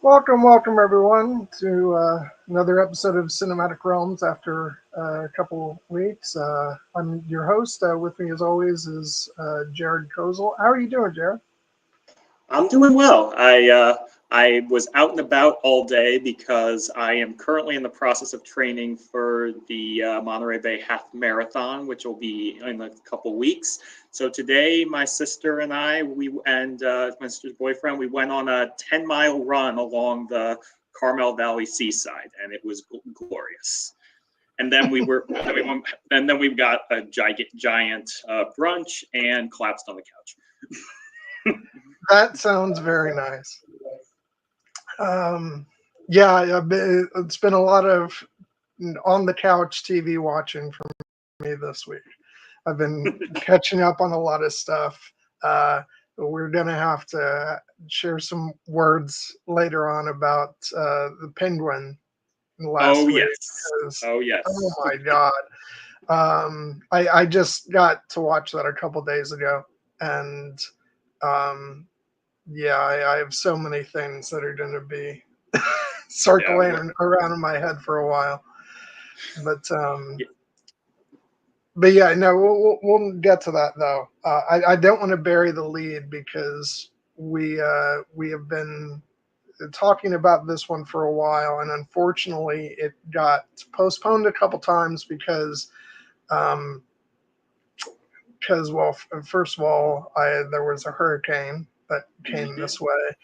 Welcome everyone to another episode of Cinematic Realms after a couple weeks. I'm your host. With me, as always, is Jared Kozel. How are you doing, Jared? I'm doing well. I was out and about all day because I am currently in the process of training for the Monterey Bay Half Marathon, which will be in a couple weeks. So today, my sister and I, my sister's boyfriend, we went on a 10-mile run along the Carmel Valley seaside, and it was glorious. And then we got a giant brunch and collapsed on the couch. That sounds very nice. Yeah, it's been a lot of on the couch TV watching for me this week. I've been catching up on a lot of stuff. We're going to have to share some words later on about the Penguin last week. Oh, yes. Oh, my God. I just got to watch that a couple days ago. And yeah, I have so many things that are going to be circling around in my head for a while. But yeah, no, we'll get to that though. I don't want to bury the lead because we have been talking about this one for a while, and unfortunately, it got postponed a couple times because well, first of all, there was a hurricane that came this way.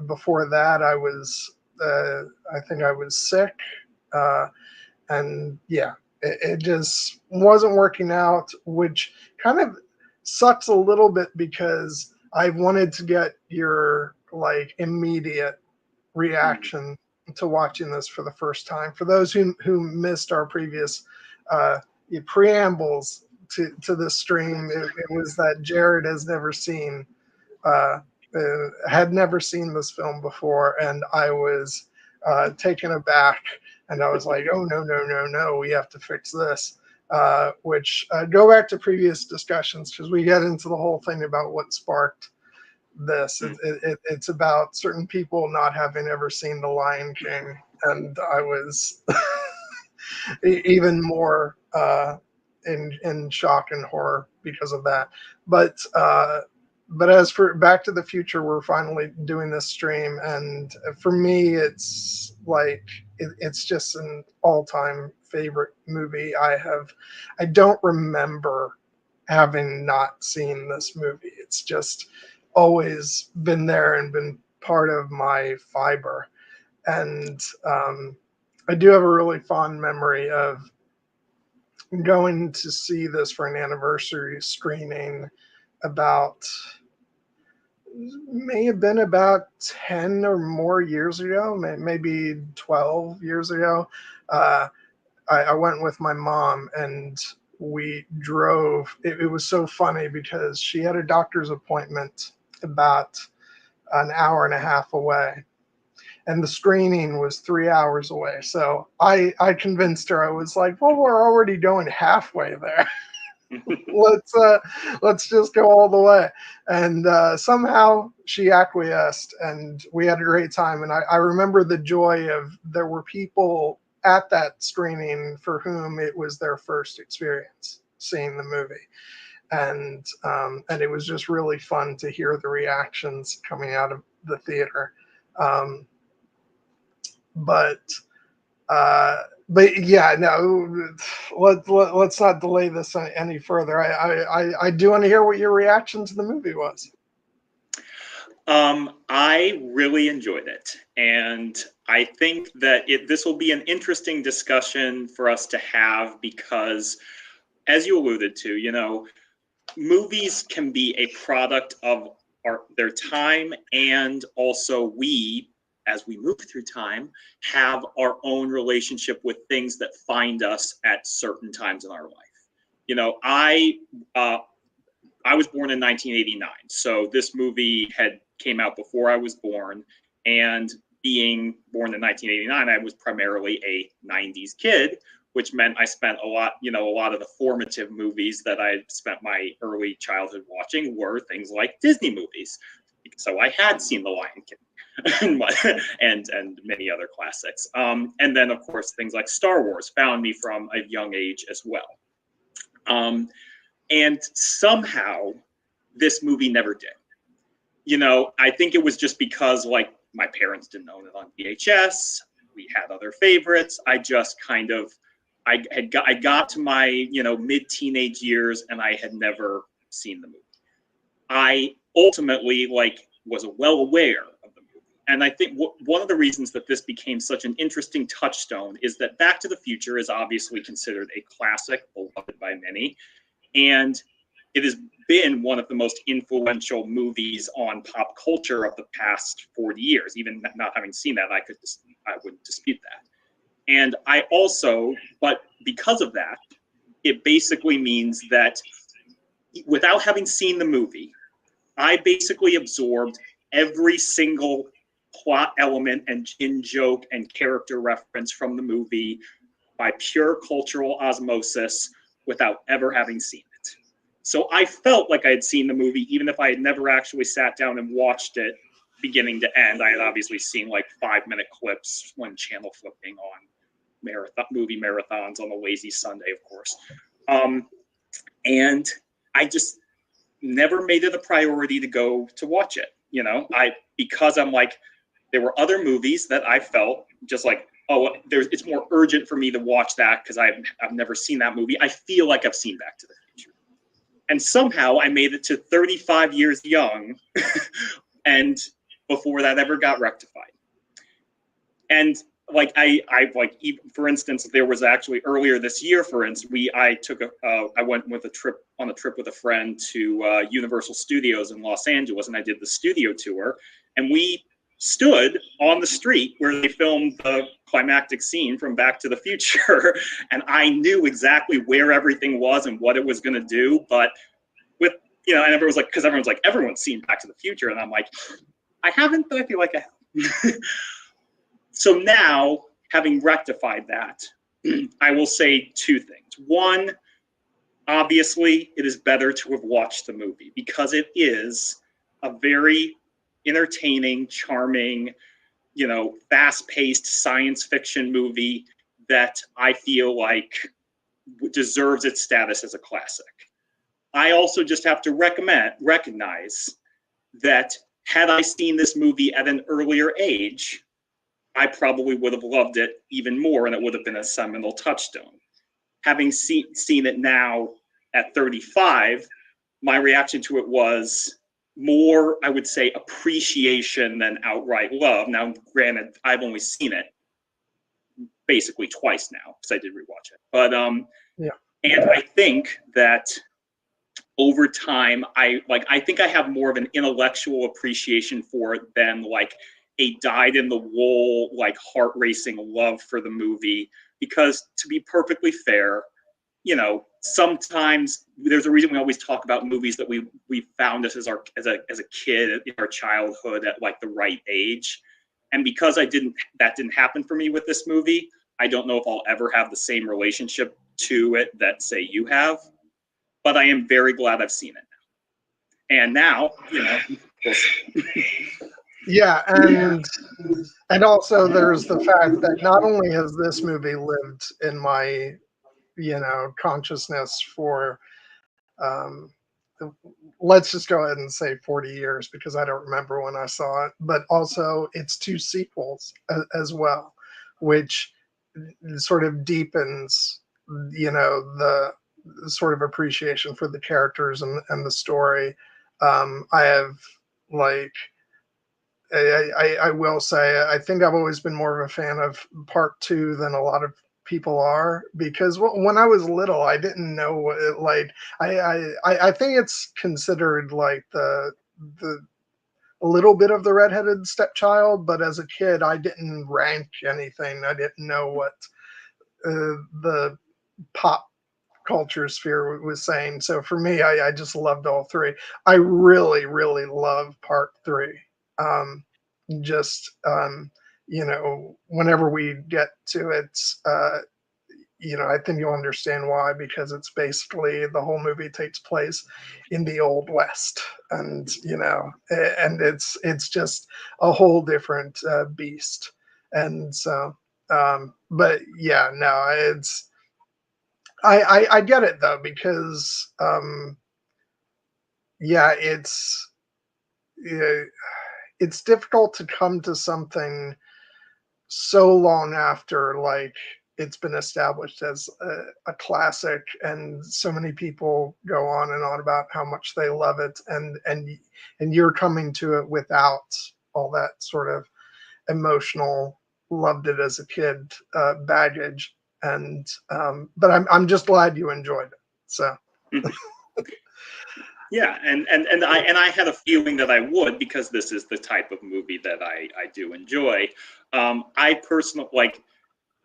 Before that, I think I was sick, and yeah, it just wasn't working out, which kind of sucks a little bit because I wanted to get your immediate reaction to watching this for the first time. For those who missed our previous preambles to this stream, it was that Jared has never seen had never seen this film before, and I was taken aback, and I was like, oh, no, we have to fix this. Which go back to previous discussions because we get into the whole thing about what sparked this. It's about certain people not having ever seen The Lion King, and I was even more in shock and horror because of that. But as for Back to the Future, we're finally doing this stream, and for me, it's it's just an all-time favorite movie. I don't remember having not seen this movie. It's just always been there and been part of my fiber. And I do have a really fond memory of going to see this for an anniversary screening may have been about 10 or more years ago, maybe 12 years ago. I went with my mom and we drove. It was so funny because she had a doctor's appointment about an hour and a half away, and the screening was 3 hours away. So I convinced her. I was like, well, we're already going halfway there. Let's just go all the way. And somehow she acquiesced, and we had a great time. And I remember the joy of there were people at that screening for whom it was their first experience seeing the movie. And it was just really fun to hear the reactions coming out of the theater. But yeah, no, let's not delay this any further. I do want to hear what your reaction to the movie was. I really enjoyed it, and I think that this will be an interesting discussion for us to have because, as you alluded to, movies can be a product of their time, and also as we move through time, have our own relationship with things that find us at certain times in our life. I was born in 1989, so this movie came out before I was born, and being born in 1989, I was primarily a 90s kid, which meant I spent a lot of the formative movies that I spent my early childhood watching were things like Disney movies. So I had seen The Lion King and many other classics. And then, of course, things like Star Wars found me from a young age as well. And somehow this movie never did. You know, I think it was just because, like, my parents didn't own it on VHS. We had other favorites. I just kind of, I got to my, you know, mid-teenage years and I had never seen the movie. I ultimately, like, was well aware of the movie. And I think one of the reasons that this became such an interesting touchstone is that Back to the Future is obviously considered a classic, beloved by many. And it has been one of the most influential movies on pop culture of the past 40 years. Even not having seen that, I would dispute that. And I also, but because of that, it basically means that without having seen the movie, I basically absorbed every single plot element and in-joke and character reference from the movie by pure cultural osmosis without ever having seen it. So I felt like I had seen the movie, even if I had never actually sat down and watched it beginning to end. I had obviously seen like 5-minute clips when channel flipping on movie marathons on a lazy Sunday, of course. And I just never made it a priority to go to watch it. You know, because I'm like, there were other movies that I felt just like, oh, it's more urgent for me to watch that because I've never seen that movie. I feel like I've seen Back to the Future. And somehow I made it to 35 years young and before that ever got rectified. And like I like, even, for instance, there was actually earlier this year, for instance, I went on a trip with a friend to Universal Studios in Los Angeles, and I did the studio tour, and we stood on the street where they filmed the climactic scene from Back to the Future, and I knew exactly where everything was and what it was going to do. But with, you know, and everyone's like, because everyone's like, everyone's seen Back to the Future, and I'm like, I haven't, but I feel like I have. So now, having rectified that, I will say two things. One, obviously, it is better to have watched the movie because it is a very entertaining, charming, you know, fast-paced science fiction movie that I feel like deserves its status as a classic. I also just have to recognize that had I seen this movie at an earlier age, I probably would have loved it even more, and it would have been a seminal touchstone. Having seen it now at 35, my reaction to it was more, I would say, appreciation than outright love. Now, granted, I've only seen it basically twice now because I did rewatch it. But yeah. And I think that over time, I think I have more of an intellectual appreciation for it than like a dyed-in-the-wool, like heart-racing love for the movie. Because to be perfectly fair, you know, sometimes there's a reason we always talk about movies that we found us as a kid in our childhood at like the right age. And because that didn't happen for me with this movie, I don't know if I'll ever have the same relationship to it that, say, you have. But I am very glad I've seen it now. And now, you know, we'll see. Yeah, and also there's the fact that not only has this movie lived in my, you know, consciousness for, let's just go ahead and say 40 years because I don't remember when I saw it, but also its two sequels as well, which sort of deepens, you know, the sort of appreciation for the characters and the story. I have like, I will say, I think I've always been more of a fan of part 2 than a lot of people are, because when I was little, I didn't know what it, like, I think it's considered like the a little bit of the redheaded stepchild, but as a kid, I didn't rank anything. I didn't know what the pop culture sphere was saying. So for me, I just loved all three. I really, really love part 3. Just, you know, whenever we get to it, I think you'll understand why, because it's basically the whole movie takes place in the Old West, and and it's just a whole different beast. And so, but yeah, no, it's I get it though, because yeah, uh, it's difficult to come to something so long after, like, it's been established as a classic, and so many people go on and on about how much they love it, and you're coming to it without all that sort of emotional loved it as a kid baggage. And but I'm just glad you enjoyed it. So Yeah, and I had a feeling that I would, because this is the type of movie that I do enjoy. I personally like.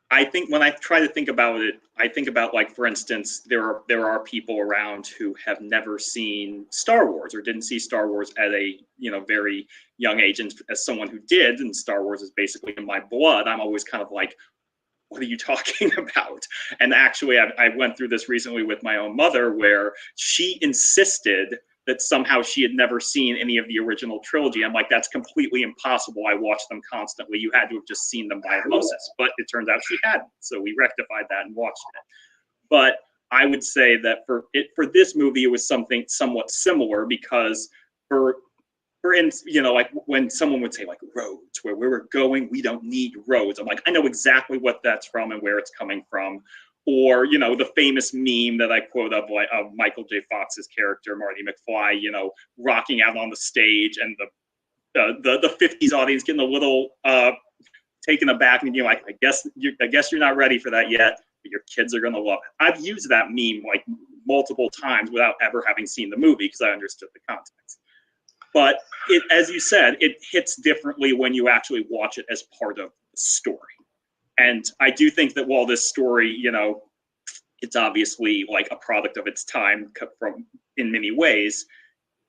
I think when I try to think about it, I think about, like, for instance, there are people around who have never seen Star Wars, or didn't see Star Wars at a very young age. And as someone who did, and Star Wars is basically in my blood, I'm always kind of like, what are you talking about? And actually, I went through this recently with my own mother, where she insisted that somehow she had never seen any of the original trilogy. I'm like, that's completely impossible. I watch them constantly. You had to have just seen them by osmosis. But it turns out she hadn't. So we rectified that and watched it. But I would say that for this movie, it was something somewhat similar, because for instance, like, when someone would say, like, roads, where we were going, we don't need roads. I'm like, I know exactly what that's from and where it's coming from. Or, the famous meme that I quote of Michael J. Fox's character, Marty McFly, rocking out on the stage, and the 50s audience getting a little taken aback, and like, I guess you're not ready for that yet, but your kids are gonna love it. I've used that meme like multiple times without ever having seen the movie, because I understood the context. But as you said, it hits differently when you actually watch it as part of the story. And I do think that while this story, it's obviously like a product of its time from in many ways,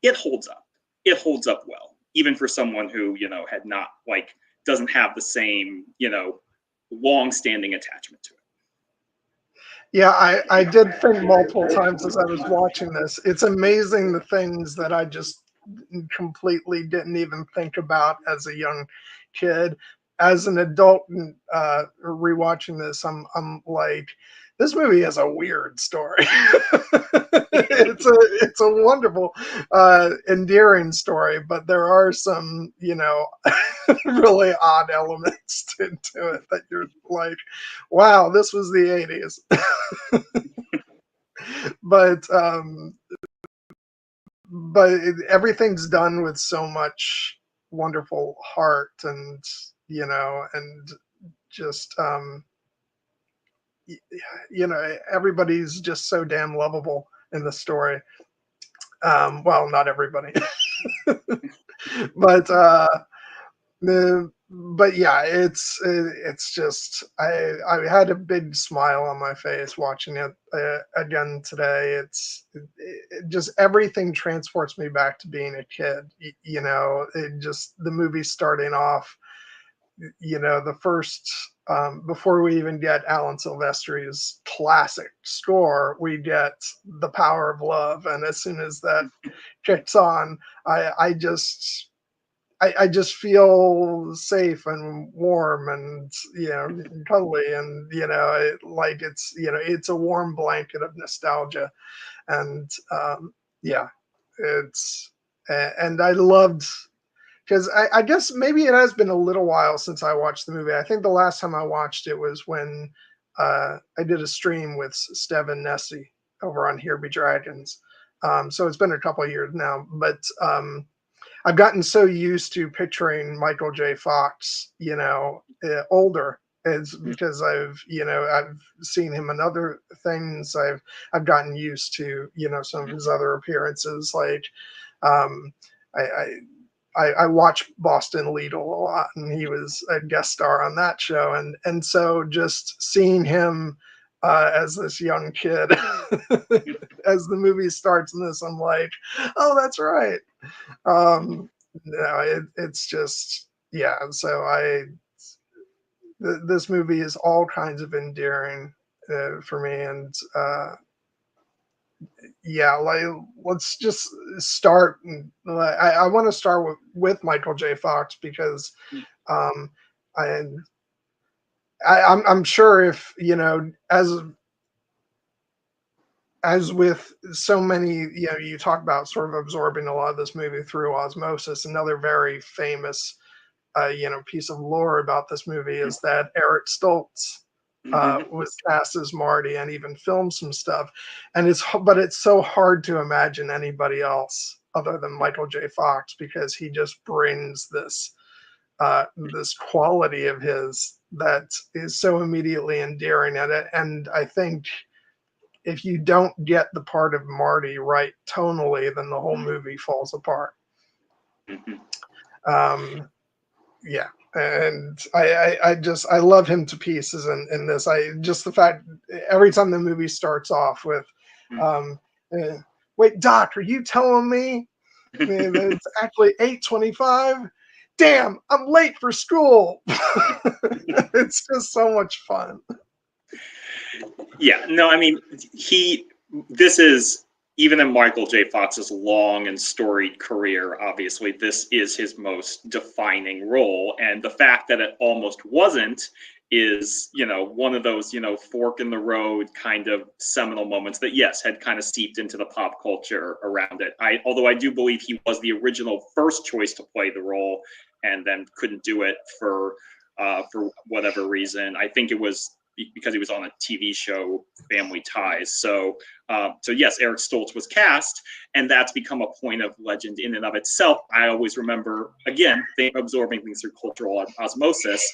it holds up. It holds up well, even for someone who, had not, like, doesn't have the same, long-standing attachment to it. yeah, I did think multiple times as I was watching this, it's amazing the things that I just completely didn't even think about as a young kid. As an adult, rewatching this, I'm like, this movie has a weird story. It's a wonderful, endearing story, but there are some, really odd elements to it that you're like, wow, this was the 80s. but everything's done with so much wonderful heart, and and just everybody's just so damn lovable in the story. Well, not everybody. but but yeah, it's just I had a big smile on my face watching it again today. Just everything transports me back to being a kid. It just, the movie starting off, the first, before we even get Alan Silvestri's classic score, we get The Power of Love, and as soon as that kicks on, I just feel safe and warm, and cuddly, and like it's a warm blanket of nostalgia. And yeah, it's and I loved, because I guess maybe it has been a little while since I watched the movie. I think the last time I watched it was when I did a stream with Stev and Nessie over on Here Be Dragons. So it's been a couple of years now, but I've gotten so used to picturing Michael J. Fox, older, is because I've seen him in other things. I've gotten used to, some of his other appearances. Like, um, I watch Boston Legal a lot, and he was a guest star on that show, and so just seeing him as this young kid, as the movie starts in this, I'm like, oh, that's right. It's just, yeah. So this movie is all kinds of endearing, for me. And yeah, like let's just start. I want to start with Michael J. Fox because um, I, I'm sure if as with so many, you talk about sort of absorbing a lot of this movie through osmosis. Another very famous, piece of lore about this movie is that Eric Stoltz was cast as Marty and even filmed some stuff. But it's so hard to imagine anybody else other than Michael J. Fox because he just brings this quality of his that is so immediately endearing at it. And I think if you don't get the part of Marty right tonally, then the whole movie falls apart. Yeah, and I love him to pieces in this. Just the fact every time the movie starts off with, um, wait, Doc, are you telling me that it's actually 8:25? Damn, I'm late for school. It's just so much fun. Yeah, no, I mean, this is, even in Michael J. Fox's long and storied career, obviously, this is his most defining role. And the fact that it almost wasn't is, one of those, fork in the road kind of seminal moments that, yes, had kind of seeped into the pop culture around it. Although I do believe he was the original first choice to play the role and then couldn't do it for whatever reason. I think it was because he was on a TV show, Family Ties. So yes, Eric Stoltz was cast, and that's become a point of legend in and of itself. I always remember, again, absorbing things through cultural osmosis.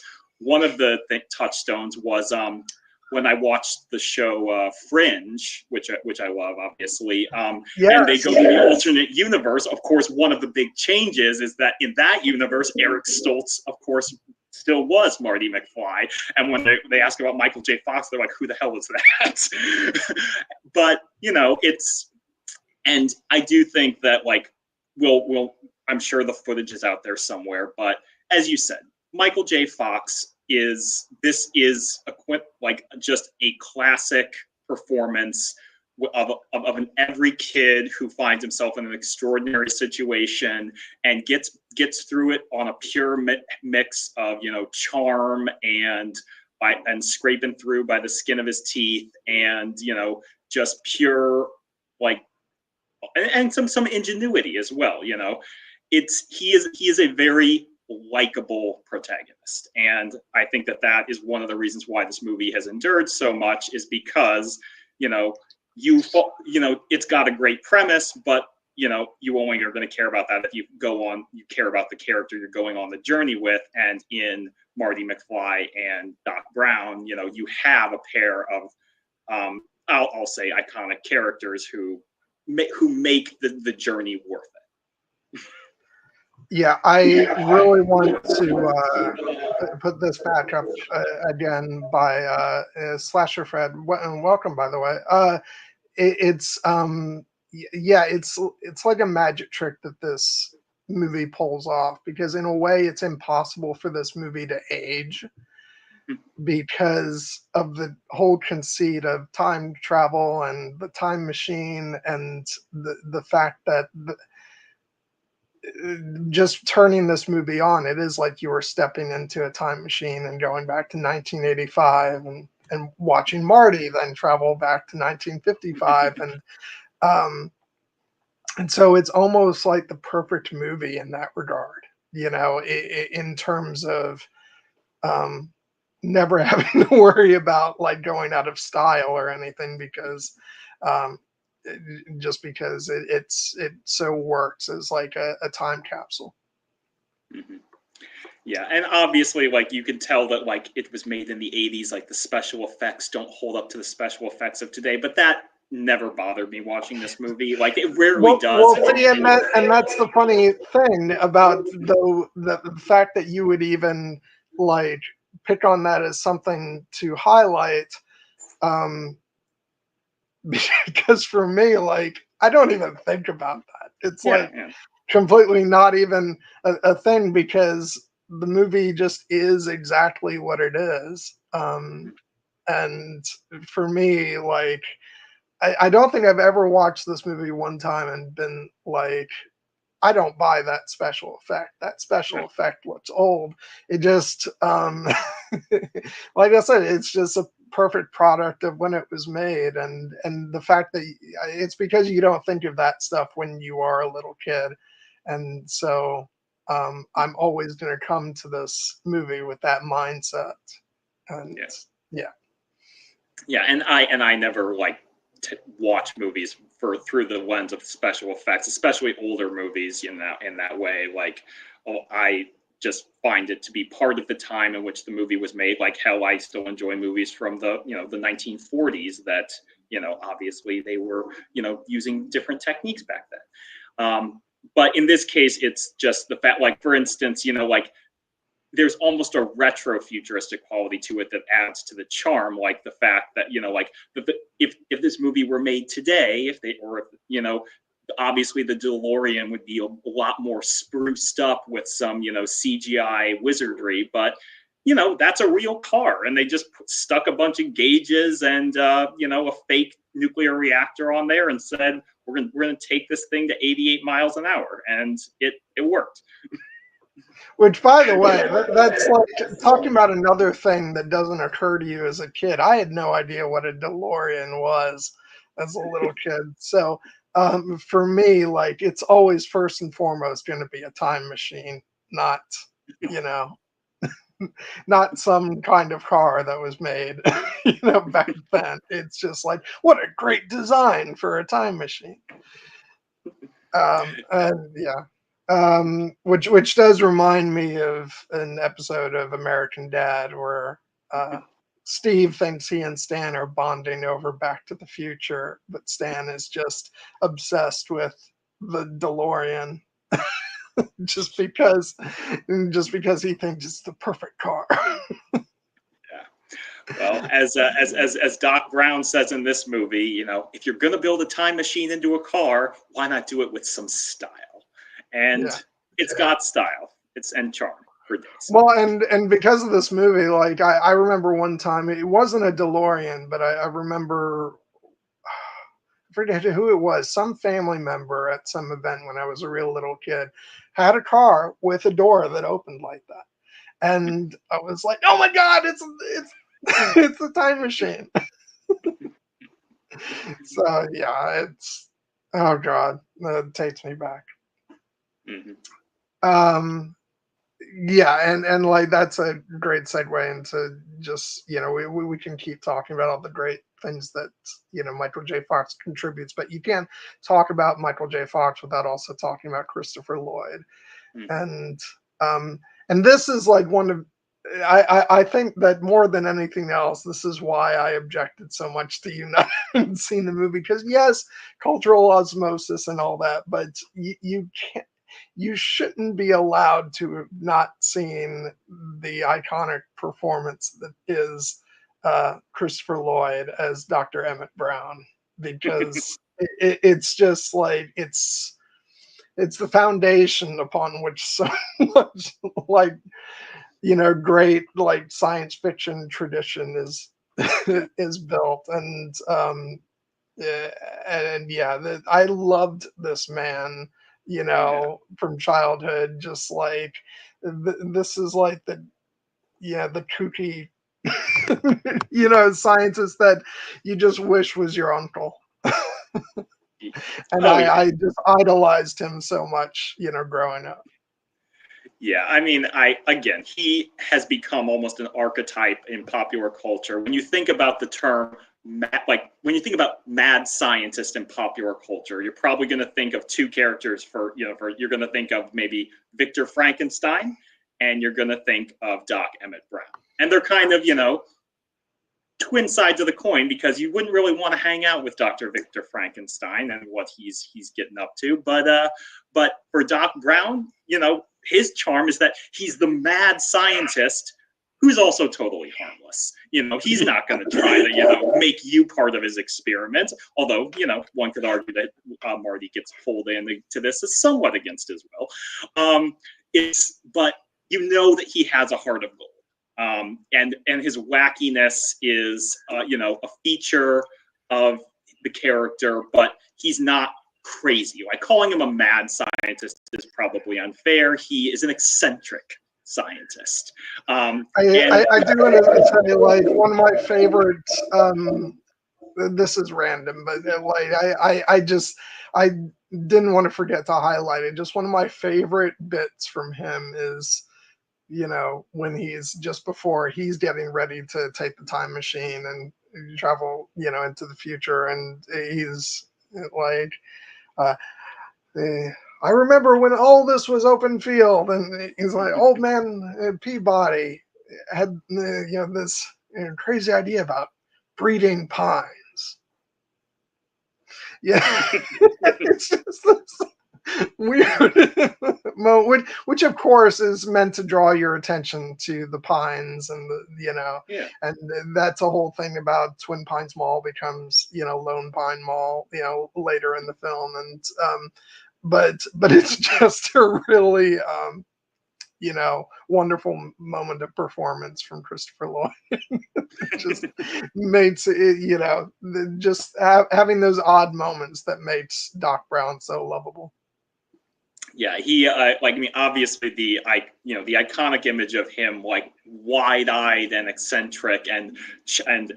One of the touchstones was when I watched the show Fringe, which I love, obviously, Yes. and they go to the alternate universe. Of course, one of the big changes is that in that universe, Eric Stoltz, of course, still was Marty McFly. And when they ask about Michael J. Fox, they're like, who the hell is that? But, and I do think that, like, I'm sure the footage is out there somewhere, but as you said, Michael J. Fox is just a classic performance of an every kid who finds himself in an extraordinary situation and gets through it on a pure mix of charm and scraping through by the skin of his teeth and just pure and some ingenuity as well. He is a very likable protagonist, and I think that is one of the reasons why this movie has endured so much, is because it's got a great premise, but you only are going to care about that if you care about the character you're going on the journey with. And in Marty McFly and Doc Brown, you have a pair of I'll say iconic characters who make the journey worth it. Yeah, I really want to put this back up again by Slasher Fred. And welcome, by the way. It's like a magic trick that this movie pulls off, because in a way it's impossible for this movie to age because of the whole conceit of time travel and the time machine, and the fact that just turning this movie on, it is like you were stepping into a time machine and going back to 1985 and watching Marty then travel back to 1955. And so it's almost like the perfect movie in that regard, in terms of never having to worry about like going out of style or anything, because just because it so works as like a time capsule. Mm-hmm. Yeah, and obviously, like, you can tell that, like, it was made in the 80s, like, the special effects don't hold up to the special effects of today, but that never bothered me watching this movie. Like, it rarely does. Well, see, and that's the funny thing about the fact that you would even, like, pick on that as something to highlight, because for me, like, I don't even think about that. It's completely not even a thing, because the movie just is exactly what it is. And for me, like, I don't think I've ever watched this movie one time and been like, I don't buy that special effect. That special effect looks old. It just, like I said, it's just a perfect product of when it was made, and the fact that it's because you don't think of that stuff when you are a little kid, and so I'm always going to come to this movie with that mindset, and yeah. Yeah, and I never like watch movies through the lens of special effects, especially older movies in that way. Like, I just find it to be part of the time in which the movie was made. Like how I still enjoy movies from the the 1940s that obviously they were using different techniques back then. But in this case, it's just the fact, like for instance, like there's almost a retro futuristic quality to it that adds to the charm, like the fact that like if this movie were made today, obviously the DeLorean would be a lot more spruced up with some CGI wizardry, but that's a real car, and they just stuck a bunch of gauges and a fake nuclear reactor on there and said we're gonna take this thing to 88 miles an hour, and it worked. Which, by the way, that's like talking about another thing that doesn't occur to you as a kid. I had no idea what a DeLorean was as a little kid. So for me, like, it's always first and foremost going to be a time machine, not, not some kind of car that was made, back then. It's just like, what a great design for a time machine. And yeah. Which does remind me of an episode of American Dad where Steve thinks he and Stan are bonding over Back to the Future, but Stan is just obsessed with the DeLorean just because he thinks it's the perfect car. Well, as Doc Brown says in this movie, if you're going to build a time machine into a car, why not do it with some style? And it's got style, and charm for days. Well, and because of this movie, like I remember one time, it wasn't a DeLorean, but I remember, I forget who it was, some family member at some event when I was a real little kid had a car with a door that opened like that, and I was like, oh my god, it's it's a time machine. So yeah, it's, oh god, that takes me back. Mm-hmm. Yeah, and like that's a great segue into just we can keep talking about all the great things that Michael J. Fox contributes, but you can't talk about Michael J. Fox without also talking about Christopher Lloyd. And this is like one of, I think that more than anything else, this is why I objected so much to you not having seen the movie, because yes, cultural osmosis and all that, but you can't, you shouldn't be allowed to have not seen the iconic performance that is Christopher Lloyd as Dr. Emmett Brown, because it's just like it's the foundation upon which so much like great like science fiction tradition is is built, and I loved this man from childhood. Just like this is like the kooky scientist that you just wish was your uncle. And I just idolized him so much growing up. Yeah, I mean, he has become almost an archetype in popular culture. When you think about the term, when you think about mad scientist in popular culture, you're probably going to think of two characters. You're going to think of maybe Victor Frankenstein, and you're going to think of Doc Emmett Brown, and they're kind of twin sides of the coin, because you wouldn't really want to hang out with Dr. Victor Frankenstein and what he's getting up to, but for Doc Brown, his charm is that he's the mad scientist who's also totally harmless. He's not going to try to, make you part of his experiment. Although, one could argue that Marty gets pulled into this is somewhat against his will. But that he has a heart of gold. And his wackiness is, a feature of the character, but he's not crazy. Like, calling him a mad scientist is probably unfair. He is an eccentric scientist. I do want to say, like, one of my favorites. This is random, but like I didn't want to forget to highlight it. Just one of my favorite bits from him is, when he's just before he's getting ready to take the time machine and travel, into the future, and he's like, I remember when all this was open field, and he's like, old man Peabody had this crazy idea about breeding pines. Yeah, it's just this weird moment, which of course is meant to draw your attention to the pines and and that's a whole thing about Twin Pines Mall becomes Lone Pine Mall later in the film, and but it's just a really wonderful moment of performance from Christopher Lloyd. Just makes it, just having those odd moments that makes Doc Brown so lovable. Yeah, he obviously the iconic image of him, like, wide-eyed and eccentric and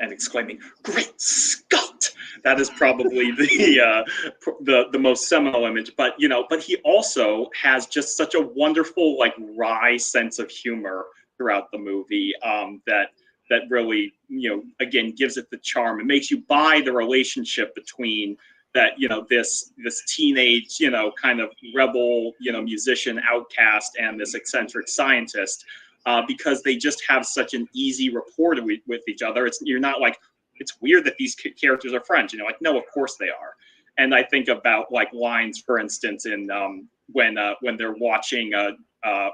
exclaiming, "Great Scott!" That is probably the most seminal image. But he also has just such a wonderful, like, wry sense of humor throughout the movie, that really, again, gives it the charm. It makes you buy the relationship between that, this teenage, kind of rebel, musician outcast and this eccentric scientist, because they just have such an easy rapport with each other. You're not like, it's weird that these characters are friends. Like, no, of course they are. And I think about, like, lines, for instance, in when they're watching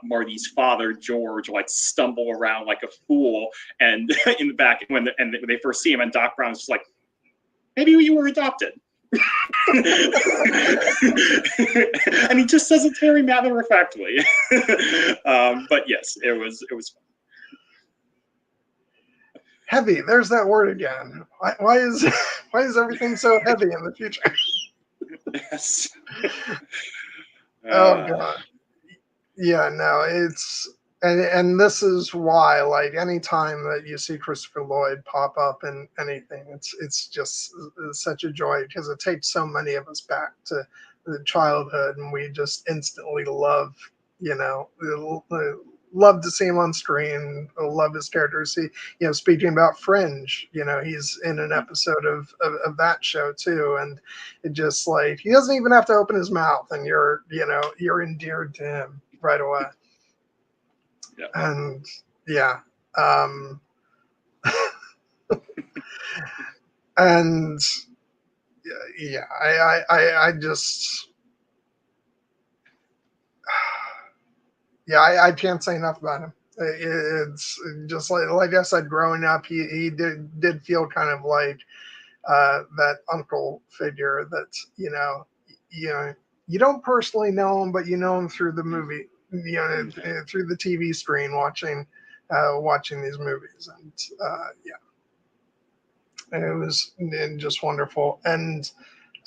Marty's father, George, like, stumble around like a fool, and in the back when they first see him, and Doc Brown's just like, maybe you were adopted. And he just says it very matter-of-factly. But yes, it was fun. Heavy. There's that word again. Why is everything so heavy in the future? Yes. Oh god. Yeah, no, it's and this is why, like, anytime that you see Christopher Lloyd pop up in anything, it's just such a joy, because it takes so many of us back to the childhood, and we just instantly love, love to see him on screen, love his characters. See, speaking about Fringe, he's in an episode of that show too, and it just, like, he doesn't even have to open his mouth, and you're endeared to him right away. Yeah. And yeah, and yeah, I just, yeah, I can't say enough about him. It's just like I said, growing up, he did feel kind of like that uncle figure that you don't personally know him, but you know him through the movie, through the TV screen, watching these movies, and and it was just wonderful. And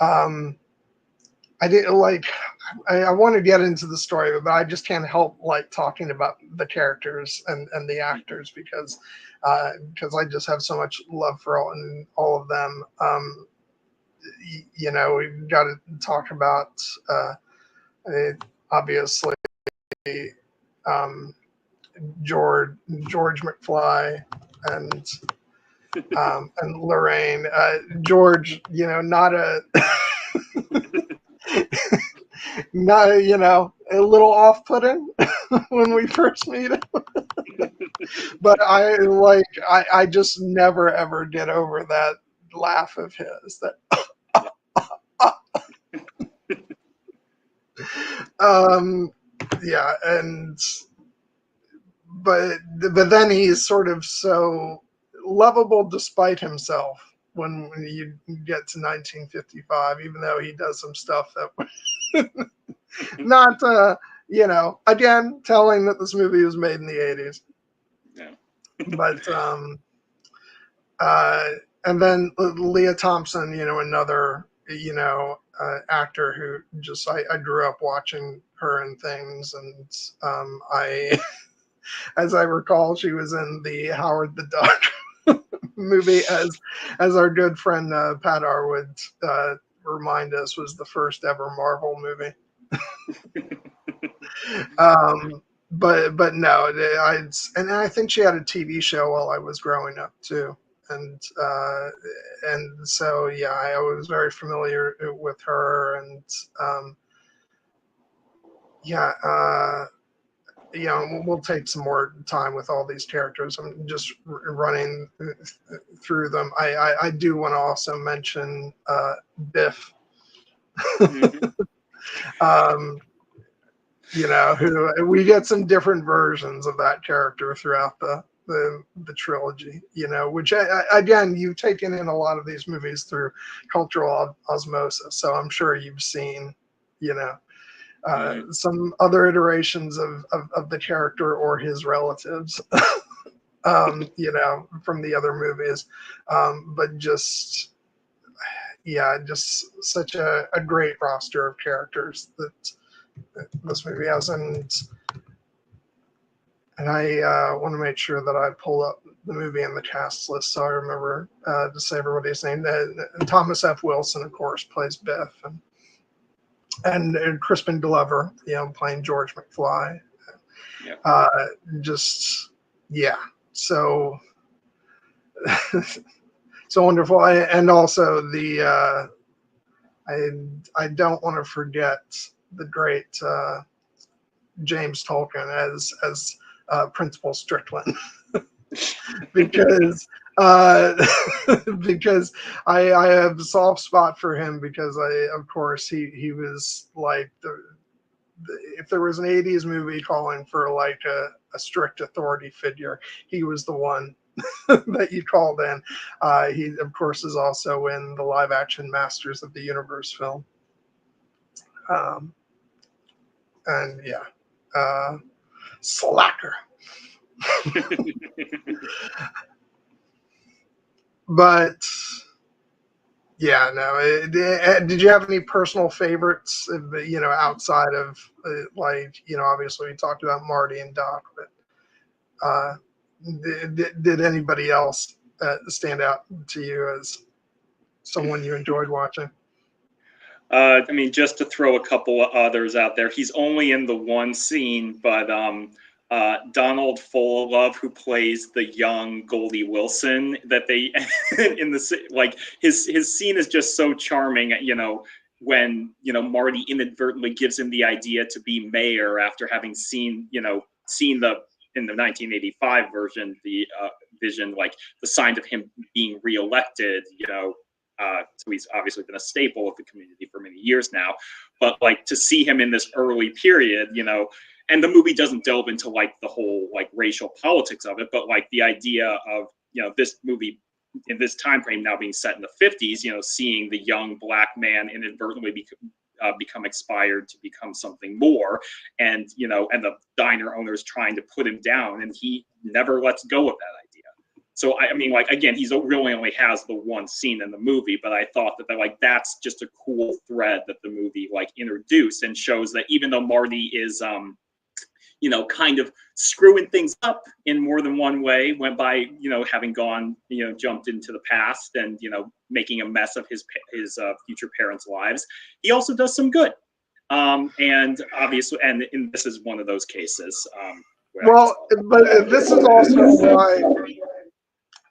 I did I want to get into the story, but I just can't help like talking about the characters and the actors, because I just have so much love for all of them. We've got to talk about obviously George McFly and Lorraine. George, not a not a little off-putting when we first meet him. But I just never ever get over that laugh of his, that yeah, and but then he's sort of so lovable despite himself when you get to 1955, even though he does some stuff that not again telling that this movie was made in the 80s. Yeah. But and then Leah Thompson, another actor who just I grew up watching her in things, and I as I recall, she was in the Howard the Duck movie, as our good friend Padar would remind us, was the first ever Marvel movie. But no, I think she had a TV show while I was growing up too, and so yeah, I was very familiar with her, and yeah. We'll take some more time with all these characters. I'm just running through them. I do want to also mention Biff. Mm-hmm. Who we get some different versions of that character throughout the trilogy. Which again, you've taken in a lot of these movies through cultural osmosis, so I'm sure you've seen, some other iterations of the character or his relatives, from the other movies. But just such a great roster of characters that this movie has. And I want to make sure that I pull up the movie and the cast list so I remember to say everybody's name. Thomas F. Wilson, of course, plays Biff, and Crispin Glover, playing George McFly. Yeah. So so wonderful. And also I don't want to forget the great James Tolkien as Principal Strickland. because because I have a soft spot for him, because of course he was like if there was an 80s movie calling for like a strict authority figure, he was the one that you called in. He of course is also in the live action Masters of the Universe film. And yeah, slacker. But yeah, no. Did you have any personal favorites? Outside of obviously we talked about Marty and Doc, but did anybody else stand out to you as someone you enjoyed watching? I mean, just to throw a couple of others out there, he's only in the one scene, but Donald Fullilove, who plays the young Goldie Wilson, that they in the like his scene is just so charming. When Marty inadvertently gives him the idea to be mayor after having seen the in the 1985 version the vision, like the signs of him being reelected. So he's obviously been a staple of the community for many years now. But like to see him in this early period, and the movie doesn't delve into like the whole like racial politics of it, but like the idea of this movie in this time frame now being set in the 50s, seeing the young black man inadvertently become expired to become something more, and and the diner owners trying to put him down, and he never lets go of that idea. So I mean, like again, he's really only has the one scene in the movie, but I thought that like that's just a cool thread that the movie like introduced, and shows that even though Marty is kind of screwing things up in more than one way, went by having gone jumped into the past and making a mess of his future parents' lives, he also does some good, and obviously, and this is one of those cases. Well, but this is also why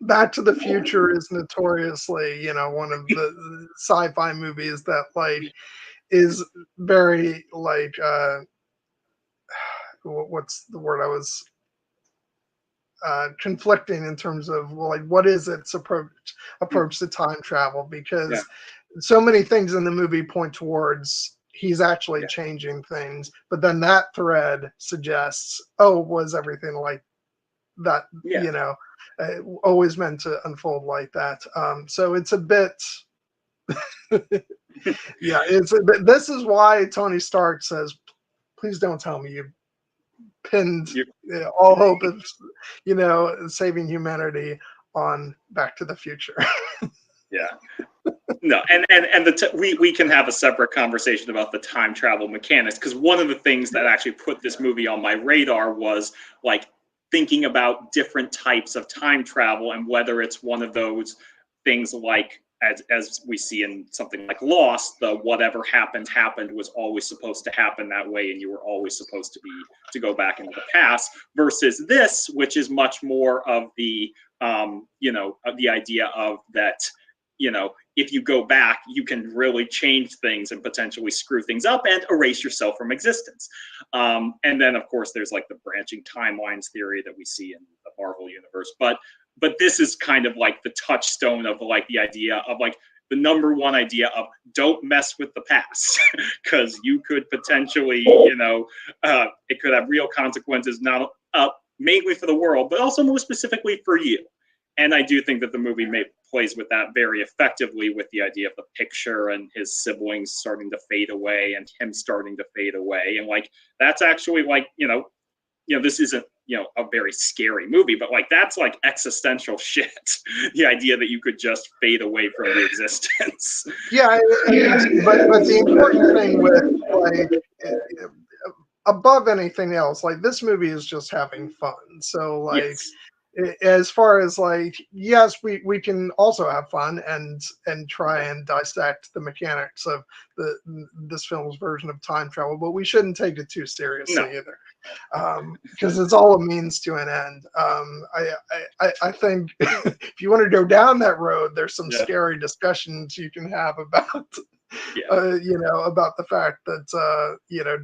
Back to the Future is notoriously, one of the sci-fi movies that like is very like what's the word I was conflicting in terms of like what is its approach to time travel, because so many things in the movie point towards he's actually changing things, but then that thread suggests, was everything like that? Always meant to unfold like that. So it's a bit this is why Tony Stark says, please don't tell me you pinned You- all hope of, saving humanity on Back to the Future. yeah. No, and we can have a separate conversation about the time travel mechanics, because one of the things that actually put this movie on my radar was like thinking about different types of time travel, and whether it's one of those things like as we see in something like Lost, the whatever happened was always supposed to happen that way, and you were always supposed to go back into the past, versus this, which is much more of the of the idea of that, if you go back, you can really change things and potentially screw things up and erase yourself from existence. And then, of course, there's like the branching timelines theory that we see in the Marvel universe. But this is kind of like the touchstone of like the idea of like the number one idea of don't mess with the past, because you could potentially, it could have real consequences, not mainly for the world, but also more specifically for you. And I do think that the movie plays with that very effectively, with the idea of the picture and his siblings starting to fade away and him starting to fade away. And like, that's actually like, this isn't, a very scary movie, but like, that's like existential shit. The idea that you could just fade away from the existence. Yeah, but the important thing with like, above anything else, like this movie is just having fun. So like, Yes. As far as like, yes, we can also have fun and try and dissect the mechanics of this film's version of time travel, but we shouldn't take it too seriously either, because it's all a means to an end. I think if you want to go down that road, there's some scary discussions you can have about about the fact that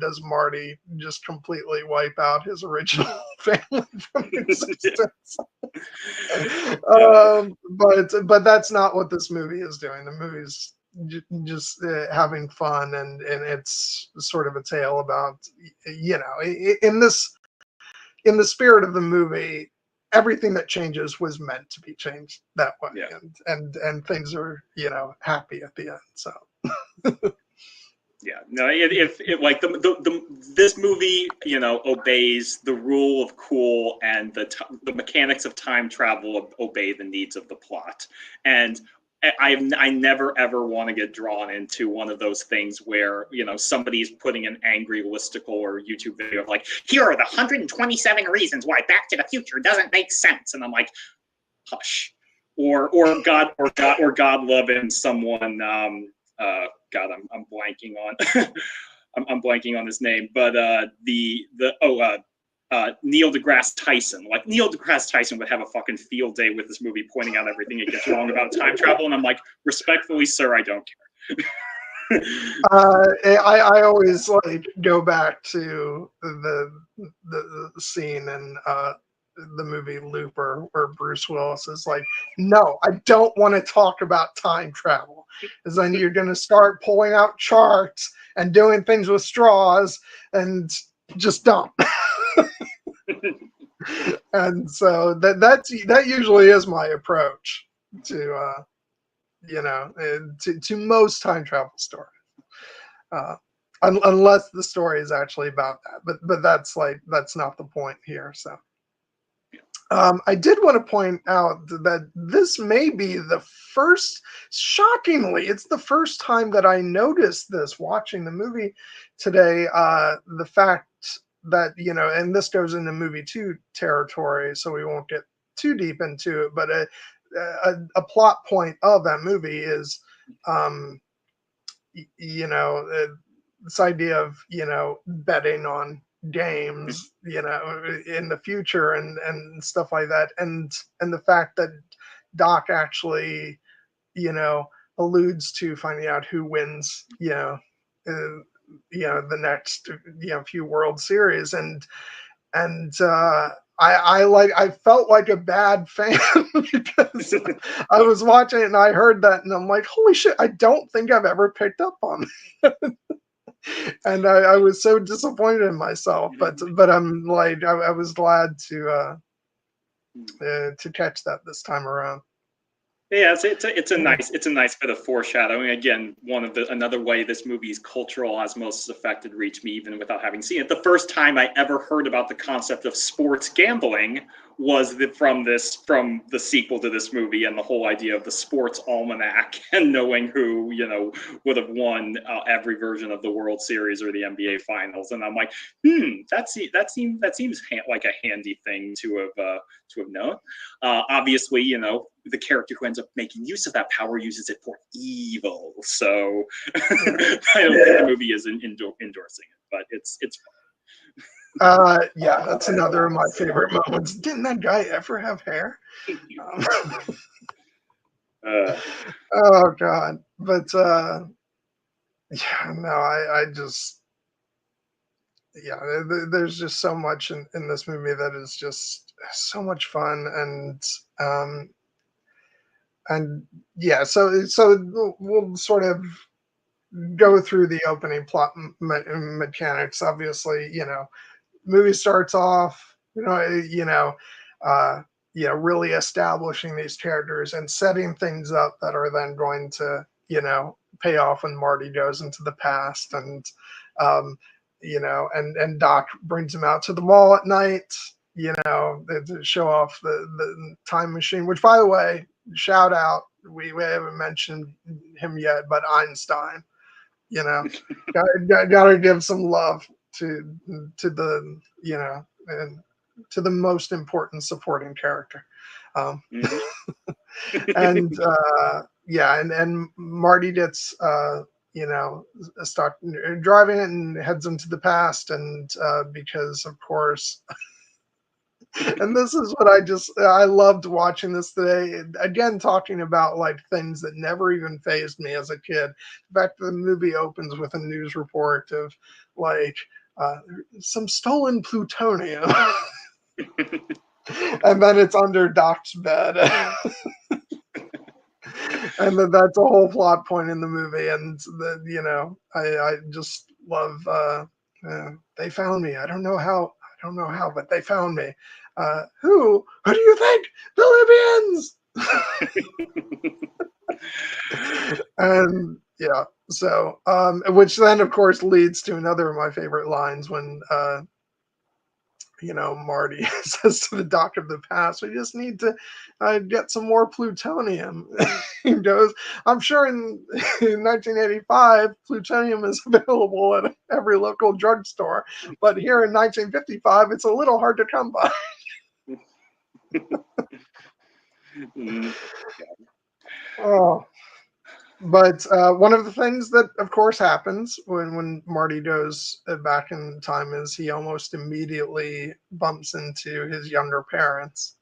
does Marty just completely wipe out his original family from existence? But that's not what this movie is doing. The movie's just having fun, and it's sort of a tale about, in the spirit of the movie, everything that changes was meant to be changed that way, and things are happy at the end. So. Yeah, no, if like this movie, obeys the rule of cool, and the mechanics of time travel obey the needs of the plot. And I never ever want to get drawn into one of those things where somebody's putting an angry listicle or YouTube video of like, here are the 127 reasons why Back to the Future doesn't make sense, and I'm like, hush, or God loving someone. God, I'm blanking on I'm blanking on his name, but Neil deGrasse Tyson. Like, Neil deGrasse Tyson would have a fucking field day with this movie, pointing out everything it gets wrong about time travel, and I'm like, respectfully, sir, I don't care. I always like go back to the scene in the movie Looper, where Bruce Willis is like, no, I don't want to talk about time travel, because then you're going to start pulling out charts and doing things with straws, and just don't. And so that usually is my approach to to most time travel stories, unless the story is actually about that. But that's not the point here. So. I did want to point out that this may be the first, shockingly, it's the first time that I noticed this watching the movie today. The fact that, and this goes into movie 2 territory, so we won't get too deep into it, but a plot point of that movie is, this idea of, betting on games, in the future and stuff like that, and the fact that Doc actually, alludes to finding out who wins, the next, few World Series, and I felt like a bad fan because I was watching it and I heard that and I'm like, holy shit, I don't think I've ever picked up on it. And I was so disappointed in myself, but I'm like, I was glad to catch that this time around. Yeah, it's a nice bit of foreshadowing. Again, another way this movie's cultural osmosis affected reached me even without having seen it. The first time I ever heard about the concept of sports gambling was from the sequel to this movie, and the whole idea of the sports almanac and knowing who would have won every version of the World Series or the NBA Finals. And I'm like, that seems like a handy thing to have known. Obviously, the character who ends up making use of that power uses it for evil. So I don't think the movie is endorsing it, but it's fun. Yeah, that's another of my favorite moments. Didn't that guy ever have hair? Oh God. But yeah, no, I just, yeah, there's just so much in this movie that is just so much fun. And yeah, so we'll sort of go through the opening plot mechanics. Obviously, movie starts off, really establishing these characters and setting things up that are then going to, pay off when Marty goes into the past, and and Doc brings him out to the mall at night, to show off the time machine. Which, by the way, shout out, we haven't mentioned him yet, but Einstein. Gotta give some love to the and to the most important supporting character. And and Marty gets start driving it and heads into the past, and because of course. And this is what I loved watching this today. Again, talking about like things that never even fazed me as a kid. The fact that the movie opens with a news report of like some stolen plutonium. And then it's under Doc's bed. And then that's a whole plot point in the movie. And I just love they found me. I don't know how, but they found me. Who do you think? The Libyans. And yeah, so which then of course leads to another of my favorite lines when Marty says to the Doc of the past, we just need to get some more plutonium. He goes, I'm sure in 1985 plutonium is available at every local drugstore, but here in 1955 it's a little hard to come by. Oh, but one of the things that of course happens when Marty goes back in time is he almost immediately bumps into his younger parents,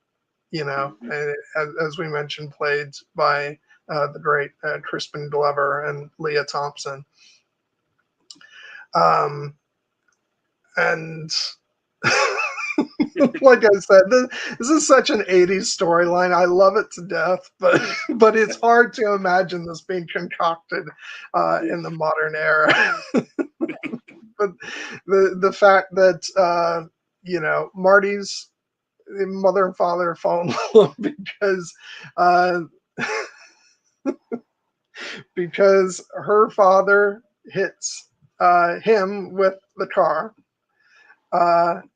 as we mentioned, played by the great Crispin Glover and Leah Thompson. And like I said, this is such an 80s storyline. I love it to death, but it's hard to imagine this being concocted in the modern era. But the fact that Marty's mother and father fall in love because her father hits him with the car.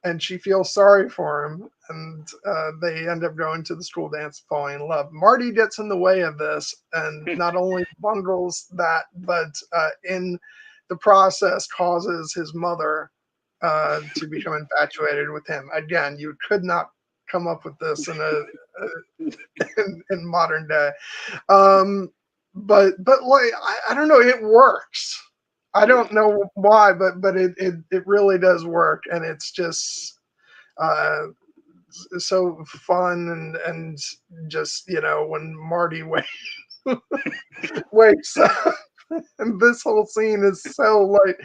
And she feels sorry for him, and they end up going to the school dance, falling in love. Marty gets in the way of this, and not only bungles that, but in the process causes his mother to become infatuated with him. Again, you could not come up with this in modern day. But like I don't know, it works. I don't know why, but it really does work, and it's just so fun and just when Marty wakes up, and this whole scene is so like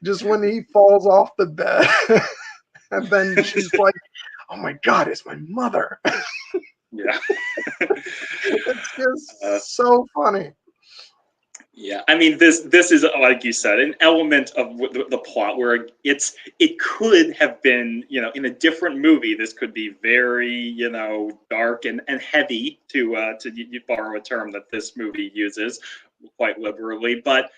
just when he falls off the bed, and then she's like, "Oh my God, it's my mother." Yeah, it's just so funny. Yeah, I mean, this is, like you said, an element of the plot where it could have been, in a different movie. This could be very, dark and heavy, to borrow a term that this movie uses quite liberally, but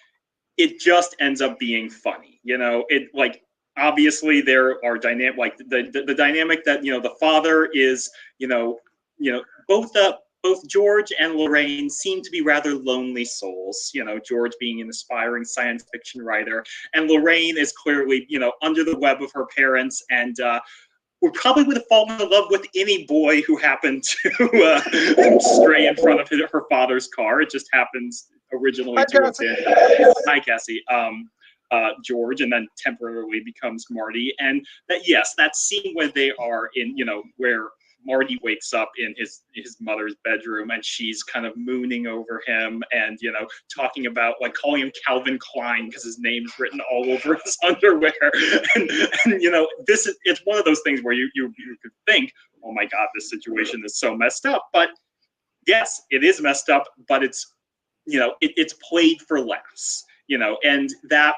it just ends up being funny. It, like, obviously there are dynamic, like the dynamic that the father is, both both George and Lorraine seem to be rather lonely souls. George being an aspiring science fiction writer, and Lorraine is clearly, under the web of her parents, and would probably would have fallen in love with any boy who happened to stray in front of her father's car. It just happens originally to have been, hi Cassie, George, and then temporarily becomes Marty. And that scene where they are in, where Marty wakes up in his mother's bedroom, and she's kind of mooning over him, and talking about, like, calling him Calvin Klein because his name's written all over his underwear, and it's one of those things where you could think, oh my God, this situation is so messed up. But yes, it is messed up, but it's it's played for laughs, and that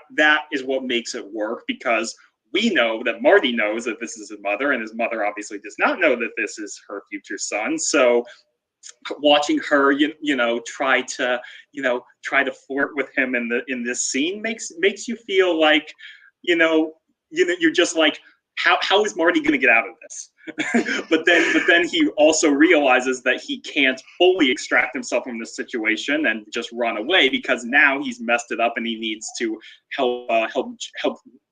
is what makes it work, because we know that Marty knows that this is his mother, and his mother obviously does not know that this is her future son. So watching her, try to flirt with him in this scene makes you feel like, you're just like, how is Marty going to get out of this? but then he also realizes that he can't fully extract himself from this situation and just run away, because now he's messed it up, and he needs to help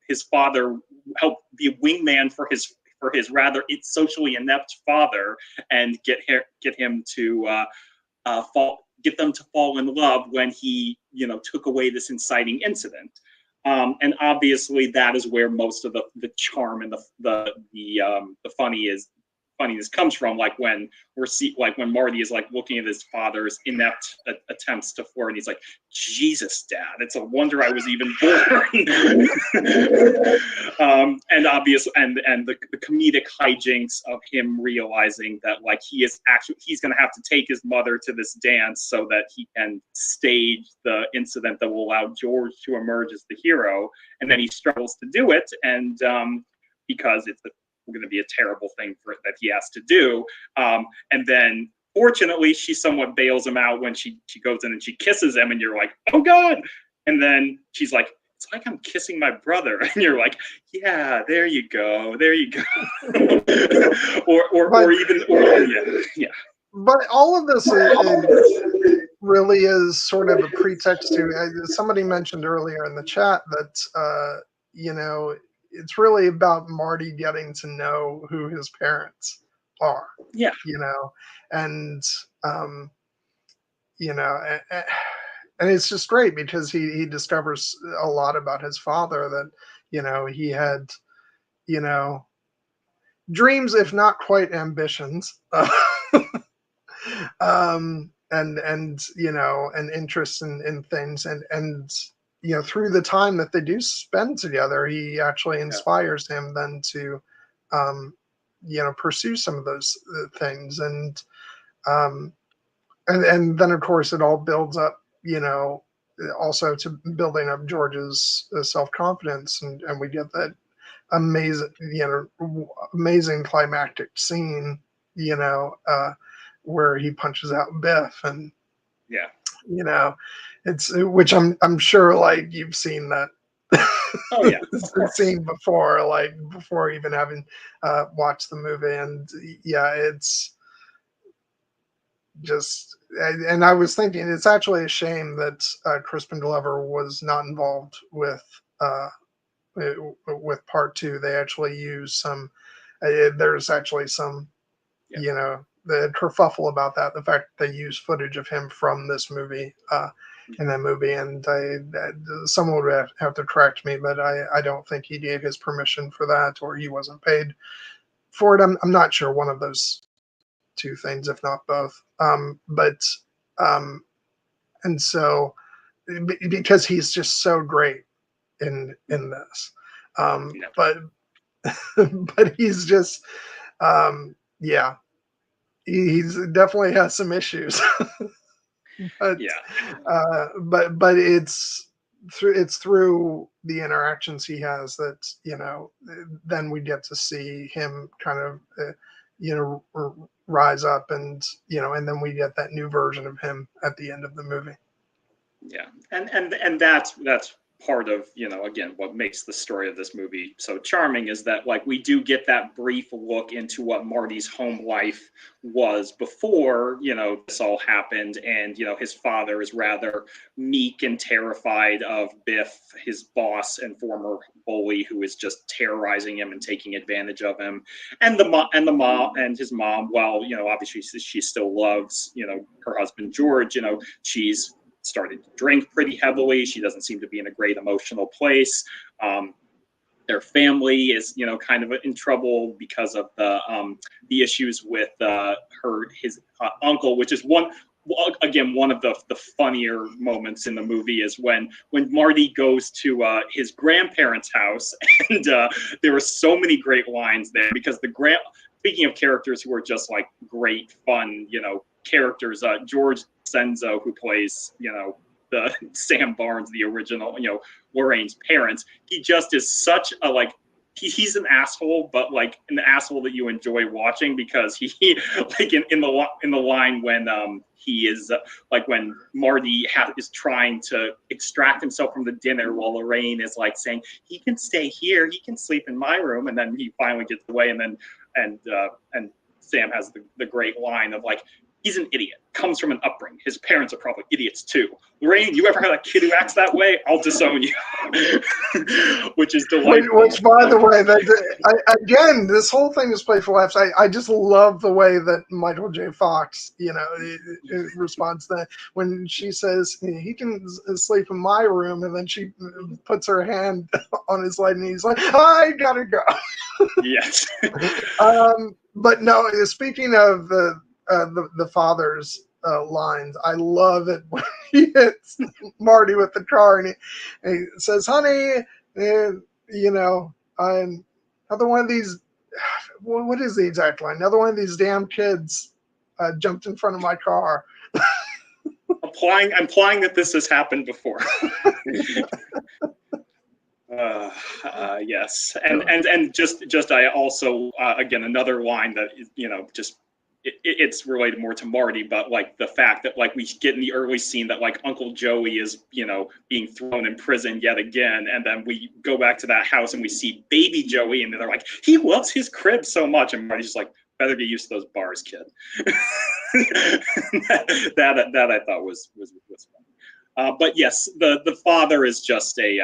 his father, help be a wingman for his rather socially inept father, and get him to get them to fall in love when he took away this inciting incident. And obviously that is where most of the charm and the funniness comes from, like when when Marty is, like, looking at his father's inept attempts to flirt, and he's like, Jesus, Dad, it's a wonder I was even born. And obviously, and the comedic hijinks of him realizing that, like, he's going to have to take his mother to this dance so that he can stage the incident that will allow George to emerge as the hero, and then he struggles to do it, and because it's going to be a terrible thing that he has to do. And then, fortunately, she somewhat bails him out when she goes in and she kisses him, and you're like, oh God. And then she's like, it's like I'm kissing my brother. And you're like, yeah, there you go. Yeah. But all of this really is sort of a pretext to, somebody mentioned earlier in the chat that, it's really about Marty getting to know who his parents are. Yeah. And and it's just great because he discovers a lot about his father, that he had dreams, if not quite ambitions, and an interest in things, and through the time that they do spend together, he actually inspires him then to pursue some of those things, and then of course it all builds up, also to building up George's self-confidence, and we get that amazing climactic scene, where he punches out Biff, and it's, which I'm sure, like, you've seen that oh yeah scene before, like before even having watched the movie, and it's just, and I was thinking it's actually a shame that Crispin Glover was not involved with part two. They actually use some, there's actually some, the kerfuffle about that. The fact that they use footage of him from this movie in that movie, and someone would have to correct me, but I don't think he gave his permission for that, or he wasn't paid for it. I'm not sure, one of those two things, if not both. And so, because he's just so great in this, but he's just, he's definitely has some issues. but Yeah. but it's through the interactions he has that, then we get to see him kind of rise up, and and then we get that new version of him at the end of the movie. Yeah, and that's part of, again, what makes the story of this movie so charming is that, like, we do get that brief look into what Marty's home life was before this all happened, and his father is rather meek and terrified of Biff, his boss and former bully, who is just terrorizing him and taking advantage of him, and the mom and his mom, while obviously she still loves her husband George, she's started to drink pretty heavily. She doesn't seem to be in a great emotional place. Their family is, kind of in trouble because of the issues with his uncle, which is one of the funnier moments in the movie is when Marty goes to his grandparents' house, and there are so many great lines there because speaking of characters who are just like great fun, characters, George Senzo, who plays, the Sam Barnes, the original, Lorraine's parents, he just is such a, like, he's an asshole, but like an asshole that you enjoy watching because he like in the line when he is like when Marty is trying to extract himself from the dinner while Lorraine is like saying he can stay here, he can sleep in my room, and then he finally gets away, and then and Sam has the great line of like, he's an idiot, comes from an upbringing. His parents are probably idiots too. Lorraine, you ever had a kid who acts that way? I'll disown you. Which is delightful. Which, by the way, again, this whole thing is played for laughs. I just love the way that Michael J. Fox, responds to that when she says he can sleep in my room, and then she puts her hand on his leg, and he's like, I gotta go. Yes. But no, speaking of the father's lines, I love it when he hits Marty with the car, and he says, honey, I'm another one of these, what is the exact line? Another one of these damn kids jumped in front of my car. Implying that this has happened before. Yes, and just I also again, another line that just it's related more to Marty, but like the fact that like we get in the early scene that like Uncle Joey is being thrown in prison yet again, and then we go back to that house and we see baby Joey, and they're like, he loves his crib so much, and Marty's just like, better get used to those bars, kid. that I thought was funny. But yes, the father is just a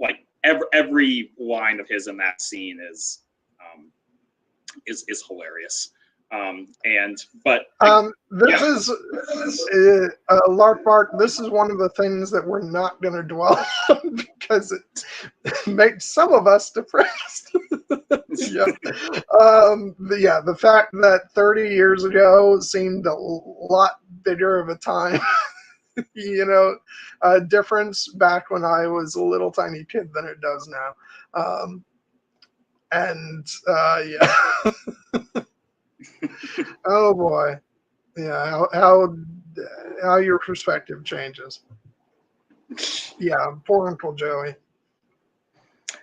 like every line of his in that scene is hilarious. This is Lark Bark. This is one of the things that we're not going to dwell on because it makes some of us depressed. The fact that 30 years ago seemed a lot bigger of a time. Difference back when I was a little tiny kid than it does now. Oh boy, yeah. How your perspective changes. Yeah, poor Uncle Joey.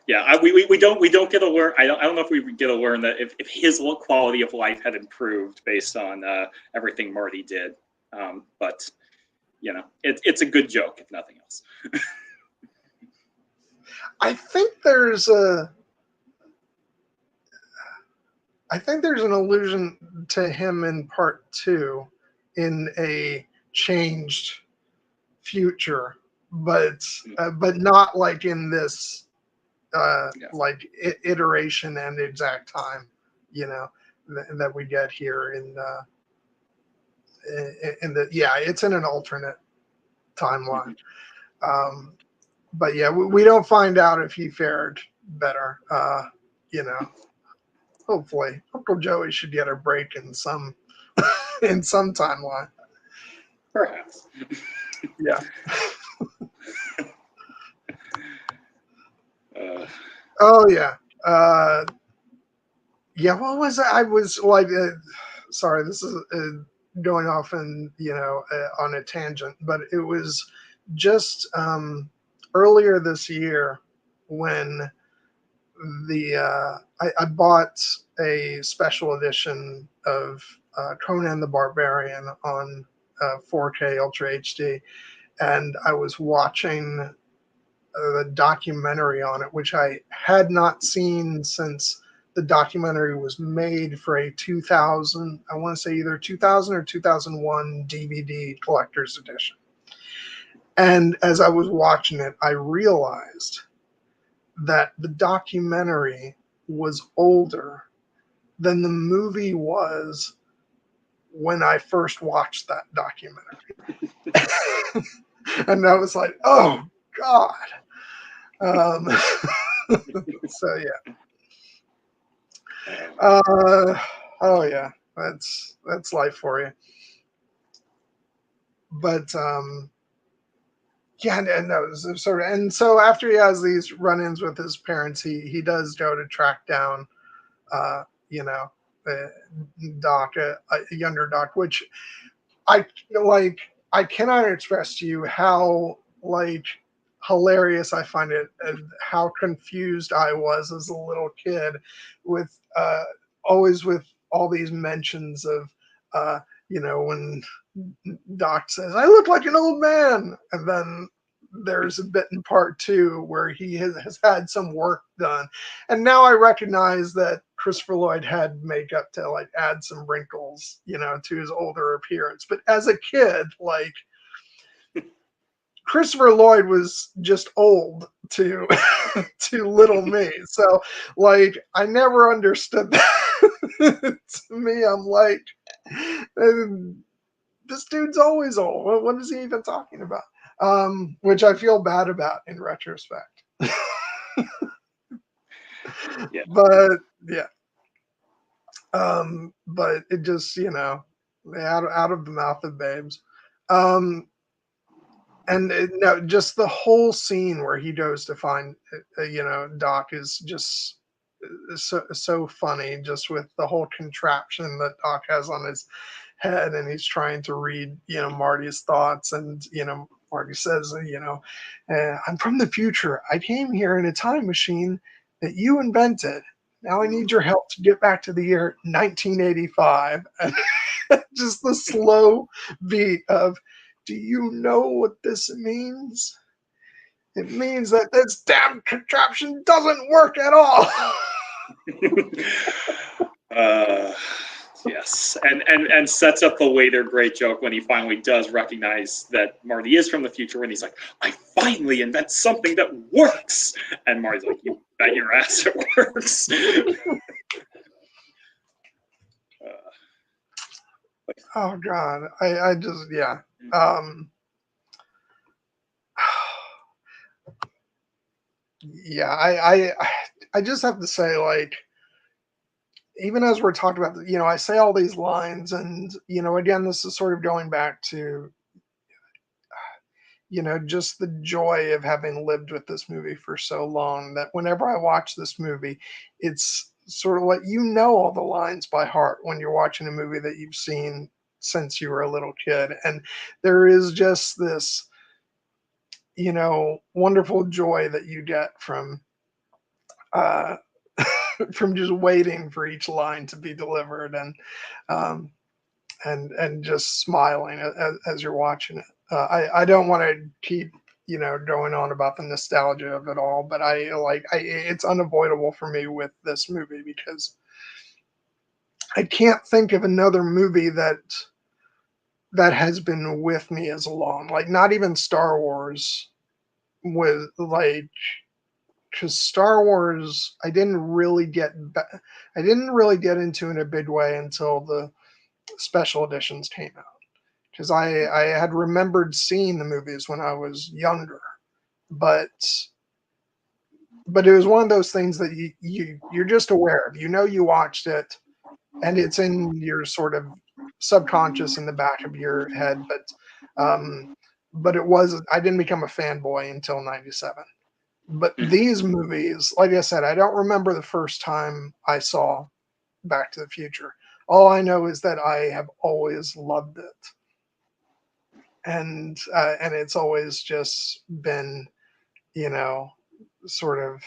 Yeah, we don't get to learn. I don't know if we get to learn that if his quality of life had improved based on everything Marty did. But it's a good joke if nothing else. I think there's an allusion to him in part 2 in a changed future, but not like in this like iteration and exact time, that we get here in it's in an alternate timeline. But yeah, we don't find out if he fared better. Hopefully Uncle Joey should get a break in some in some timeline. Perhaps. Yeah. Oh yeah. Yeah. What was that? I was like, sorry. This is going off and on a tangent, but it was just earlier this year when I bought a special edition of Conan the Barbarian on 4K Ultra HD, and I was watching the documentary on it, which I had not seen since the documentary was made for a 2000, I want to say either 2000 or 2001 DVD collector's edition. And as I was watching it, I realized that the documentary was older than the movie was when I first watched that documentary. And I was like, oh, God. So, yeah. Oh, yeah. That's life for you. But, yeah, no, sort of. And so after he has these run-ins with his parents, he does go to track down, Doc, a younger Doc, which I cannot express to you how hilarious I find it, and how confused I was as a little kid with always with all these mentions of when Doc says, "I look like an old man," and then there's a bit in part 2 where he has had some work done, and now I recognize that Christopher Lloyd had makeup to add some wrinkles, to his older appearance. But as a kid, Christopher Lloyd was just old to to little me. So I never understood that. To me, I'm like, this dude's always old. What is he even talking about? Which I feel bad about in retrospect. Yeah. But yeah. But it just, out of the mouth of babes. And no, just the whole scene where he goes to find, Doc is just so funny, just with the whole contraption that Doc has on his head, and he's trying to read, Marty's thoughts, and Marty says, I'm from the future. I came here in a time machine that you invented. Now I need your help to get back to the year 1985. And just the slow beat of, do you know what this means? It means that this damn contraption doesn't work at all. Yes, and sets up the later great joke when he finally does recognize that Marty is from the future, when he's like, I finally invent something that works. And Marty's like, you bet your ass it works. Oh, God. I just, yeah. Yeah, I just have to say, even as we're talking about, I say all these lines, and, again, this is sort of going back to, just the joy of having lived with this movie for so long, that whenever I watch this movie, it's sort of like, all the lines by heart when you're watching a movie that you've seen since you were a little kid. And there is just this, wonderful joy that you get from, from just waiting for each line to be delivered, and just smiling as you're watching it. I don't want to keep going on about the nostalgia of it all, but it's unavoidable for me with this movie, because I can't think of another movie that has been with me as long. Not even Star Wars was because Star Wars, I didn't really get into in a big way until the special editions came out. Because I had remembered seeing the movies when I was younger, but it was one of those things that you're just aware of. You watched it, and it's in your sort of subconscious in the back of your head. But I didn't become a fanboy until '97. But these movies, like I said, I don't remember the first time I saw Back to the Future. All I know is that I have always loved it, and it's always just been, you know, sort of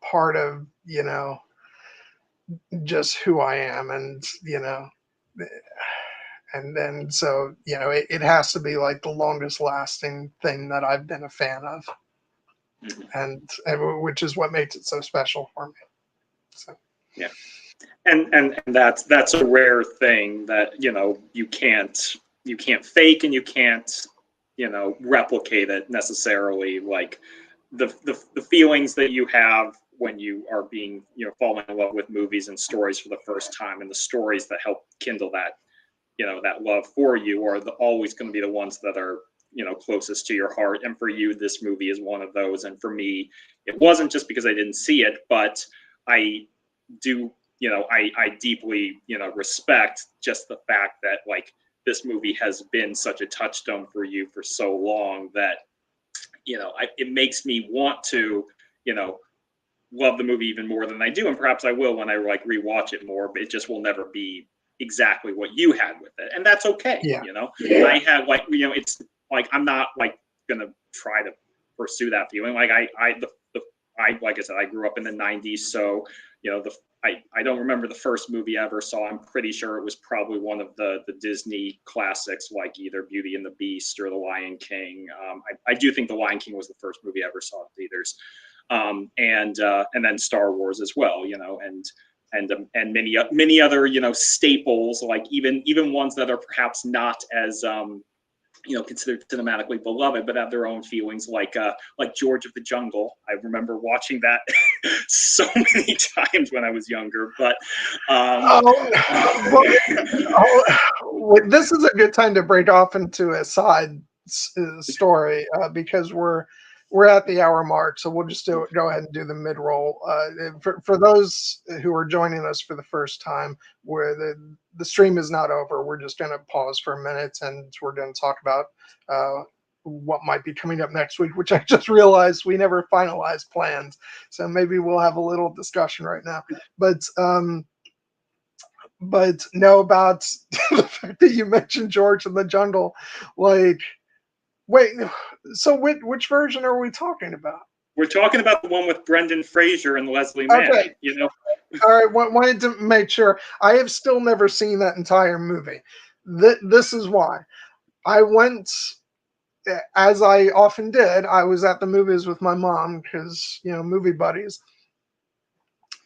part of, just who I am, and and then so it has to be like the longest lasting thing that I've been a fan of, and which is what makes it so special for me. So Yeah. And that's a rare thing that you can't fake, and you can't replicate it necessarily. Like the feelings that you have when you are being falling in love with movies and stories for the first time, and the stories that help kindle that love for you, are always going to be the ones that are closest to your heart. And for you, this movie is one of those. And for me, it wasn't just because I didn't see it, but I do I deeply respect just the fact that like this movie has been such a touchstone for you for so long, that it makes me want to love the movie even more than I do. And perhaps I will when I like rewatch it more, but it just will never be exactly what you had with it, and that's okay. yeah, I have like it's like I'm not like gonna try to pursue that feeling. Like I like I said, I grew up in the '90s, so I don't remember the first movie I ever saw. I'm pretty sure it was probably one of the Disney classics, like either Beauty and the Beast or The Lion King. I do think The Lion King was the first movie I ever saw in theaters, and then Star Wars as well. And many other staples, like even ones that are perhaps not as considered cinematically beloved, but have their own feelings, like George of the Jungle. I remember watching that so many times when I was younger. But this is a good time to break off into a side story, because we're at the hour mark, so we'll just go ahead and do the mid-roll. For those who are joining us for the first time, where the stream is not over, we're just going to pause for a minute, and we're going to talk about what might be coming up next week, which I just realized we never finalized plans. So maybe we'll have a little discussion right now. But no, about the fact that you mentioned George in the Jungle, like, wait, so which version are we talking about? We're talking about the one with Brendan Fraser and Leslie Mann. Okay. All right, wanted to make sure. I have still never seen that entire movie. This is why. I went, as I often did, I was at the movies with my mom, because, movie buddies.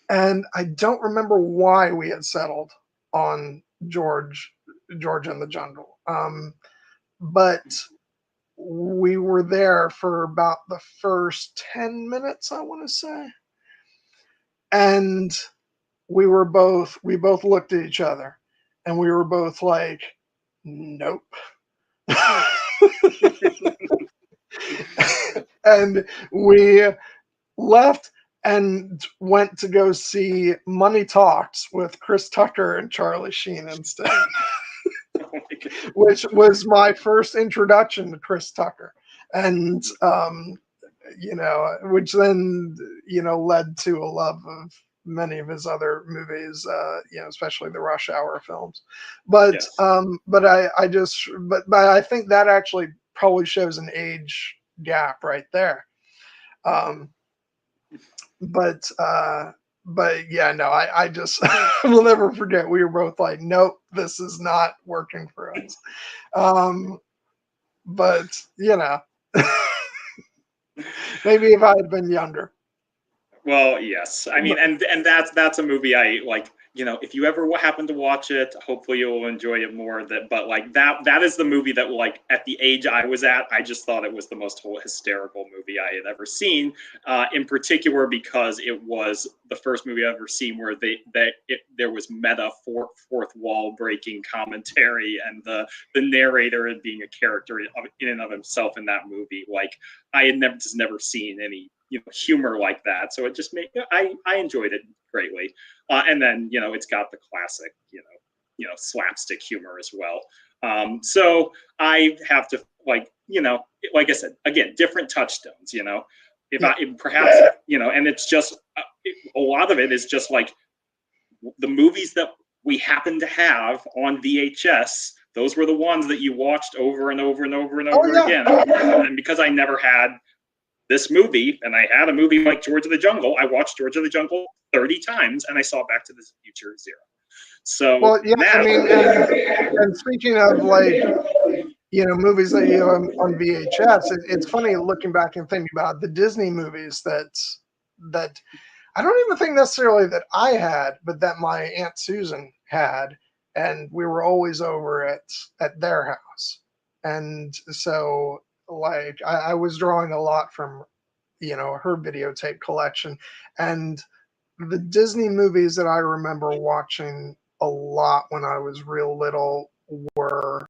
And I don't remember why we had settled on George in the Jungle. But we were there for about the first 10 minutes, I want to say. And we both looked at each other, and we were both like, nope. And we left and went to go see Money Talks with Chris Tucker and Charlie Sheen instead. Which was my first introduction to Chris Tucker, and which then led to a love of many of his other movies, especially the Rush Hour films. But Yes. but I think that actually probably shows an age gap right there. But yeah, no, I just will never forget. We were both like, nope, this is not working for us. But maybe if I had been younger. Well, yes. I mean, and that's a movie I like. If you ever happen to watch it, hopefully you'll enjoy it more. But like that is the movie that, like, at the age I was at, I just thought it was the most hysterical movie I had ever seen. In particular, because it was the first movie I've ever seen where there was meta fourth wall breaking commentary, and the narrator being a character in and of himself in that movie. Like, I had never seen any humor like that, so it just made I enjoyed it greatly. And then it's got the classic slapstick humor as well. So I have to, like I said, again, different touchstones. If I perhaps and it's just a lot of it is just like the movies that we happened to have on VHS. Those were the ones that you watched over and over and over and over again. And because I never had this movie, and I had a movie like George of the Jungle, I watched George of the Jungle 30 times, and I saw Back to the Future 0. So, well, yeah, now, I mean, and speaking of like, you know, movies that you have on VHS, it's funny looking back and thinking about the Disney movies that I don't even think necessarily that I had, but that my Aunt Susan had, and we were always over at their house. And so like I was drawing a lot from, you know, her videotape collection. And the Disney movies that I remember watching a lot when I was real little were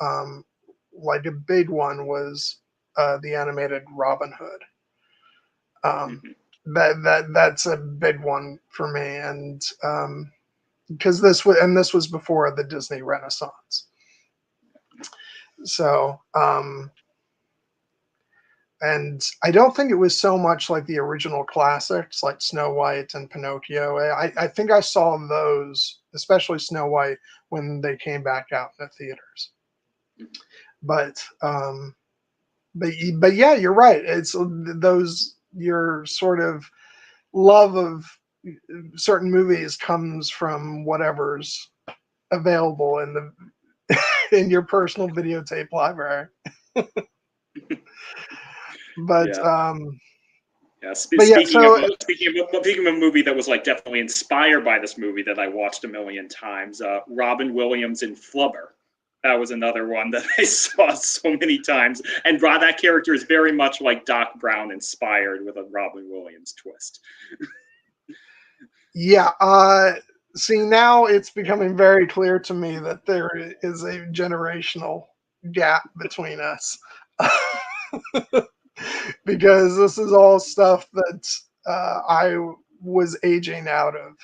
um, like a big one was the animated Robin Hood. Um, that's a big one for me, and because this was before the Disney Renaissance. So and I don't think it was so much like the original classics like Snow White and Pinocchio. I think I saw those, especially Snow White, when they came back out in the theaters. But but yeah, you're right. It's those your sort of love of certain movies comes from whatever's available in the in your personal videotape library. But yeah. Yeah, but yeah, so speaking of a movie that was like definitely inspired by this movie that I watched a million times, Robin Williams in Flubber. That was another one that I saw so many times, and that character is very much like Doc Brown, inspired with a Robin Williams twist. yeah, see, now it's becoming very clear to me that there is a generational gap between us. Because this is all stuff that I was aging out of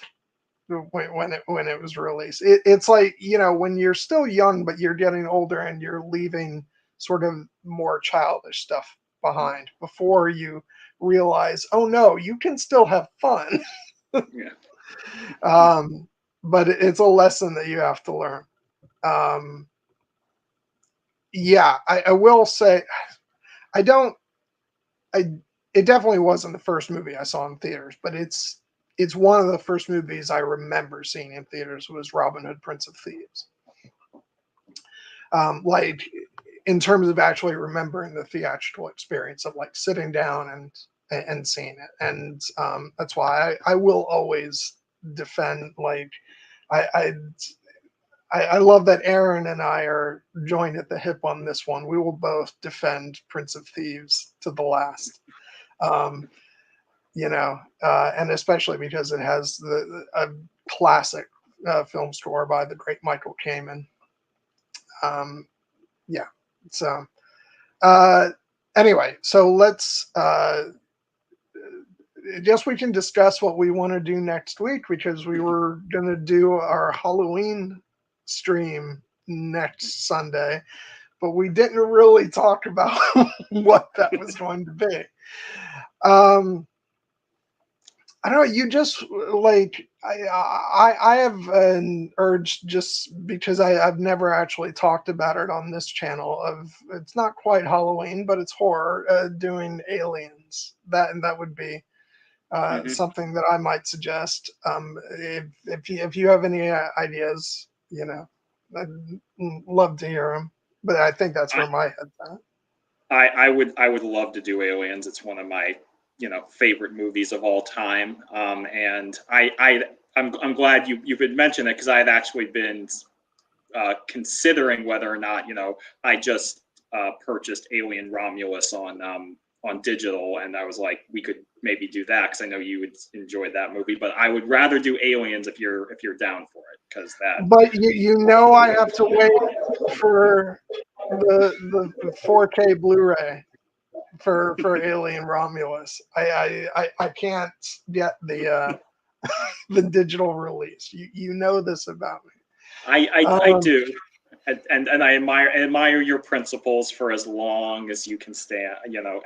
when it was released. It's like, you know, when you're still young but you're getting older and you're leaving sort of more childish stuff behind before you realize, oh no, you can still have fun. Yeah. But it's a lesson that you have to learn. Um, yeah, I will say, I don't. It definitely wasn't the first movie I saw in theaters, but it's one of the first movies I remember seeing in theaters was Robin Hood, Prince of Thieves. Like in terms of actually remembering the theatrical experience of like sitting down and seeing it, and that's why I will always defend like I I love that Aaron and I are joined at the hip on this one. We will both defend Prince of Thieves to the last. Um, you know, and especially because it has a classic film score by the great Michael Kamen. Yeah. So anyway, so let's. I guess we can discuss what we want to do next week because we were going to do our Halloween stream next Sunday, but we didn't really talk about what that was going to be. I don't know. You just like I have an urge just because I've never actually talked about it on this channel. Of it's not quite Halloween, but it's horror. Doing Aliens. That would be something that I might suggest. If you have any ideas, you know, I'd love to hear them. But I think that's where my head's at. I would love to do Aliens. It's one of my favorite movies of all time. And I'm glad you had mentioned it because I had actually been considering whether or not I just purchased Alien Romulus on digital, and I was like, we could maybe do that because I know you would enjoy that movie. But I would rather do Aliens if you're down for it because that. But you know I have to wait for the 4K Blu-ray for Alien Romulus. I can't get the the digital release. You know this about me. I do. And I admire your principles for as long as you can stand.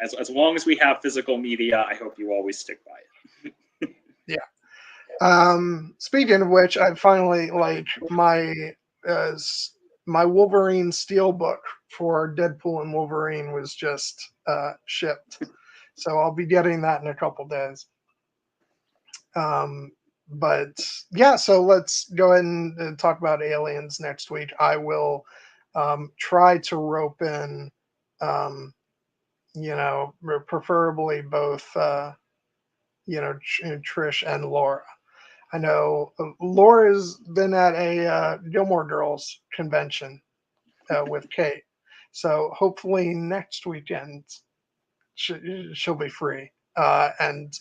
As long as we have physical media, I hope you always stick by it. Yeah. Speaking of which, I finally like uh, my Wolverine Steelbook for Deadpool and Wolverine was just shipped, so I'll be getting that in a couple days. But yeah, so let's go ahead and talk about Aliens next week. I will try to rope in, um, preferably both, Trish and Laura. I know Laura's been at a Gilmore Girls convention with Kate, so hopefully next weekend she'll be free. And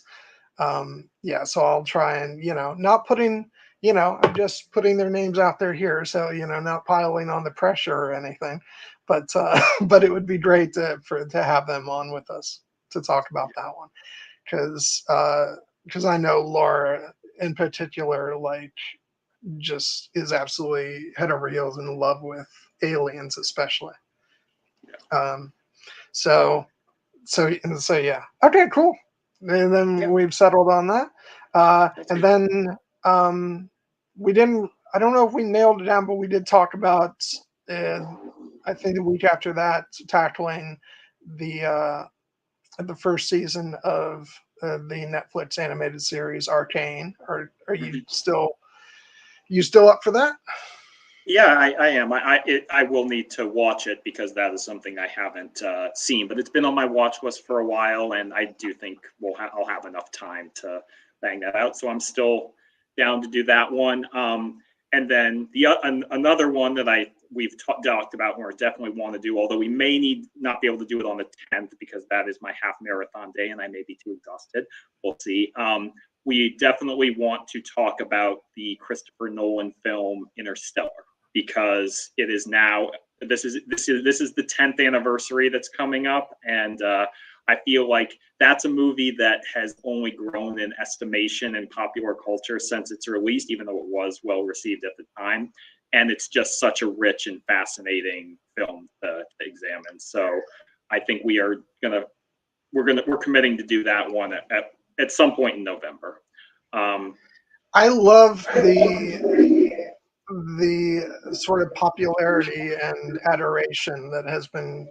yeah, so I'll try and not putting I'm just putting their names out there here, so not piling on the pressure or anything, but but it would be great to have them on with us to talk about that one because I know Laura in particular like just is absolutely head over heels in love with aliens, especially. Um, so so yeah. Okay, cool. And then Yeah. we've settled on that. And then we didn't. I don't know if we nailed it down, but we did talk about. Uh, I think the week after that, tackling the first season of the Netflix animated series Arcane. Are you still up for that? Yeah, I am. I will need to watch it because that is something I haven't seen, but it's been on my watch list for a while, and I do think I'll have enough time to bang that out. So I'm still down to do that one. And then another one that we've talked about and we definitely want to do, although we may not be able to do it on the 10th because that is my half marathon day and I may be too exhausted. We'll see. We definitely want to talk about the Christopher Nolan film Interstellar, because it is now this is the 10th anniversary that's coming up, and I feel like that's a movie that has only grown in estimation in popular culture since its release, even though it was well received at the time. And it's just such a rich and fascinating film to examine. So I think we're committing to do that one at some point in November. I love the sort of popularity and adoration that has been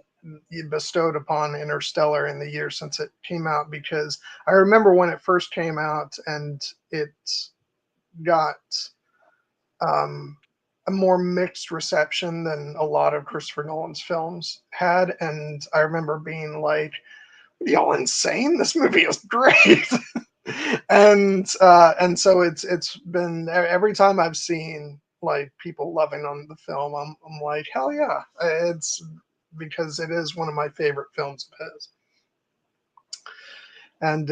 bestowed upon Interstellar in the years since it came out, because I remember when it first came out and it got a more mixed reception than a lot of Christopher Nolan's films had, and I remember being like, y'all insane, this movie is great. And so it's been, every time I've seen like people loving on the film, I'm like, hell yeah, it's because it is one of my favorite films of his. And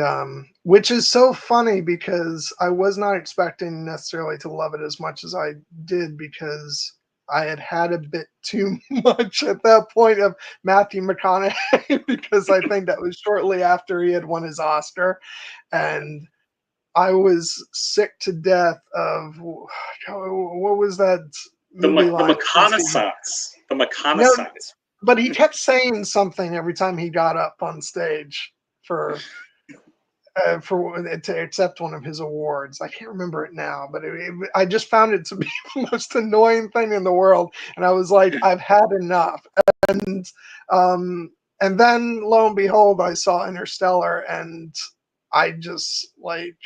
which is so funny because I was not expecting necessarily to love it as much as I did, because I had a bit too much at that point of Matthew McConaughey because I think that was shortly after he had won his Oscar, and I was sick to death of what was that movie The like? reconnaissance. The No, reconnaissance. but he kept saying something every time he got up on stage for to accept one of his awards. I can't remember it now, but I just found it to be the most annoying thing in the world, and I was like, I've had enough. And um, and then lo and behold, I saw Interstellar, and I just like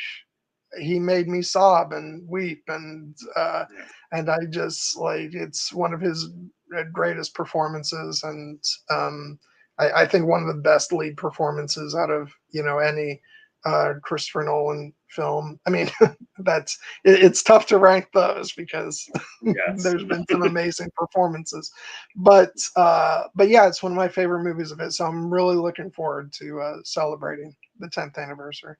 he made me sob and weep, and I just like it's one of his greatest performances, and I think one of the best lead performances out of any Christopher Nolan film. I mean, it's tough to rank those because Yes. there's been some amazing performances, but yeah, it's one of my favorite movies of his. So I'm really looking forward to celebrating the 10th anniversary.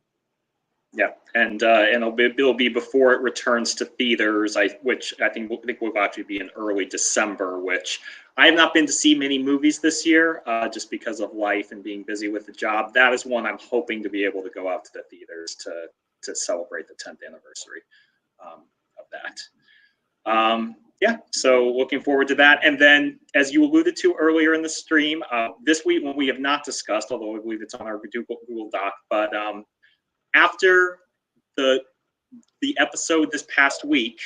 Yeah, and it'll be before it returns to theaters, which I think will actually be in early December. Which I have not been to see many movies this year, just because of life and being busy with the job. That is one I'm hoping to be able to go out to the theaters to celebrate the 10th anniversary of that. Yeah, so looking forward to that. And then, as you alluded to earlier in the stream, this week, when we have not discussed, although I believe it's on our Google Doc, but after the the episode this past week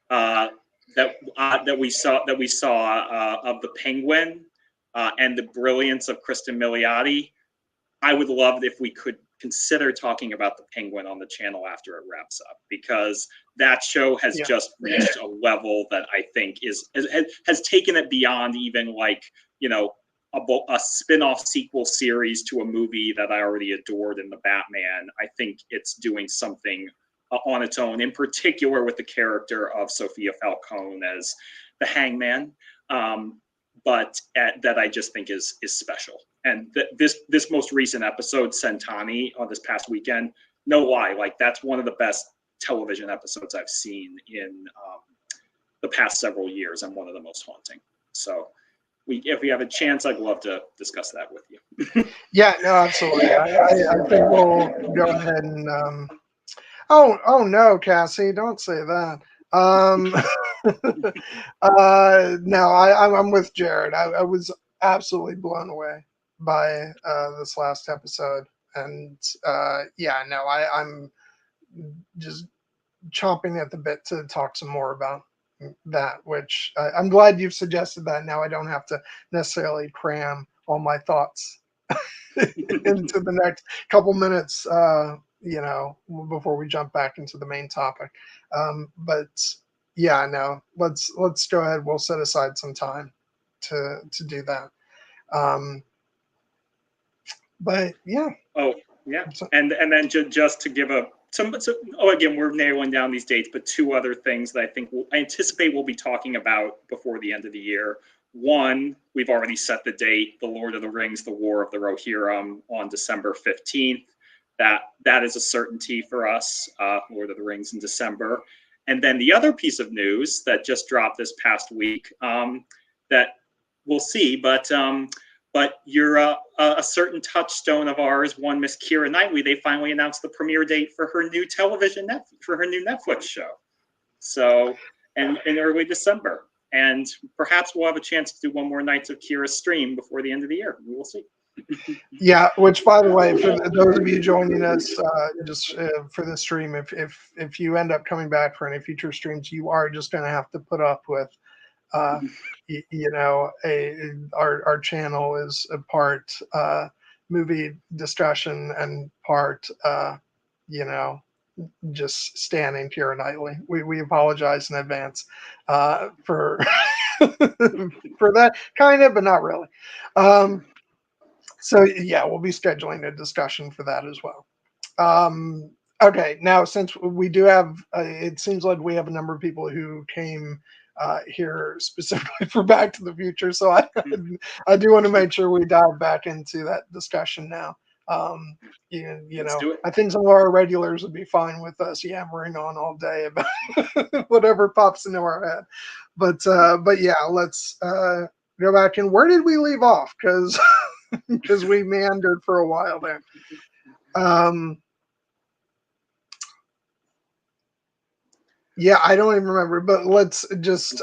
that we saw of the Penguin and the brilliance of Kristen Milioti, I would love if we could consider talking about the Penguin on the channel after it wraps up, because that show has just reached a level that I think has taken it beyond even like, you know, a spin-off sequel series to a movie that I already adored in the Batman. I think it's doing something on its own, in particular with the character of Sophia Falcone as the Hangman. But that I just think is special. And this most recent episode, Centani, on this past weekend, no lie, like that's one of the best television episodes I've seen in the past several years, and one of the most haunting. So if we have a chance, I'd love to discuss that with you. Yeah, no, absolutely. I think we'll go ahead and oh no, Cassie, don't say that. No, I'm with Jared. I was absolutely blown away by this last episode, and yeah, no, I'm just chomping at the bit to talk some more about that. Which I'm glad you've suggested that. Now I don't have to necessarily cram all my thoughts into the next couple minutes. You know, before we jump back into the main topic. But yeah, no, let's go ahead. We'll set aside some time to do that. But yeah. Oh yeah, and then just to give again, we're narrowing down these dates, but two other things that I anticipate we'll be talking about before the end of the year. One, we've already set the date: The Lord of the Rings: The War of the Rohirrim on December 15th. That is a certainty for us. Lord of the Rings in December. And then the other piece of news that just dropped this past week that we'll see, but you're a certain touchstone of ours, one Miss Keira Knightley. They finally announced the premiere date for her new new Netflix show. So, in early December, and perhaps we'll have a chance to do one more Nights of Kira stream before the end of the year. We will see. Yeah, which by the way, for those of you joining us just for the stream, if you end up coming back for any future streams, you are just going to have to put up with, you know, our channel is a part movie discussion and part, you know, just standing Keira Knightley. We apologize in advance for for that kind of, but not really. So yeah, we'll be scheduling a discussion for that as well. Okay, now since we do have, it seems like we have a number of people who came here specifically for Back to the Future, so I do want to make sure we dive back into that discussion now. You know, I think some of our regulars would be fine with us yammering on all day about whatever pops into our head. But yeah, let's go back. And where did we leave off? Because we meandered for a while there. Yeah, I don't even remember, but let's just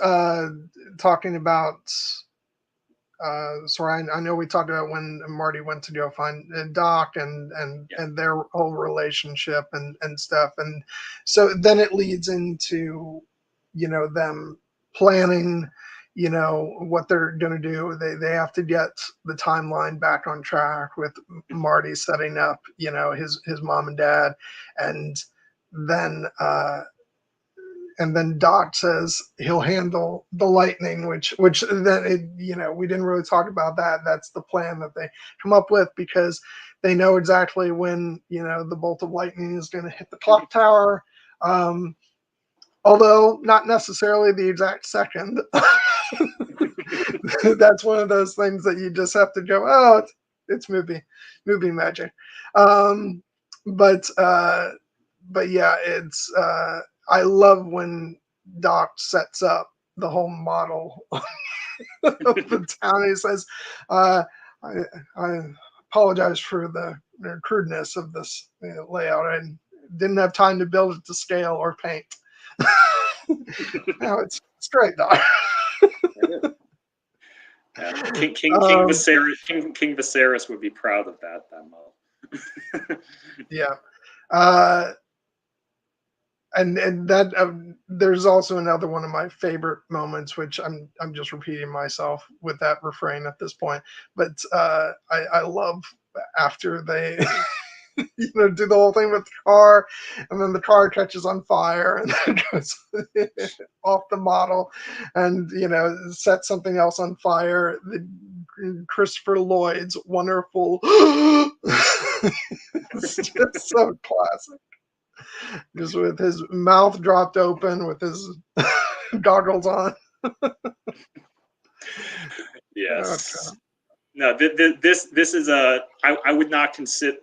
talking about sorry, I know we talked about when Marty went to go find Doc and their whole relationship and stuff, and so then it leads into, you know, them planning, you know, what they're going to do. They have to get the timeline back on track with Marty setting up, you know, his mom and dad, and then Doc says he'll handle the lightning, which then you know, we didn't really talk about that. That's the plan that they come up with, because they know exactly when, you know, the bolt of lightning is going to hit the clock tower. Although not necessarily the exact second. That's one of those things that you just have to go, oh, it's movie magic. But yeah, it's I love when Doc sets up the whole model of the town. He says, I apologize for the crudeness of this layout. I didn't have time to build it to scale or paint. No, it's great, Doc. Yeah. King Viserys would be proud of that model. Yeah. and that there's also another one of my favorite moments, which I'm just repeating myself with that refrain at this point, but I love after they do the whole thing with the car, and then the car catches on fire and then goes off the model, and sets something else on fire. Christopher Lloyd's wonderful. It's just so classic. Just with his mouth dropped open, with his goggles on. Yes. No, this is a. I would not consider.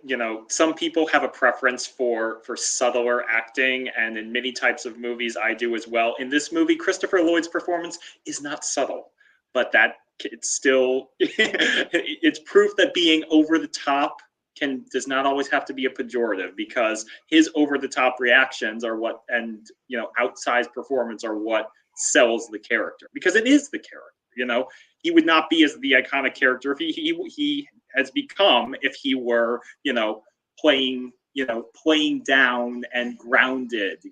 Some people have a preference for subtler acting, and in many types of movies, I do as well. In this movie, Christopher Lloyd's performance is not subtle, but that it's still it's proof that being over the top does not always have to be a pejorative, because his over the top reactions are what, and outsized performance are what sells the character, because it is the character. He would not be as the iconic character if he has become if he were playing down and grounded.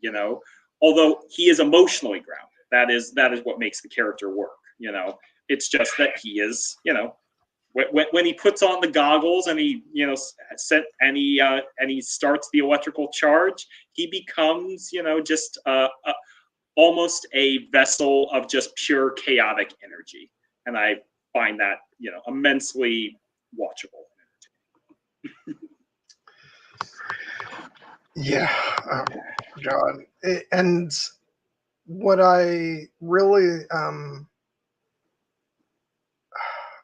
Although he is emotionally grounded, that is what makes the character work. It's just that he is when he puts on the goggles and he and he starts the electrical charge, he becomes just almost a vessel of just pure chaotic energy. And I find that, immensely watchable. Yeah. Oh, God. And what I really,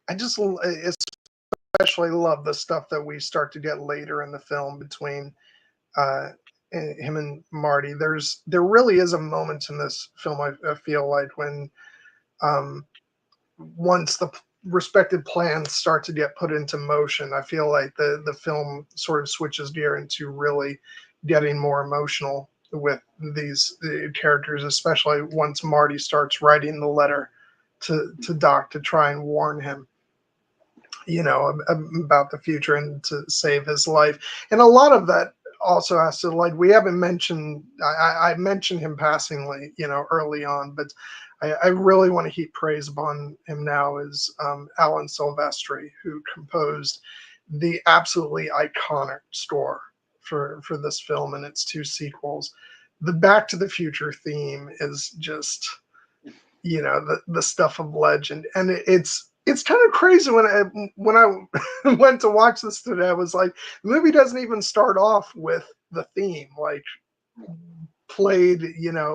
I just especially love the stuff that we start to get later in the film between him and Marty. There really is a moment in this film, I feel like, when once the respective plans start to get put into motion, I feel like the film sort of switches gear into really getting more emotional with these characters, especially once Marty starts writing the letter to Doc to try and warn him about the future and to save his life. And a lot of that also has to, like, we haven't mentioned, I mentioned him passingly early on, but I really want to heap praise upon him now is Alan Silvestri, who composed the absolutely iconic score for this film and its two sequels. The Back to the Future theme is just the stuff of legend, and it's kind of crazy when I went to watch this today. I was like, the movie doesn't even start off with the theme like played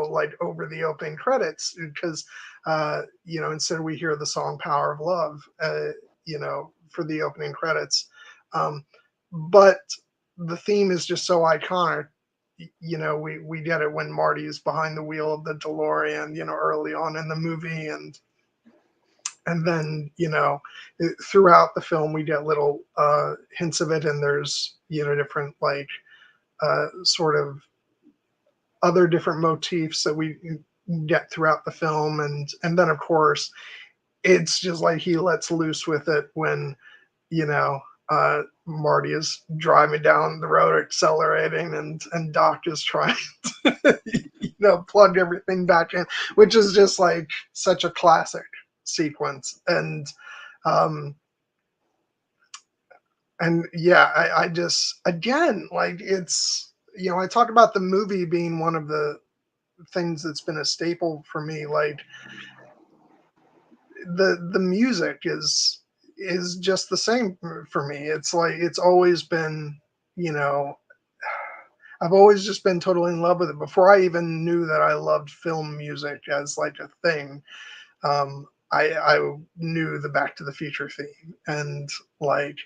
like over the opening credits, because instead we hear the song Power of Love for the opening credits, but the theme is just so iconic. We get it when Marty is behind the wheel of the DeLorean early on in the movie, and then throughout the film we get little hints of it, and there's different like sort of other different motifs that we get throughout the film, and then of course it's just like he lets loose with it when Marty is driving down the road accelerating, and Doc is trying to plug everything back in, which is just like such a classic sequence. And yeah, I just, again, like, it's I talk about the movie being one of the things that's been a staple for me. Like, the music is just the same for me. It's like it's always been, I've always just been totally in love with it. Before I even knew that I loved film music as like a thing, I knew the Back to the Future theme. And like,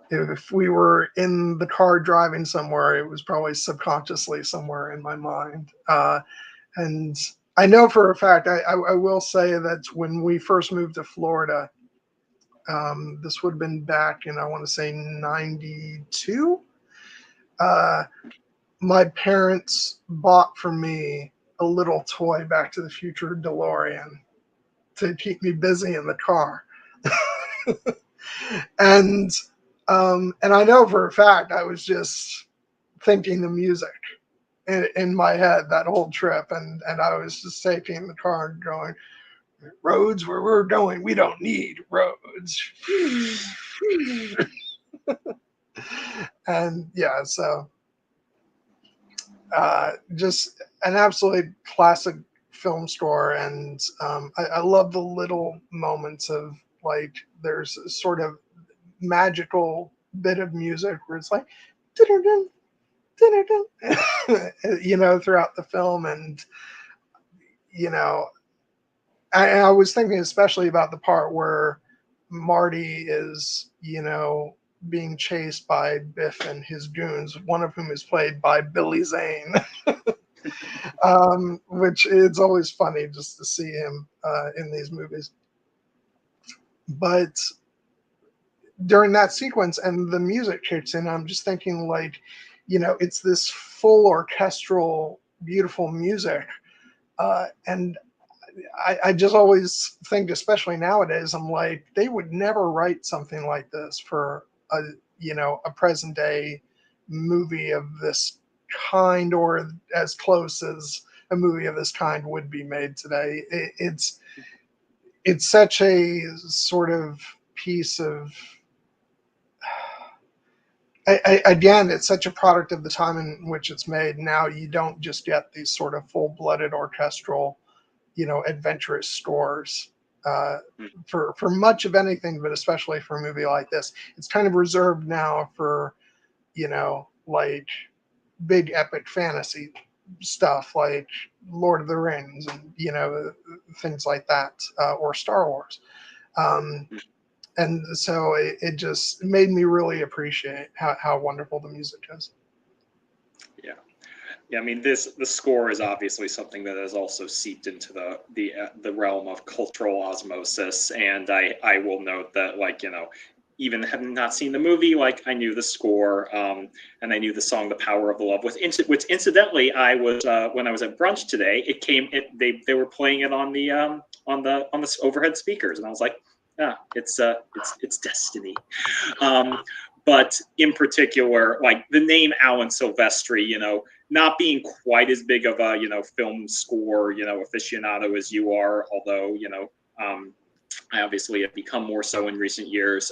if we were in the car driving somewhere, it was probably subconsciously somewhere in my mind. And I know for a fact, I will say that when we first moved to Florida, this would have been back in, I want to say, 92. My parents bought for me a little toy Back to the Future DeLorean to keep me busy in the car. And I know for a fact I was just thinking the music in my head that whole trip, and I was just taking the car and going, roads where we're going, we don't need roads. And yeah, so just an absolute classic film score, and I love the little moments of like there's a sort of magical bit of music where it's like dun-dun-dun, dun-dun-dun, throughout the film. And you know I was thinking especially about the part where Marty is being chased by Biff and his goons, one of whom is played by Billy Zane. Which it's always funny just to see him in these movies. But during that sequence and the music kicks in, I'm just thinking like, it's this full orchestral, beautiful music. And I just always think, especially nowadays, I'm like, they would never write something like this for a present day movie of this kind, or as close as a movie of this kind would be made today. It's such a sort of piece of again, it's such a product of the time in which it's made. Now you don't just get these sort of full-blooded orchestral, adventurous scores for much of anything, but especially for a movie like this. It's kind of reserved now for, like big epic fantasy stuff like Lord of the Rings and, things like that, or Star Wars. And so it just made me really appreciate how wonderful the music is. Yeah. Yeah, I mean, the score is obviously something that has also seeped into the realm of cultural osmosis, and I will note that, like, even having not seen the movie, like, I knew the score, and I knew the song "The Power of the Love," which incidentally I was when I was at brunch today, they were playing it on the overhead speakers, and I was like, it's destiny. But in particular, like the name Alan Silvestri, not being quite as big of a, film score, aficionado as you are, although, I obviously have become more so in recent years.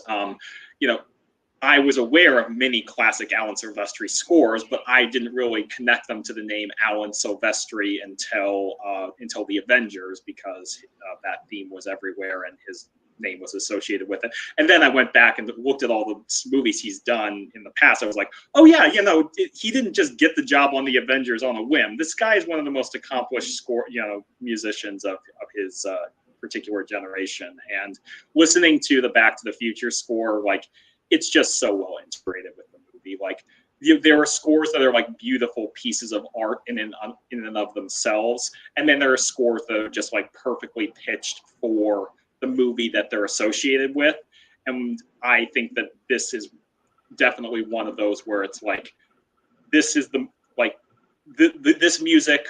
I was aware of many classic Alan Silvestri scores, but I didn't really connect them to the name Alan Silvestri until the Avengers, because that theme was everywhere and his name was associated with it. And then I went back and looked at all the movies he's done in the past. I was like, oh yeah, he didn't just get the job on the Avengers on a whim. This guy is one of the most accomplished musicians of his particular generation. And listening to the Back to the Future score, like, it's just so well integrated with the movie. Like, there are scores that are like beautiful pieces of art in and of themselves, and then there are scores that are just like perfectly pitched for the movie that they're associated with. And I think that this is definitely one of those where it's like, this is this music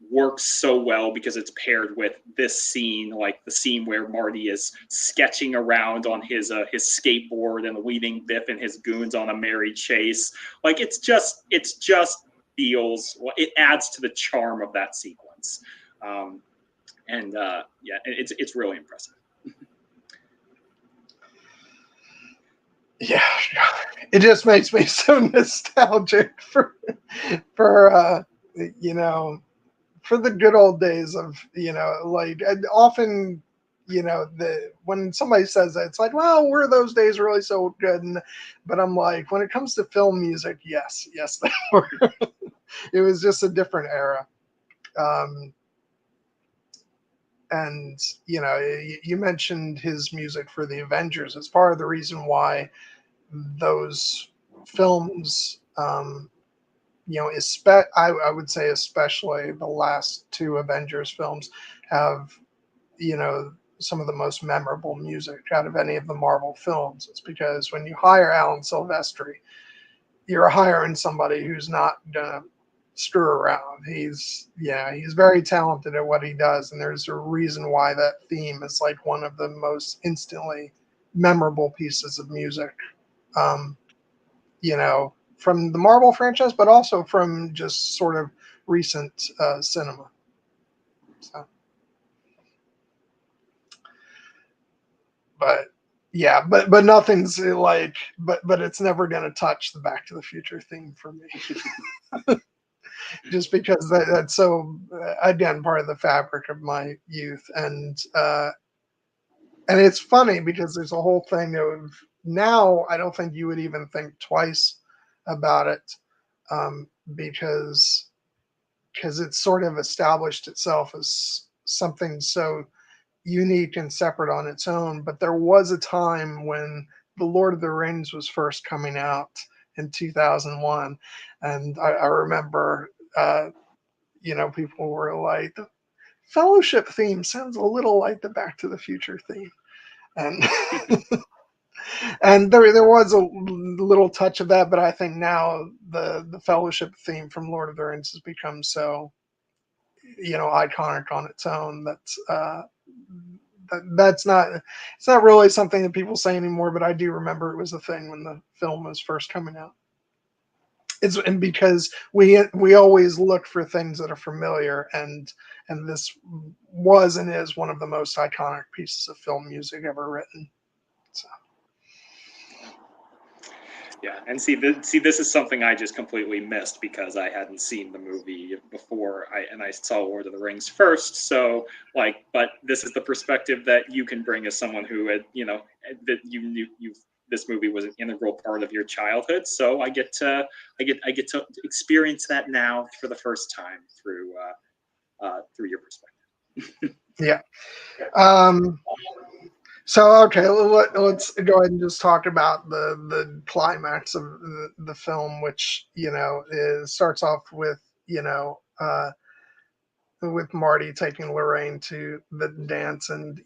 works so well because it's paired with this scene, like the scene where Marty is sketching around on his skateboard and leading Biff and his goons on a merry chase. Like, it just feels, it adds to the charm of that sequence. It's really impressive. Yeah, it just makes me so nostalgic for for the good old days of, like, often, when somebody says that, it's like, well, were those days really so good? But I'm like, when it comes to film music, yes, they were. It was just a different era. And you mentioned his music for the Avengers. It's part of the reason why those films, I would say especially the last two Avengers films, have some of the most memorable music out of any of the Marvel films. It's because when you hire Alan Silvestri, you're hiring somebody who's not gonna screw around. He's very talented at what he does, and there's a reason why that theme is like one of the most instantly memorable pieces of music, from the Marvel franchise, but also from just sort of recent cinema. So, but yeah, but nothing's like, but it's never going to touch the Back to the Future theme for me. Just because that's so, again, part of the fabric of my youth. And it's funny because there's a whole thing of, now I don't think you would even think twice about it, because it's sort of established itself as something so unique and separate on its own. But there was a time when The Lord of the Rings was first coming out in 2001, and I remember, people were like, the Fellowship theme sounds a little like the Back to the Future theme, and and there was a little touch of that. But I think now the Fellowship theme from Lord of the Rings has become so, iconic on its own. That's not, it's not really something that people say anymore. But I do remember it was a thing when the film was first coming out. And because we always look for things that are familiar, and this was and is one of the most iconic pieces of film music ever written. So. Yeah, and see, this is something I just completely missed because I hadn't seen the movie before. I saw Lord of the Rings first, so but this is the perspective that you can bring as someone who had, that you knew this movie was an integral part of your childhood. So I get to experience that now for the first time through your perspective. Yeah. So, okay, let's go ahead and just talk about the climax of the film, which, starts off with, with Marty taking Lorraine to the dance. And,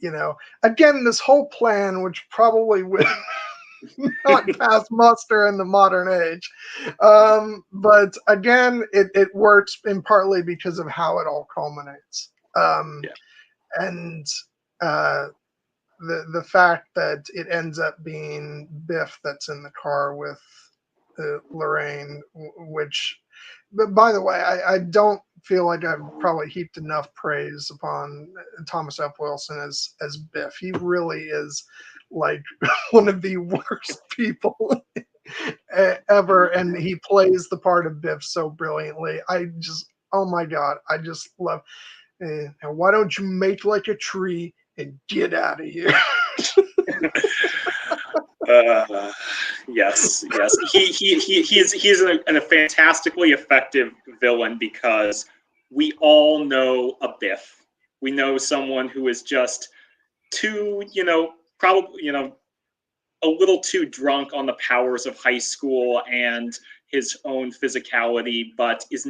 again, this whole plan, which probably would not pass muster in the modern age. But again, it works in partly because of how it all culminates. And the fact that it ends up being Biff that's in the car with Lorraine, which, but by the way, I don't feel like I've probably heaped enough praise upon Thomas F. Wilson as Biff. He really is like one of the worst people ever, and he plays the part of Biff so brilliantly. Oh my God, I just love. And why don't you make like a tree and get out of here? Yes. He's a fantastically effective villain because we all know a Biff. We know someone who is just too, probably, a little too drunk on the powers of high school and his own physicality, but is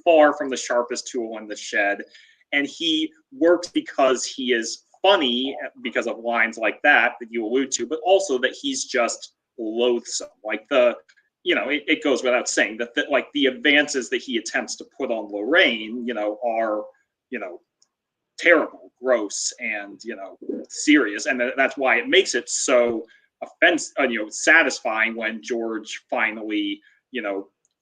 far from the sharpest tool in the shed. And he works because he is funny, because of lines like that you allude to, but also that he's just loathsome. Like it goes without saying that the advances that he attempts to put on Lorraine, are, terrible, gross, and serious, and that's why it makes it so satisfying when George finally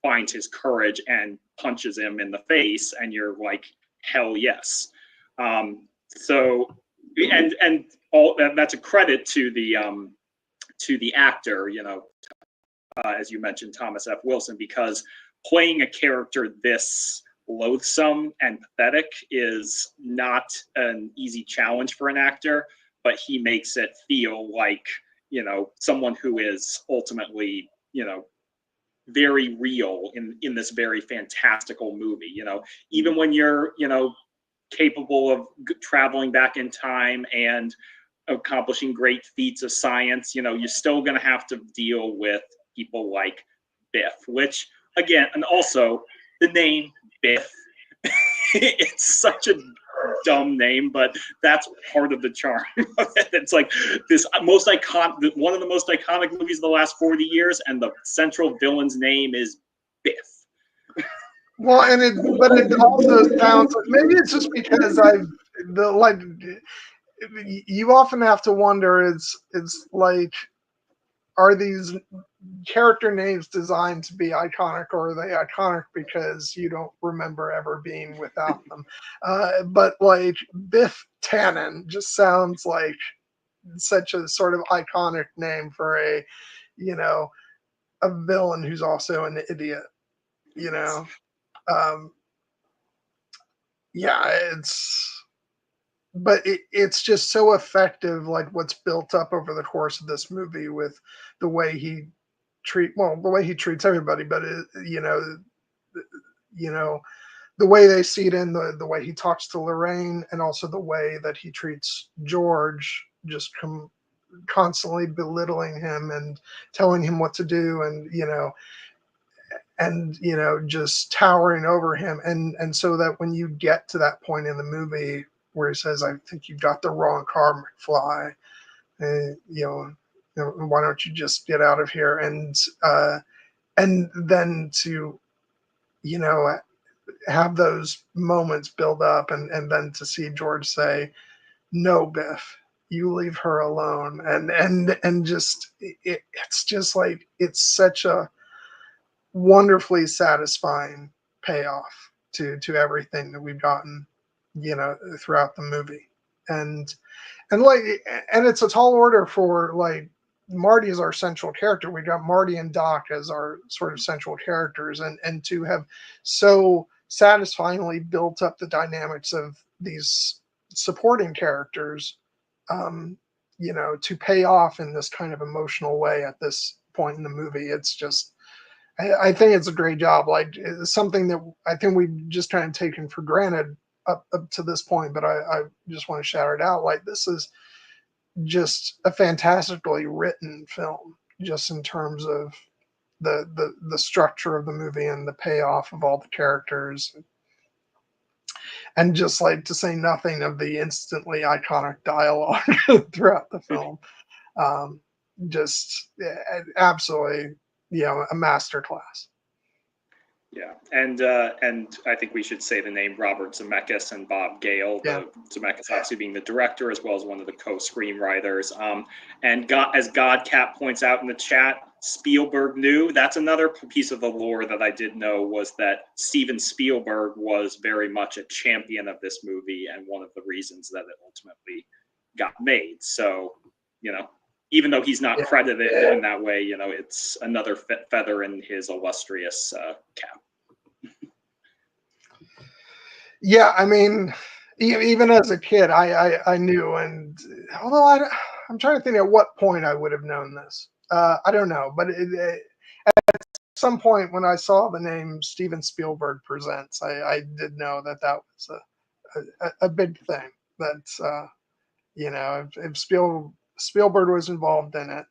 finds his courage and punches him in the face, and you're like, hell yes. So and all that's a credit to the actor, as you mentioned, Thomas F. Wilson, because playing a character this loathsome and pathetic is not an easy challenge for an actor, but he makes it feel like, someone who is ultimately, very real in this very fantastical movie. Even when you're, capable of traveling back in time and accomplishing great feats of science, you're still going to have to deal with people like Biff, which again, and also the name Biff, it's such a dumb name, but that's part of the charm of it. It's like this one of the most iconic movies of the last 40 years, and the central villain's name is Biff. Well, but it also sounds, maybe it's just because you often have to wonder, it's like, are these character names designed to be iconic, or are they iconic because you don't remember ever being without them? But like Biff Tannen just sounds like such a sort of iconic name for a, you know, a villain who's also an idiot, you know. Um, yeah, it's just so effective, like what's built up over the course of this movie with the way he the way he treats everybody, but you know, the way they see it in the way he talks to Lorraine, and also the way that he treats George, just constantly belittling him and telling him what to do, and just towering over him, and so that when you get to that point in the movie where he says, "I think you got the wrong car, McFly," why don't you just get out of here, and then to you know have those moments build up, and then to see George say, "No, Biff, you leave her alone," and just it's just like it's such a wonderfully satisfying payoff to everything that we've gotten, throughout the movie. And like, and it's a tall order for, like, Marty is our central character. We got Marty and Doc as our sort of central characters, and to have so satisfyingly built up the dynamics of these supporting characters, to pay off in this kind of emotional way at this point in the movie. It's just, I think it's a great job. Like, it's something that I think we've just kind of taken for granted up to this point, but I just want to shout it out. Like, this is just a fantastically written film, just in terms of the structure of the movie and the payoff of all the characters, and just like, to say nothing of the instantly iconic dialogue throughout the film. Um, just absolutely, a masterclass. Yeah, and I think we should say the name Robert Zemeckis and Bob Gale. Yeah. Zemeckis obviously being the director as well as one of the co-screenwriters. And as Godcat points out in the chat, Spielberg knew. That's another piece of the lore that I did know, was that Steven Spielberg was very much a champion of this movie and one of the reasons that it ultimately got made. So, even though he's not credited in that way, it's another feather in his illustrious cap. Yeah, I mean, even as a kid, I knew, and although I'm trying to think at what point I would have known this. I don't know, but at some point when I saw the name Steven Spielberg Presents, I did know that was a big thing. That's if Spielberg was involved in it,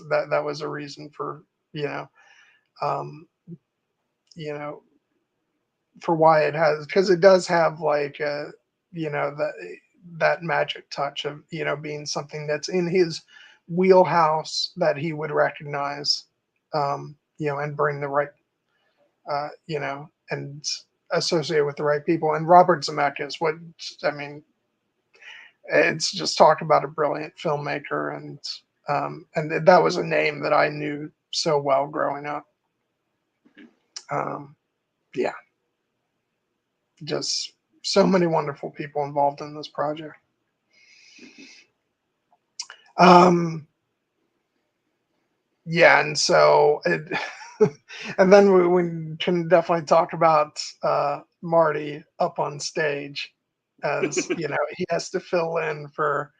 that was a reason for um, you know for why it has, because it does have, like, that magic touch of being something that's in his wheelhouse that he would recognize, and bring the right and associate with the right people. And Robert Zemeckis, it's just talk about a brilliant filmmaker, and that was a name that I knew so well growing up. Yeah, just so many wonderful people involved in this project. Yeah, and so and then we can definitely talk about Marty up on stage, as he has to fill in for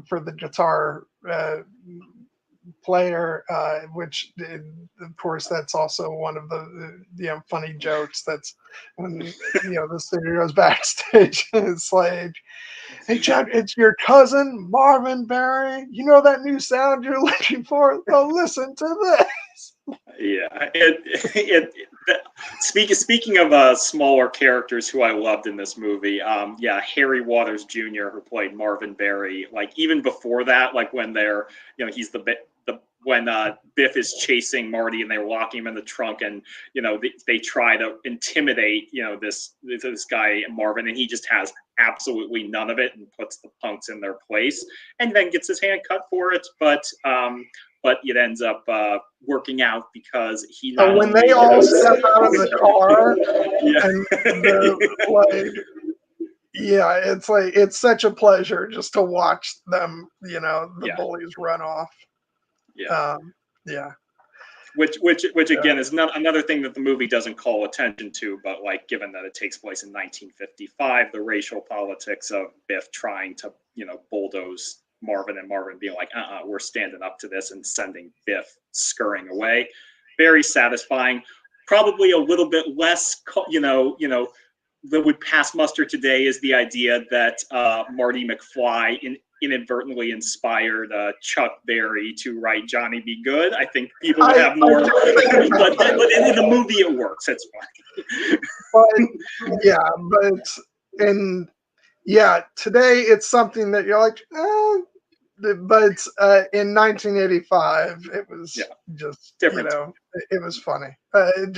for the guitar player, which, of course, that's also one of the funny jokes. That's when the singer goes backstage and it's like, "Hey Chuck, it's your cousin Marvin Berry. You know that new sound you're looking for? Well, listen to this." Yeah, speaking of smaller characters who I loved in this movie, Harry Waters Jr., who played Marvin Berry. Like, even before that, like when they're, he's the Biff is chasing Marty and they're locking him in the trunk, and they try to intimidate this guy Marvin, and he just has absolutely none of it and puts the punks in their place, and then gets his hand cut for it, but it ends up working out because he when they all step out of the car and it's such a pleasure just to watch them, the bullies run off. Which again is another thing that the movie doesn't call attention to, but given that it takes place in 1955, the racial politics of Biff trying to bulldoze Marvin, and Marvin being like, we're standing up to this, and sending Biff scurrying away. Very satisfying. Probably a little bit less, that would pass muster today is the idea that Marty McFly inadvertently inspired Chuck Berry to write Johnny Be Good. I think people would have more, but in the movie it works. It's fine. Today it's something that you're like, but in 1985 it was just different. It was funny. And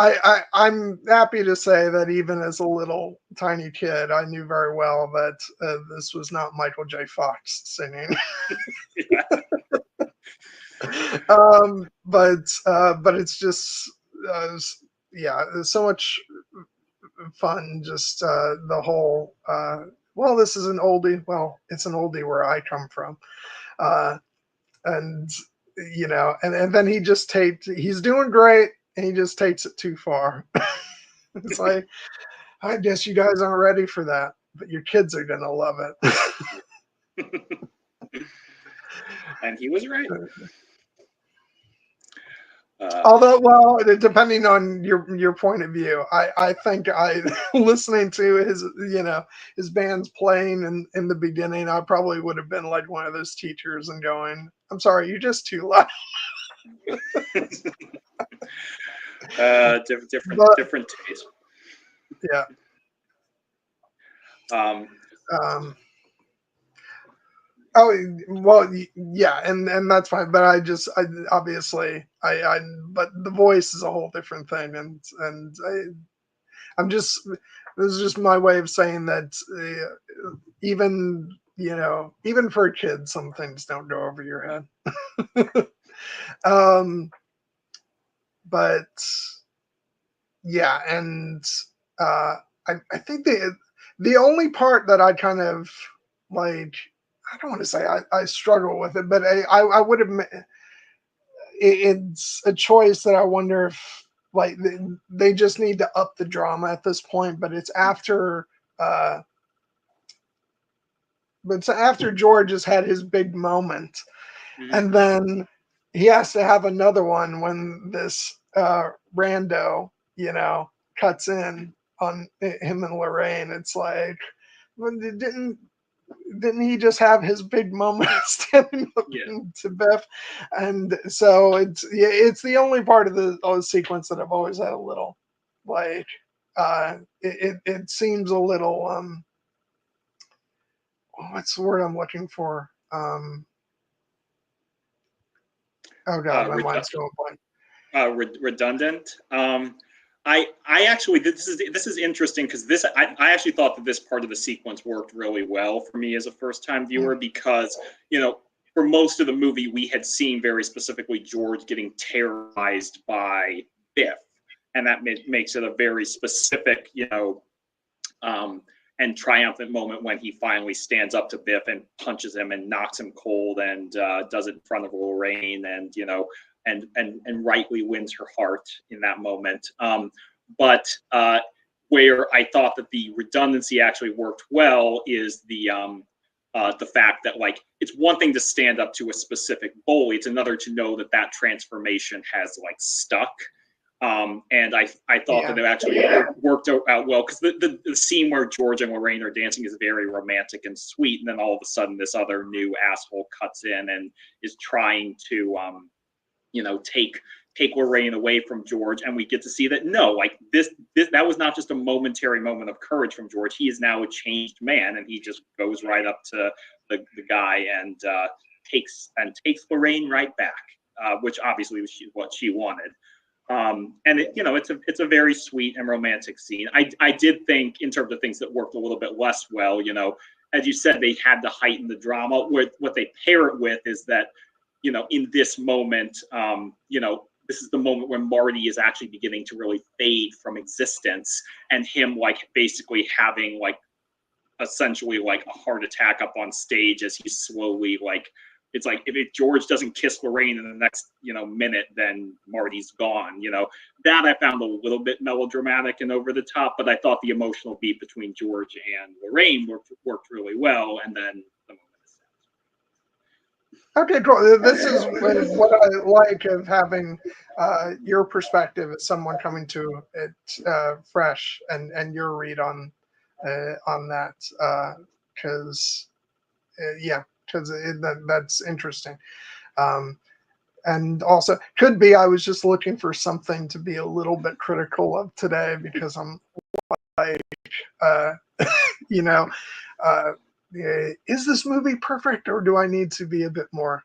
I'm happy to say that even as a little tiny kid, I knew very well that this was not Michael J. Fox singing. But it's just there's so much fun. Just the whole. This is an oldie. Well, it's an oldie where I come from, and then he just he's doing great, and he just takes it too far. It's like, I guess you guys aren't ready for that, but your kids are gonna love it. And he was right. Although, depending on your point of view, I think listening to his band's playing in the beginning, I probably would have been like one of those teachers and going, "I'm sorry, you're just too loud." Different taste. Yeah. And that's fine. But obviously, but the voice is a whole different thing, and this is just my way of saying that even for a kid, some things don't go over your head. But and I think the only part that I kind of like, I don't want to say I struggle with it, but I would have. It's a choice that I wonder if they just need to up the drama at this point. But it's after. But after George has had his big moment, and then he has to have another one when this rando, cuts in on him and Lorraine. It's like, didn't he just have his big moment standing up to Biff? And so it's the only part of the sequence that I've always had a little like it seems a little what's the word I'm looking for? Oh God, my mind's going blank. Redundant. I actually, this is interesting because I actually thought that this part of the sequence worked really well for me as a first-time viewer because for most of the movie we had seen very specifically George getting terrorized by Biff, and that makes it a very specific and triumphant moment when he finally stands up to Biff and punches him and knocks him cold and does it in front of Lorraine and and rightly wins her heart in that moment. But where I thought that the redundancy actually worked well is the fact that it's one thing to stand up to a specific bully, it's another to know that transformation has stuck. And I thought that it actually worked out well because the scene where George and Lorraine are dancing is very romantic and sweet, and then all of a sudden this other new asshole cuts in and is trying to take Lorraine away from George, and we get to see that no, like this that was not just a momentary moment of courage from George. He is now a changed man, and he just goes right up to the guy and takes Lorraine right back, which obviously was what she wanted. And it's a very sweet and romantic scene. I did think, in terms of things that worked a little bit less well, as you said, they had to heighten the drama. What they pair it with is that, in this moment, this is the moment when Marty is actually beginning to really fade from existence, and him like basically having like essentially like a heart attack up on stage as he's slowly like, it's like if George doesn't kiss Lorraine in the next minute, then Marty's gone. That I found a little bit melodramatic and over the top, but I thought the emotional beat between George and Lorraine worked really well, and then the moment is Okay, cool. This is what I like of having your perspective as someone coming to it fresh, and your read on that, because that's interesting. And also, could be I was just looking for something to be a little bit critical of today, because I'm like, you know, is this movie perfect, or do I need to be a bit more,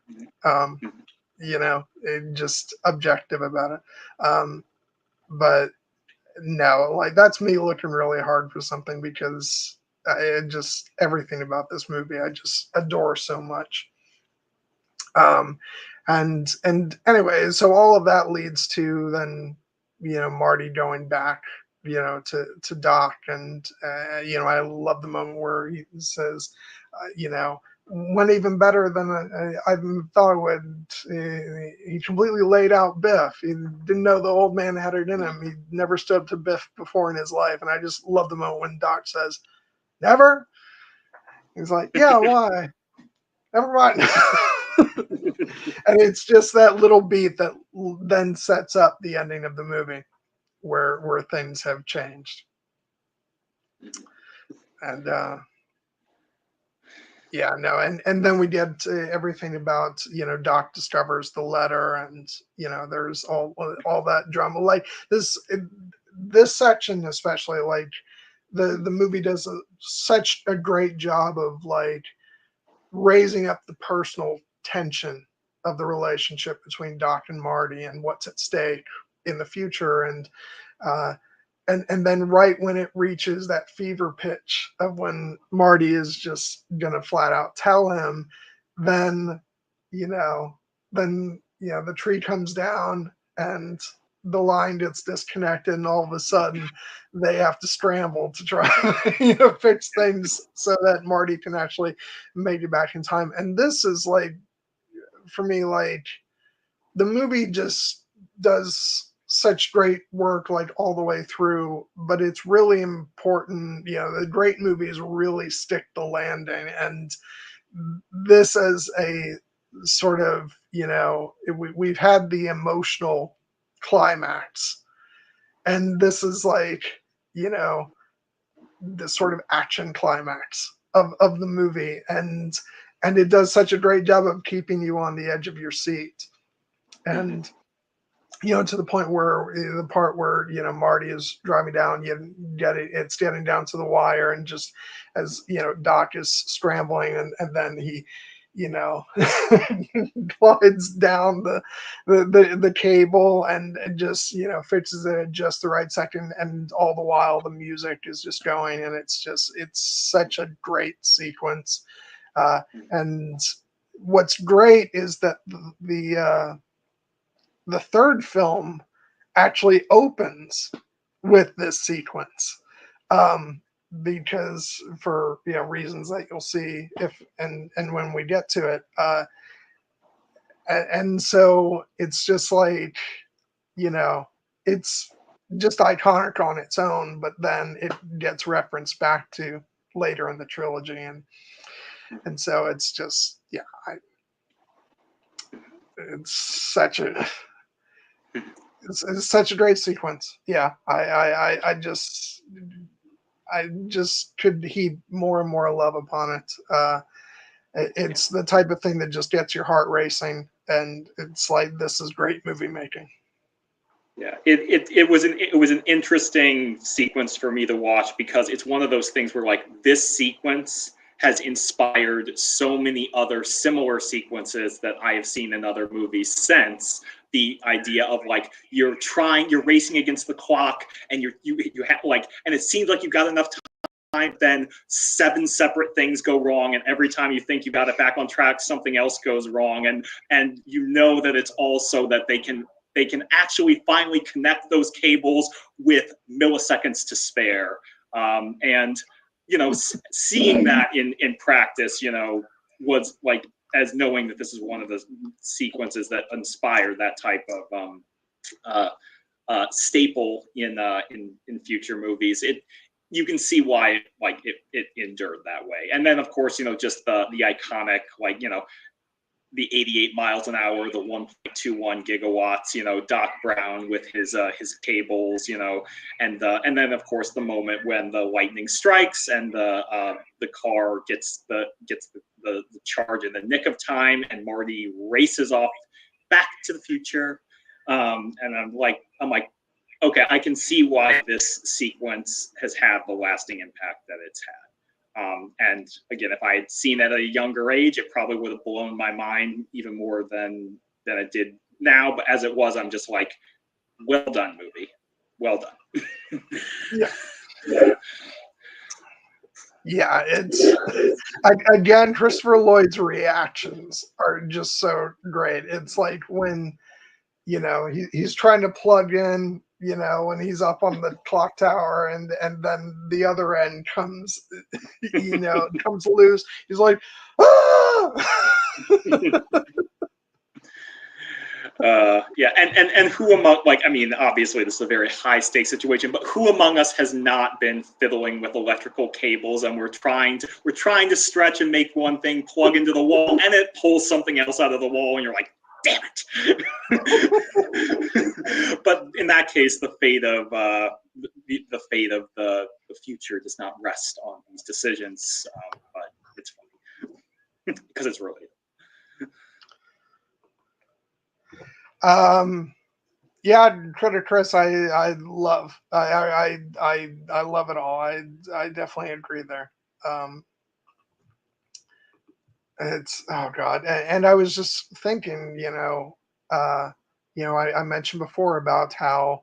just objective about it? But no, like that's me looking really hard for something, because just everything about this movie I just adore so much. And anyway, so all of that leads to then, Marty going back, to Doc, and I love the moment where he says, went even better than I thought it would. He completely laid out Biff. He didn't know the old man had it in him. He never stood up to Biff before in his life, and I just love the moment when Doc says, "Never." He's like, "Yeah, why? Never mind." And it's just that little beat that then sets up the ending of the movie, where things have changed. And and then we get everything about, Doc discovers the letter, and there's all that drama, like this section especially, like the movie does such a great job of like raising up the personal tension of the relationship between Doc and Marty, and what's at stake in the future, and then right when it reaches that fever pitch of when Marty is just gonna flat out tell him, then the tree comes down, and the line gets disconnected, and all of a sudden they have to scramble to try fix things so that Marty can actually make it back in time. And this is like, for me, like the movie just does such great work like all the way through, but it's really important. The great movies really stick the landing, and this as a sort of, we've had the emotional climax, and this is like, the sort of action climax of the movie, and it does such a great job of keeping you on the edge of your seat. And to the point where the part where Marty is driving down, it's getting down to the wire, and just as Doc is scrambling, and then he glides down the cable, and just fixes it at just the right second, and all the while the music is just going, and it's such a great sequence. And what's great is that the third film actually opens with this sequence, because for reasons that you'll see if and when we get to it, and so it's just like, it's just iconic on its own, but then it gets referenced back to later in the trilogy, and so it's just it's such a it's such a great sequence. I just could heap more and more love upon it. It's the type of thing that just gets your heart racing, and it's like, this is great movie making. Yeah, it was an interesting sequence for me to watch because it's one of those things where like this sequence has inspired so many other similar sequences that I have seen in other movies since. The idea of like you're racing against the clock, and you have like, and it seems like you've got enough time, then 7 separate things go wrong, and every time you think you got it back on track, something else goes wrong, and you know that it's also that they can actually finally connect those cables with milliseconds to spare. And seeing that in practice, was like, as knowing that this is one of the sequences that inspired that type of staple in future movies. You can see why it endured that way. And then of course, just the iconic, the 88 miles an hour, the 1.21 gigawatts, Doc Brown with his cables, and then of course the moment when the lightning strikes and the car gets the charge in the nick of time, and Marty races off back to the future. And I'm like, okay, I can see why this sequence has had the lasting impact that it's had. And again, if I had seen it at a younger age, it probably would have blown my mind even more than it did now. But as it was, I'm just like, well done, movie. Well done. Yeah. Yeah, again, Christopher Lloyd's reactions are just so great. It's like when, he's trying to plug in, when he's up on the clock tower, and then the other end comes, comes loose. He's like, ah! Yeah, and who among, obviously this is a very high stakes situation, but who among us has not been fiddling with electrical cables, and we're trying to stretch and make one thing plug into the wall, and it pulls something else out of the wall, and you're like, damn it. But in that case, the fate of the future does not rest on these decisions, but it's funny because it's related. Yeah, Chris, I love love it all. I definitely agree there. It's, oh god, and I was just thinking, I mentioned before about how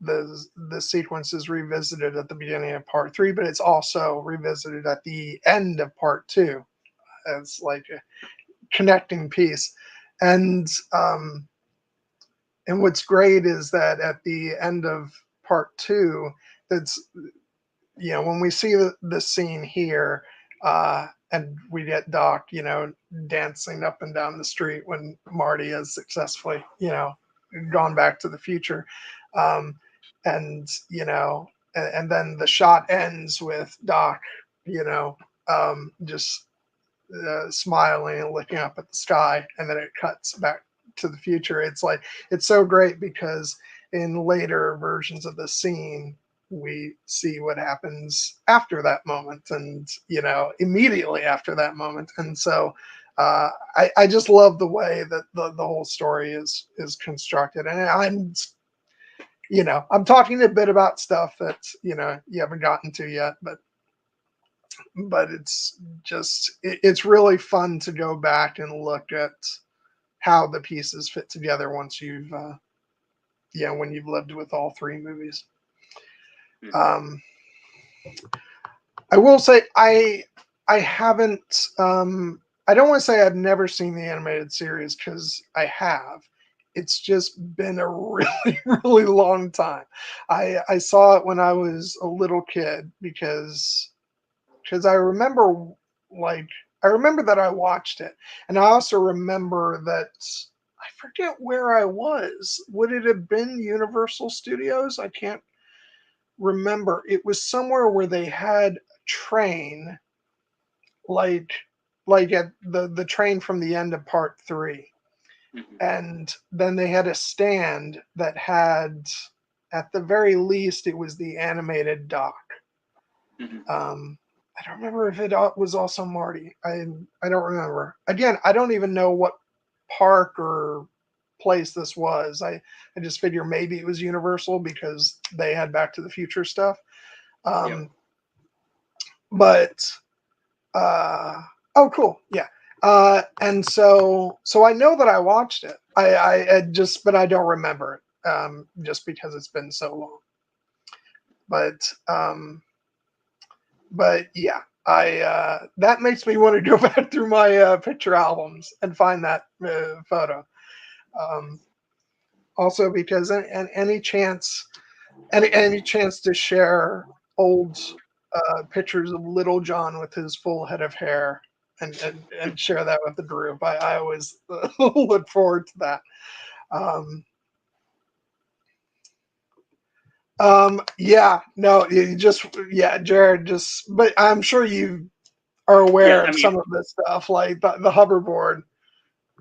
the sequence is revisited at the beginning of part 3, but it's also revisited at the end of part 2 as like a connecting piece. And what's great is that at the end of part 2, that's, when we see the scene here, and we get Doc, dancing up and down the street when Marty has successfully, gone back to the future. And, and then the shot ends with Doc, just smiling and looking up at the sky, and then it cuts back to the future. It's like, it's so great because in later versions of the scene, we see what happens after that moment, and immediately after that moment. And so I just love the way that the whole story is constructed. And I'm talking a bit about stuff that you haven't gotten to yet, but it's just it's really fun to go back and look at how the pieces fit together once you've when you've lived with all 3 movies. I will say I haven't. I don't want to say I've never seen the animated series, because I have. It's just been a really, really long time. I saw it when I was a little kid because I remember, I remember that I watched it, and I also remember that I forget where I was. Would it have been Universal Studios? I can't remember. It was somewhere where they had a train, like at the train from the end of part 3, and then they had a stand that had, at the very least, it was the animated Doc. I don't remember if it was also Marty. I don't remember. Again, I don't even know what park or place this was. I just figure maybe it was Universal because they had Back to the Future stuff. Yep. But oh, cool, yeah. And so I know that I watched it. I just, but I don't remember it, just because it's been so long. But yeah, I that makes me want to go back through my picture albums and find that photo. Um, Also, because any chance, any chance to share old pictures of Little John with his full head of hair and share that with the group, I always look forward to that. Um, yeah, no, yeah, Jared just, but I'm sure you are Yeah, aware I of mean, some of this stuff, like the hoverboard.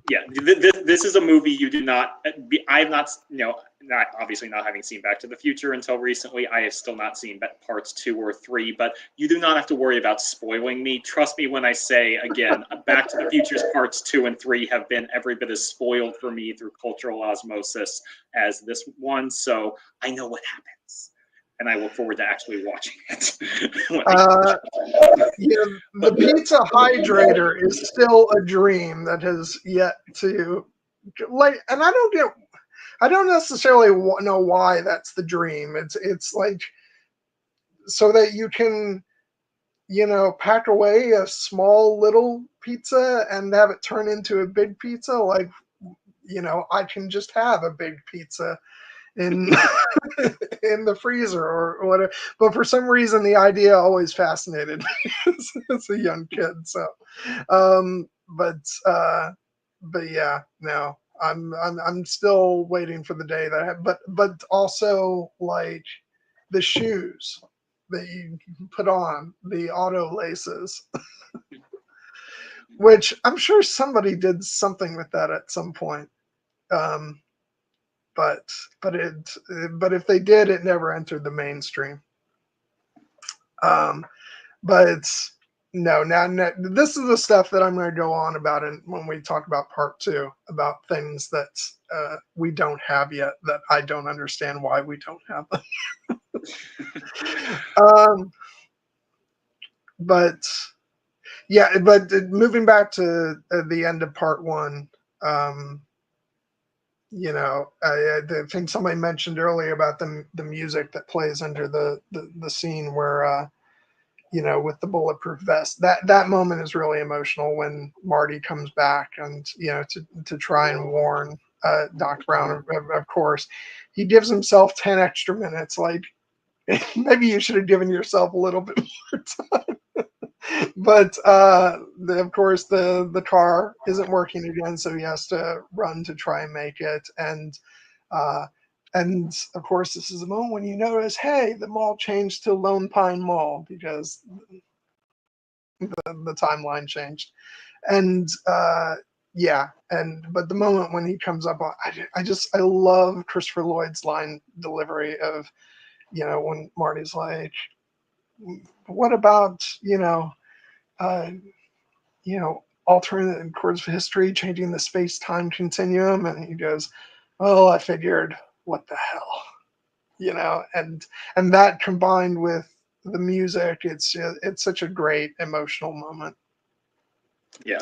yeah, this is a movie you do not. I have not, not obviously not having seen Back to the Future until recently. I have still not seen parts 2 or 3, but you do not have to worry about spoiling me. Trust me when I say, again, Back to the Future's parts 2 and 3 have been every bit as spoiled for me through cultural osmosis as this one. So I know what happens, and I look forward to actually watching it. Yeah, the pizza hydrator is still a dream that has yet to, like, and I don't necessarily know why that's the dream. It's like so that you can, pack away a small little pizza and have it turn into a big pizza. Like, I can just have a big pizza in in the freezer or whatever. But for some reason, the idea always fascinated me as a young kid. So, um, but uh, but yeah, no, I'm still waiting for the day that. But also like the shoes that you put on, the auto laces, which I'm sure somebody did something with that at some point. Um, but but if they did, it never entered the mainstream. Um, but no, now this is the stuff that I'm going to go on about when we talk about part 2 about things that we don't have yet, that I don't understand why we don't have them. um, but yeah, but moving back to the end of part 1. um, I think somebody mentioned earlier about the music that plays under the scene where with the bulletproof vest. That moment is really emotional when Marty comes back and to try and warn Doc Brown. Of course, he gives himself 10 extra minutes. Like maybe you should have given yourself a little bit more time. But of course the car isn't working again, so he has to run to try and make it. Uh, and of course, this is the moment when you notice, hey, the mall changed to Lone Pine Mall because the timeline changed. And yeah, but the moment when he comes up, I love Christopher Lloyd's line delivery of, when Marty's like, what about, uh, alternate course of history, changing the space-time continuum? And he goes, well, I figured, what the hell? And that combined with the music, it's such a great emotional moment. Yeah.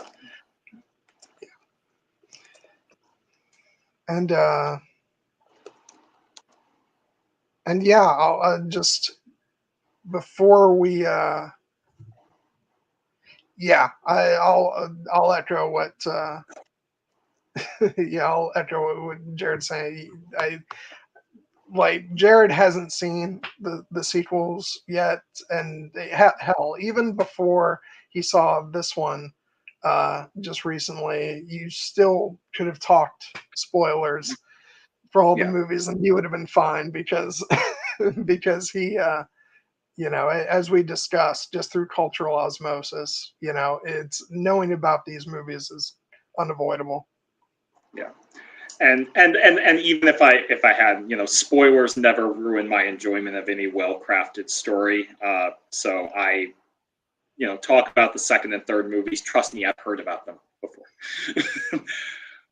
And yeah, I'll just before we yeah, I'll echo what yeah, I'll echo what Jared's saying. I like Jared hasn't seen the sequels yet, and hell, even before he saw this one just recently, you still could have talked spoilers for all the Yeah. movies, and he would have been fine because because he as we discussed, just through cultural osmosis, it's knowing about these movies is unavoidable. Yeah. And even if I had, spoilers never ruin my enjoyment of any well-crafted story. So I, talk about the second and third movies. Trust me, I've heard about them before.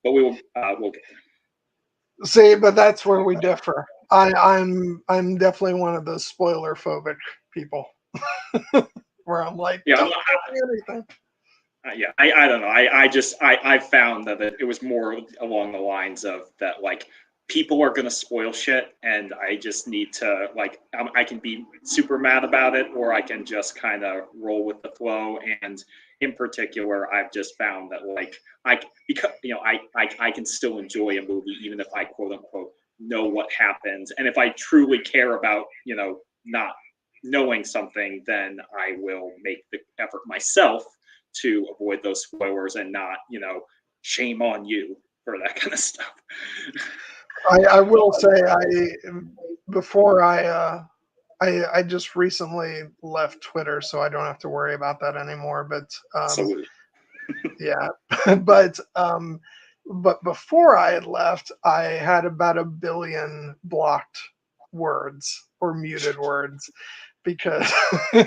But we'll get there. See, but that's where we differ. I'm definitely one of those spoiler phobic people, where I'm like, Yeah, don't tell me anything. yeah, I don't know. I found that it was more along the lines of that, like, people are gonna spoil shit, and I just need to, like, I can be super mad about it, or I can just kind of roll with the flow. And in particular, I've just found that, like, because I can still enjoy a movie even if I quote unquote know what happens, and if I truly care about not knowing something, then I will make the effort myself to avoid those spoilers and not, shame on you for that kind of stuff. I will say before I just recently left Twitter, so I don't have to worry about that anymore. But Salute. yeah, but but before I had left, I had about 1 billion blocked words or muted words because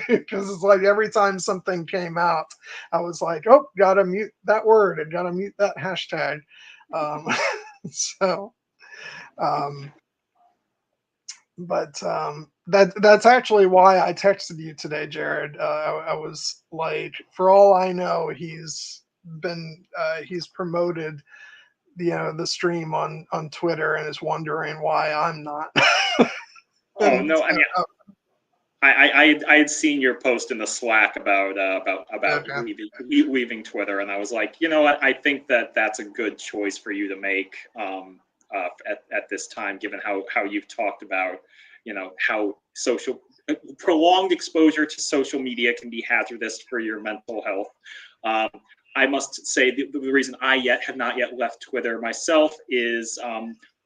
because it's like every time something came out, I was like, oh, gotta mute that word and gotta mute that hashtag. Um, so, um, but that's actually why I texted you today, Jared. I was like, for all I know, he's promoted the stream on Twitter and is wondering why I'm not. Oh And no, I mean, I had seen your post in the Slack about okay. leaving Twitter, and I was like, you know what? I think that's a good choice for you to make at this time, given how you've talked about how prolonged exposure to social media can be hazardous for your mental health. Um, I must say the reason I have not yet left Twitter myself is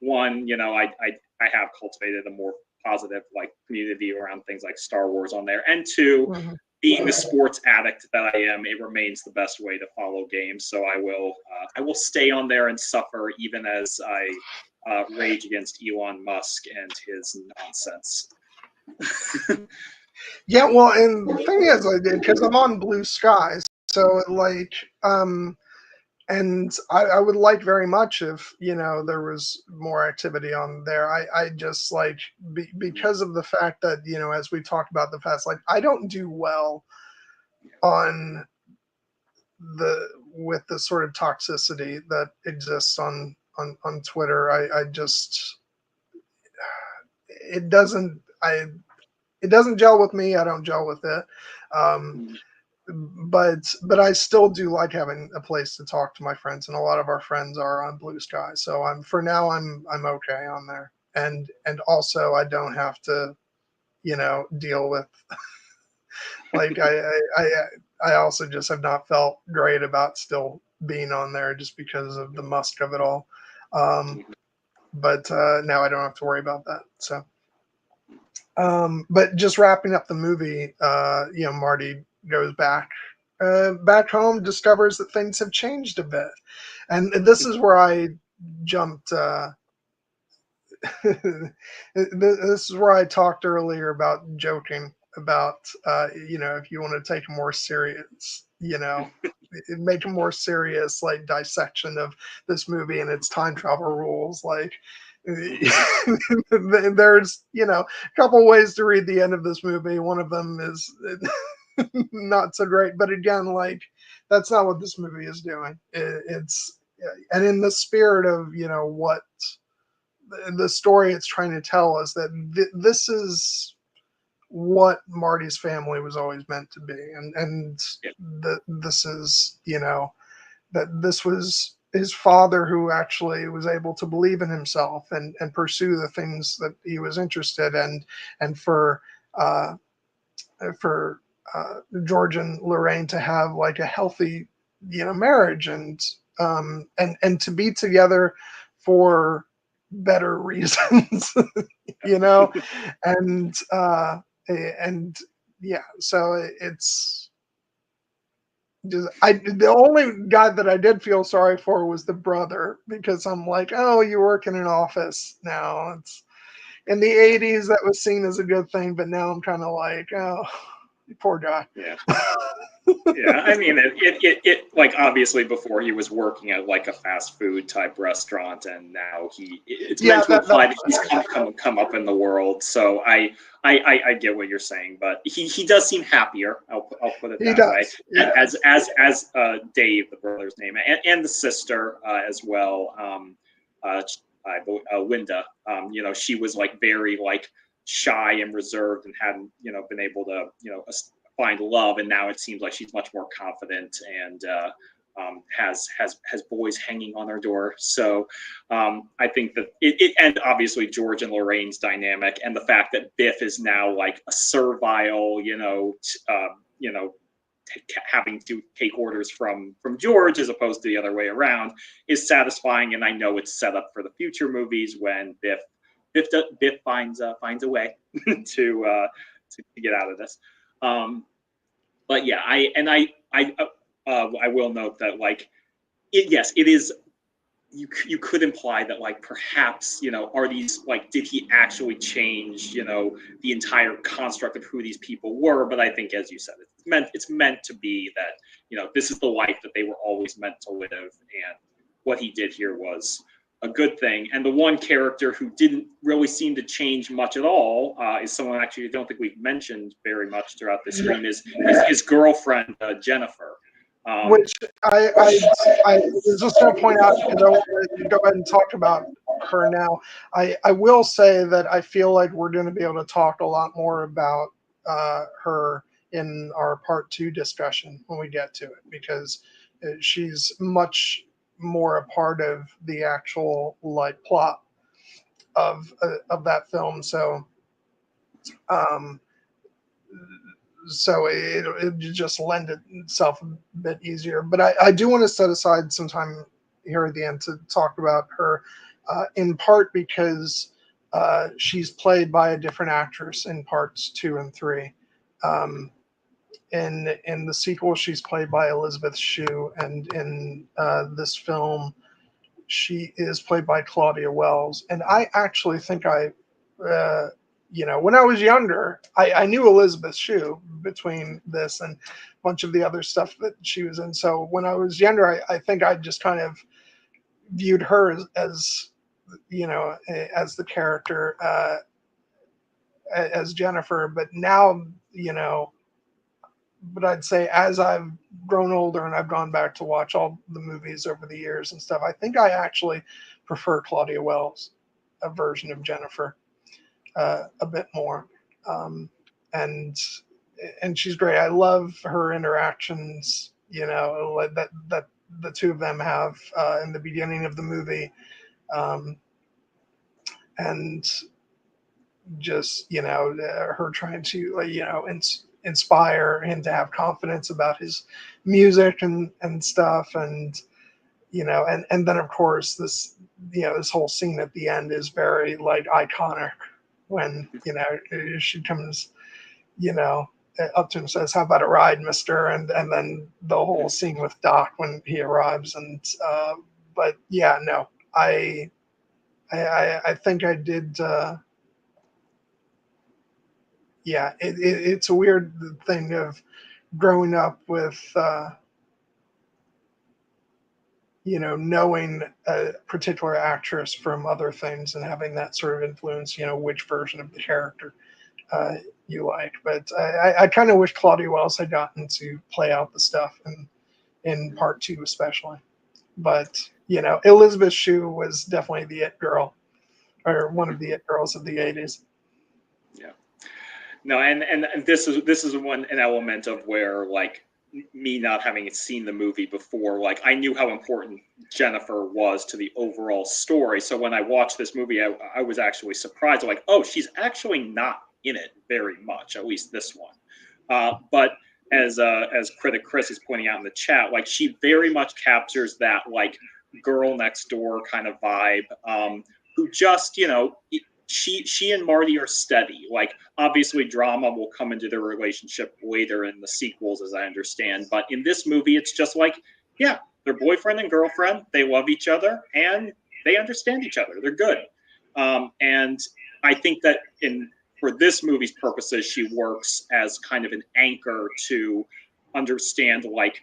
one, I have cultivated a more positive community around things like Star Wars on there, and two, Mhm. being the sports addict that I am, it remains the best way to follow games. So I will stay on there and suffer, even as I rage against Elon Musk and his nonsense. Yeah, well, and the thing is, I did because I'm on Blue Skies, so and I would like very much if there was more activity on there. I just like because of the fact that as we talked about the past, like I don't do well on with the sort of toxicity that exists on Twitter. I just it doesn't I it doesn't gel with me. I don't gel with it. Um, but I still do like having a place to talk to my friends, and a lot of our friends are on Blue Sky. So for now I'm okay on there, and also I don't have to deal with like I also just have not felt great about still being on there just because of the musk of it all. Um, but now I don't have to worry about that. So, but just wrapping up the movie, Marty goes back home, discovers that things have changed a bit, and this is where I jumped. This is where I talked earlier about joking about if you want to take a more serious make a more serious like dissection of this movie and its time travel rules like there's a couple ways to read the end of this movie. One of them is not so great, but again, like that's not what this movie is doing. It's and in the spirit of what the story it's trying to tell us, that this is what Marty's family was always meant to be, and this is that this was his father who actually was able to believe in himself and pursue the things that he was interested in, and uh, for George and Lorraine to have like a healthy marriage, and to be together for better reasons, you know, and and yeah, so it's just the only guy that I did feel sorry for was the brother, because I'm like, oh, you work in an office now. It's in the 80s that was seen as a good thing, but now I'm kind of like, oh, poor guy. Yeah. Yeah, I mean, it like obviously before he was working at like a fast food type restaurant, and now it's Yeah, meant to imply that he's come up in the world. So I get what you're saying, but he does seem happier. I'll put it he that way. does. Yeah. As Dave, the brother's name, and the sister as well. Linda, she was like very like shy and reserved and hadn't been able to find love, and now it seems like she's much more confident and has boys hanging on her door. So I think that it and obviously George and Lorraine's dynamic, and the fact that Biff is now like a servile, having to take orders from George as opposed to the other way around, is satisfying. And I know it's set up for the future movies when Biff finds a way to get out of this. But yeah, I will note that like yes, it is. You could imply that like perhaps are these like did he actually change the entire construct of who these people were? But I think, as you said, it's meant to be that this is the life that they were always meant to live, and what he did here was a good thing. And the one character who didn't really seem to change much at all is someone actually I don't think we've mentioned very much throughout this stream is his girlfriend Jennifer. Which I was just going to point out, because I want to go ahead and talk about her now. I will say that I feel like we're going to be able to talk a lot more about her in our part 2 discussion when we get to it, because she's much more a part of the actual like plot of that film. So it just lend itself a bit easier. But I do want to set aside some time here at the end to talk about her, in part because she's played by a different actress in parts 2 and 3. In the sequel, she's played by Elizabeth Shue, and in this film, she is played by Claudia Wells. And I actually think when I was younger, I knew Elizabeth Shue between this and a bunch of the other stuff that she was in. So when I was younger, I think I just kind of viewed her as as the character, as Jennifer. But now, but I'd say as I've grown older and I've gone back to watch all the movies over the years and stuff, I think I actually prefer Claudia Wells' a version of Jennifer a bit more. And she's great. I love her interactions, that the two of them have in the beginning of the movie. And just, her trying to, inspire him to have confidence about his music and stuff. And, and then of course this whole scene at the end is very like iconic when, she comes, up to him and says, "How about a ride, mister?" And then the whole scene with Doc when he arrives. And, but yeah, no, I think I did, yeah, it's a weird thing of growing up with, knowing a particular actress from other things and having that sort of influence, which version of the character you like. But I kind of wish Claudia Wells had gotten to play out the stuff in part 2, especially. But, Elizabeth Shue was definitely the it girl, or one of the it girls of the 80s. Yeah. No, and this is an element of where like me not having seen the movie before, like I knew how important Jennifer was to the overall story. So when I watched this movie, I was actually surprised, like, oh, she's actually not in it very much, at least this one. But as critic Chris is pointing out in the chat, like she very much captures that like girl next door kind of vibe, who just she and Marty are steady. Like obviously drama will come into their relationship later in the sequels, as I understand. But in this movie, it's just like, yeah, they're boyfriend and girlfriend. They love each other and they understand each other. They're good. And I think that for this movie's purposes, she works as kind of an anchor to understand, like,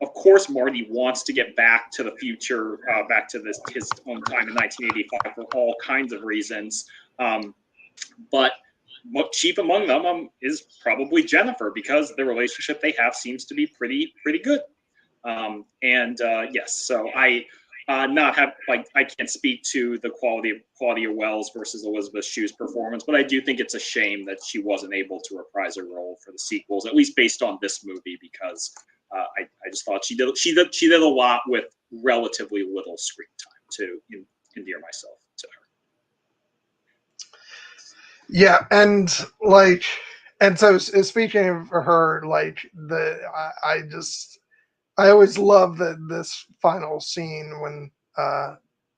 of course Marty wants to get back to the future, back to his own time in 1985 for all kinds of reasons. But chief among them is probably Jennifer, because the relationship they have seems to be pretty good. Yes, so I can't speak to the quality of Claudia Wells versus Elizabeth Shue's performance, but I do think it's a shame that she wasn't able to reprise her role for the sequels, at least based on this movie, because I just thought she did a lot with relatively little screen time to endear myself to her. Yeah, and so speaking of her, like I always love this final scene when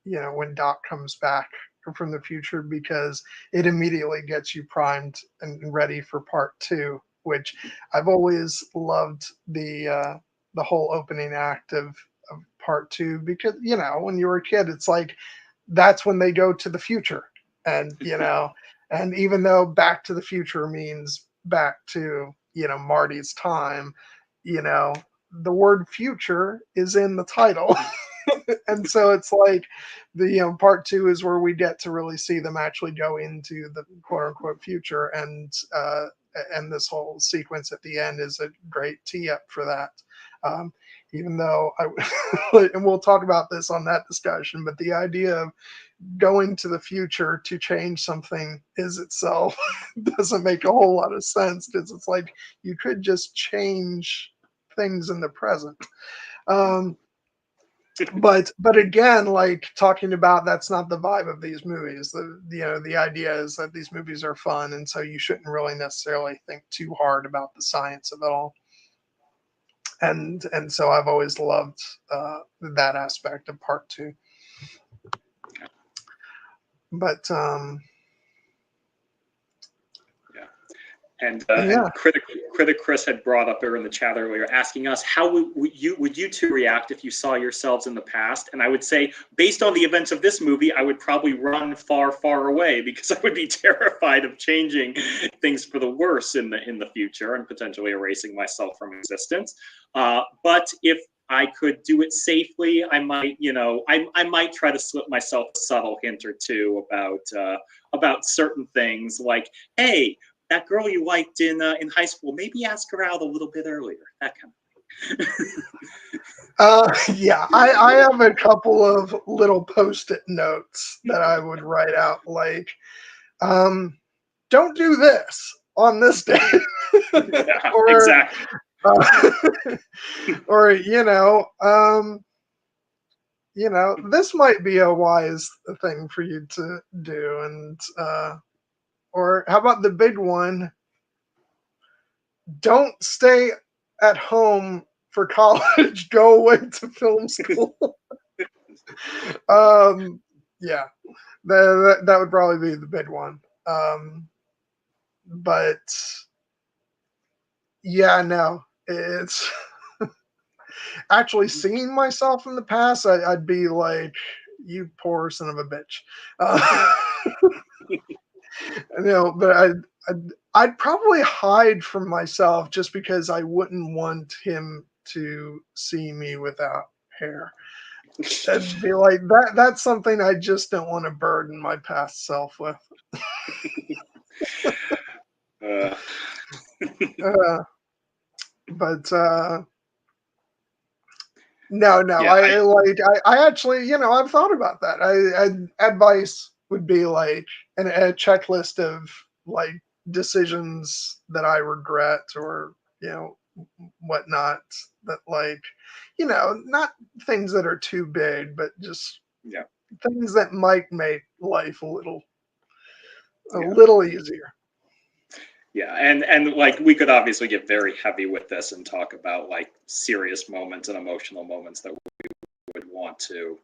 when Doc comes back from the future, because it immediately gets you primed and ready for part two, which I've always loved the whole opening act of part two, because when you were a kid, it's like that's when they go to the future, and and even though Back to the Future means back to Marty's time, the word future is in the title. And so it's like the part two is where we get to really see them actually go into the quote unquote future, and this whole sequence at the end is a great tee up for that. Even though and we'll talk about this on that discussion, but the idea of going to the future to change something is itself doesn't make a whole lot of sense, because it's like you could just change things in the present. But again, like talking about, that's not the vibe of these movies. The idea is that these movies are fun, and so you shouldn't really necessarily think too hard about the science of it all. And so I've always loved that aspect of part two. But And critic Chris had brought up there in the chat earlier, asking us how would you two react if you saw yourselves in the past? And I would say, based on the events of this movie, I would probably run far away, because I would be terrified of changing things for the worse in the future and potentially erasing myself from existence. But if I could do it safely, I might, I might try to slip myself a subtle hint or two about certain things, like, hey, that girl you liked in high school, maybe ask her out a little bit earlier. That kind of thing. Yeah, I have a couple of little Post-it notes that I would write out, like, don't do this on this day. Yeah, or, exactly. Or this might be a wise thing for you to do, and or how about the big one? Don't stay at home for college. Go away to film school. Yeah, that would probably be the big one. But yeah, no, it's actually seeing myself in the past. I'd be like, you poor son of a bitch. But I'd probably hide from myself, just because I wouldn't want him to see me without hair. And be like, that's something I just don't want to burden my past self with. But no, yeah, I actually, I've thought about that. Advice would be like a checklist of like decisions that I regret, or whatnot, that like not things that are too big, but just things that might make life a little easier. Yeah, and like we could obviously get very heavy with this and talk about like serious moments and emotional moments that we would want to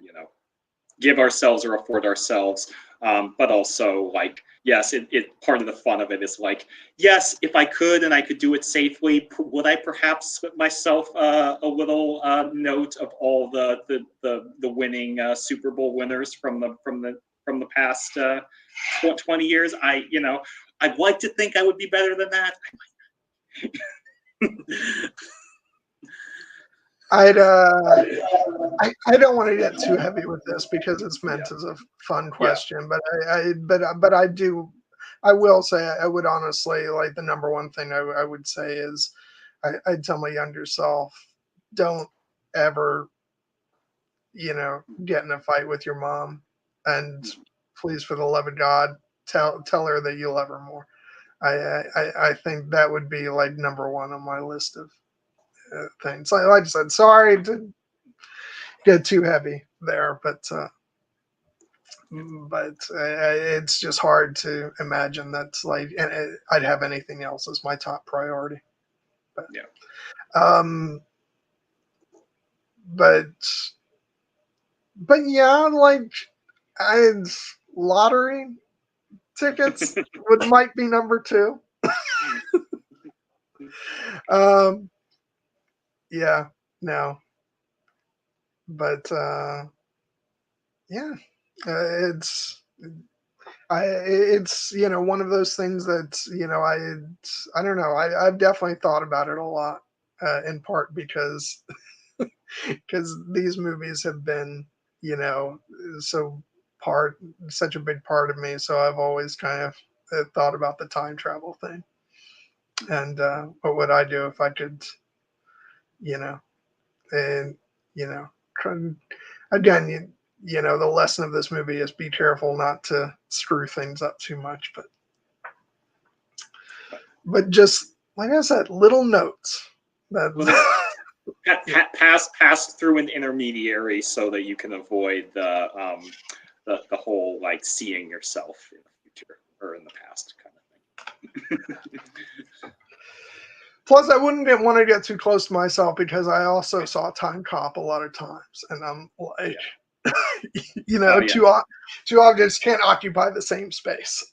give ourselves or afford ourselves, but also like, yes, it part of the fun of it is like, yes, if I could and I could do it safely, would I perhaps slip myself a little note of all the winning Super Bowl winners from the past 20 years? I'd like to think I would be better than that. I'd I don't want to get too heavy with this because it's meant as a fun Yeah. question, but I do I will say I would honestly like the number one thing I would say is I'd tell my younger self, don't ever, get in a fight with your mom, and please, for the love of God, tell her that you love her more. I think that would be like number one on my list of things. Like I said, sorry to get too heavy there, but it's just hard to imagine that's like, and I'd have anything else as my top priority. But, Yeah. um, but, but yeah, like, I lottery tickets might be number two. Yeah, no, but yeah, it's it's one of those things that I don't know. I've definitely thought about it a lot, in part because these movies have been so part such a big part of me. So I've always kind of thought about the time travel thing, and what would I do if I could, you know, and you know, try- again, the lesson of this movie is be careful not to screw things up too much, but just like I said, little notes that Little pass through an intermediary so that you can avoid the whole like seeing yourself in the future or in the past kind of thing. plus I wouldn't want to get too close to myself because I also saw Time Cop a lot of times, and I'm like, Oh yeah. two objects can't occupy the same space.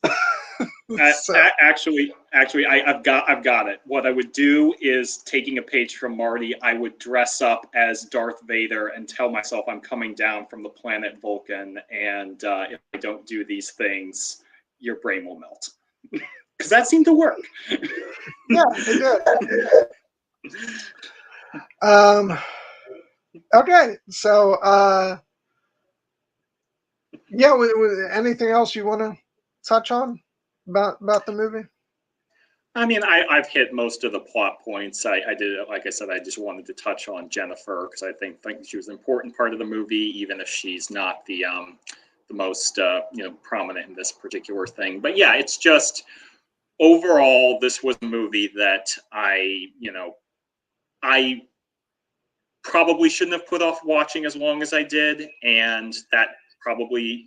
So Actually, I've got it. What I would do is taking a page from Marty. I would dress up as Darth Vader and tell myself I'm coming down from the planet Vulcan, and if I don't do these things, your brain will melt. Because that seemed to work. yeah, it did. Okay, so yeah, anything else you want to touch on about the movie? I mean, I've hit most of the plot points. I did, like I said, I just wanted to touch on Jennifer because I think she was an important part of the movie, even if she's not the most prominent in this particular thing. But yeah, it's just overall, this was a movie that I probably shouldn't have put off watching as long as I did, and that probably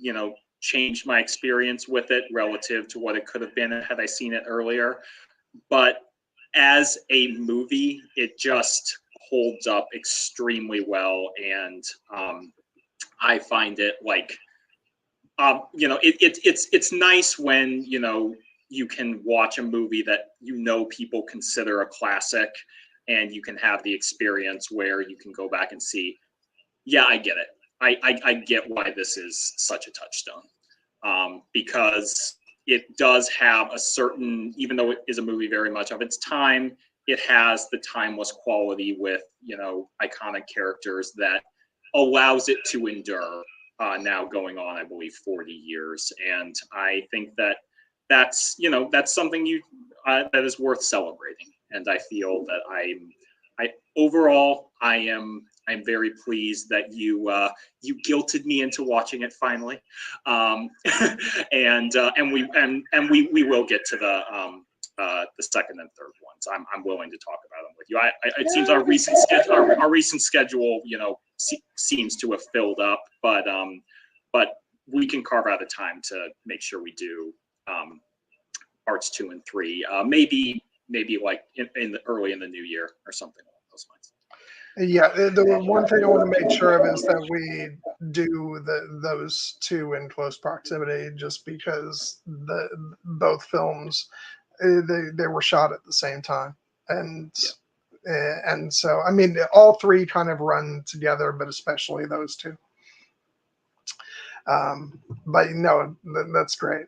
changed my experience with it relative to what it could have been had I seen it earlier. But as a movie, it just holds up extremely well, and I find it like it's nice when you can watch a movie that people consider a classic, and you can have the experience where you can go back and see, yeah, I get it. I get why this is such a touchstone, because it does have a certain, even though it is a movie very much of its time, it has the timeless quality with iconic characters that allows it to endure. Now going on, I believe, 40 years, and I think that's something that is worth celebrating. And I feel that I overall I'm very pleased that you guilted me into watching it finally, and we will get to the second and third ones. I'm willing to talk about them with you. It seems our recent schedule seems to have filled up, but we can carve out a time to make sure we do parts 2 and 3. Maybe like in the early in the new year or something along those lines. Yeah, the one thing I want to make sure of is that we do those two in close proximity, just because both films they were shot at the same time, and and so I mean all three kind of run together, but especially those two. But no, that's great.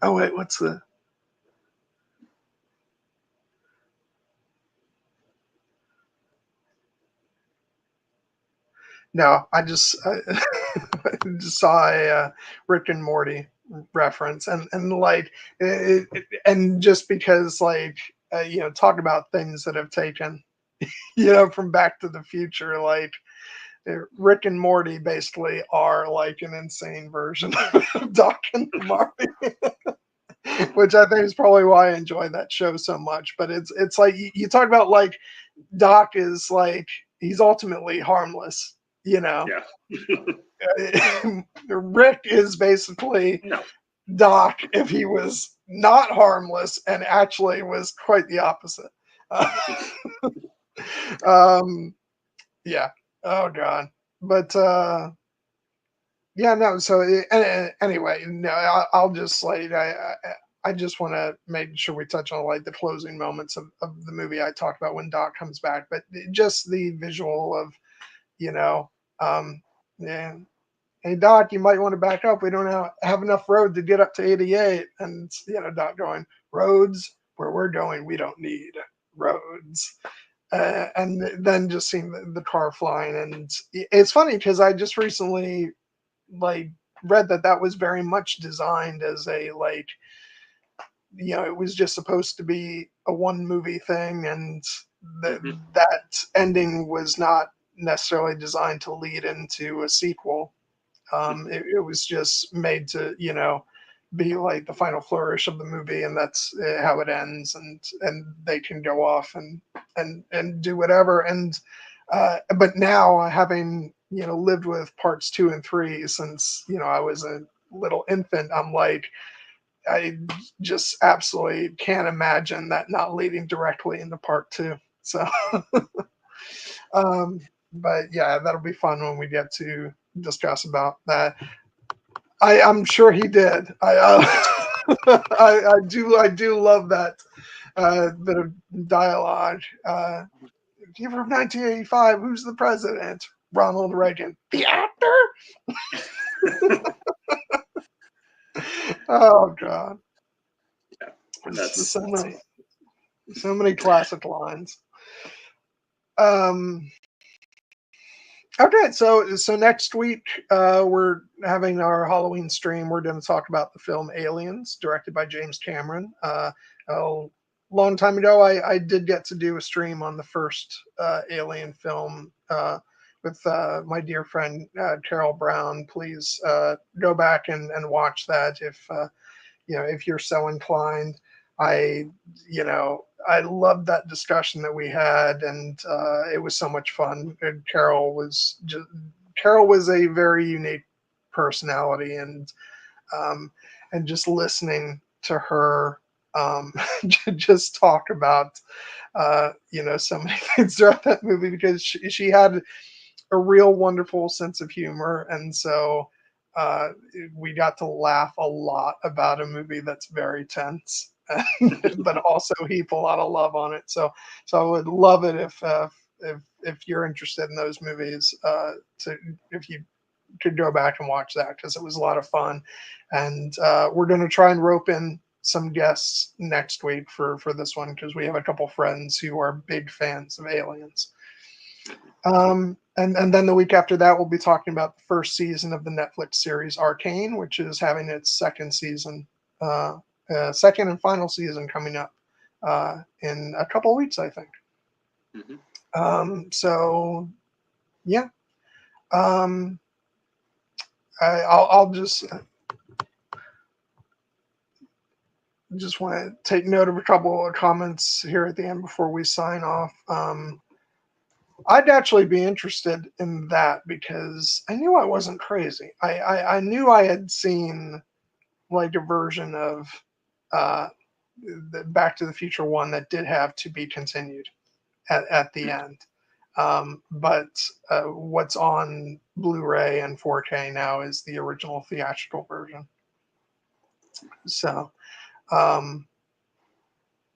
Oh wait, what's the? No, I just saw a Rick and Morty reference, and like, and just because like talk about things that have taken from Back to the Future, like Rick and Morty basically are like an insane version of Doc and Marty, which I think is probably why I enjoy that show so much. But it's like you talk about like Doc is like he's ultimately harmless, you know. Yeah. Rick is basically No. Doc if he was not harmless and actually was quite the opposite. Uh, yeah. Oh God. But yeah, no. So anyway, no. I'll just like I just want to make sure we touch on like the closing moments of the movie I talked about when Doc comes back, but just the visual of you know, yeah. Hey Doc, you might want to back up. We don't have enough road to get up to 88. And Doc going, roads where we're going, we don't need roads. And then just seeing the car flying, and it's funny because I just recently like read that was very much designed as a like it was just supposed to be a one movie thing, and Hmm. that ending was not necessarily designed to lead into a sequel. It was just made to be like the final flourish of the movie, and that's how it ends, and they can go off and do whatever. And but now having lived with parts 2 and 3 since I was a little infant, I'm like I just absolutely can't imagine that not leading directly into part 2. So um but yeah, that'll be fun when we get to discuss about that. I'm sure he did. I do love that bit of dialogue. From 1985, who's the president? Ronald Reagan, the actor. Oh God, Yeah. there's That's so many classic lines. Um, Okay, so next week we're having our Halloween stream. We're going to talk about the film Aliens, directed by James Cameron. A long time ago, I did get to do a stream on the first Alien film with my dear friend Carol Brown. Please go back and watch that if you're so inclined. I, I loved that discussion that we had, and it was so much fun. And Carol was a very unique personality, um, and just listening to her just talk about so many things throughout that movie because she had a real wonderful sense of humor, and so uh, we got to laugh a lot about a movie that's very tense, but also heap a lot of love on it. So I would love it if you're interested in those movies, if you could go back and watch that because it was a lot of fun, and we're going to try and rope in some guests next week for this one because we have a couple friends who are big fans of Aliens. And then the week after that, we'll be talking about the first season of the Netflix series Arcane, which is having its uh, second and final season coming up in a couple of weeks, I think. mhm. So yeah, um, I'll just want to take note of a couple of comments here at the end before we sign off. I'd actually be interested in that because I knew I wasn't crazy. I knew I had seen like a version of uh, the Back to the Future one that did have to be continued at the end. But what's on Blu-ray and 4K now is the original theatrical version. So, um,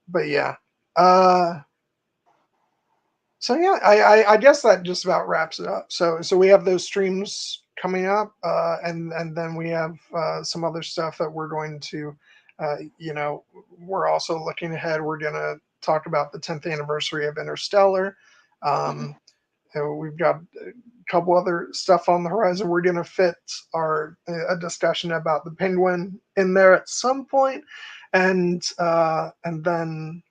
but yeah. Uh, So yeah, I guess that just about wraps it up. So we have those streams coming up, and then we have some other stuff that we're going to, we're also looking ahead. We're gonna talk about the 10th anniversary of Interstellar. Mhm. Um, we've got a couple other stuff on the horizon. We're going to fit a discussion about the Penguin in there at some point, and then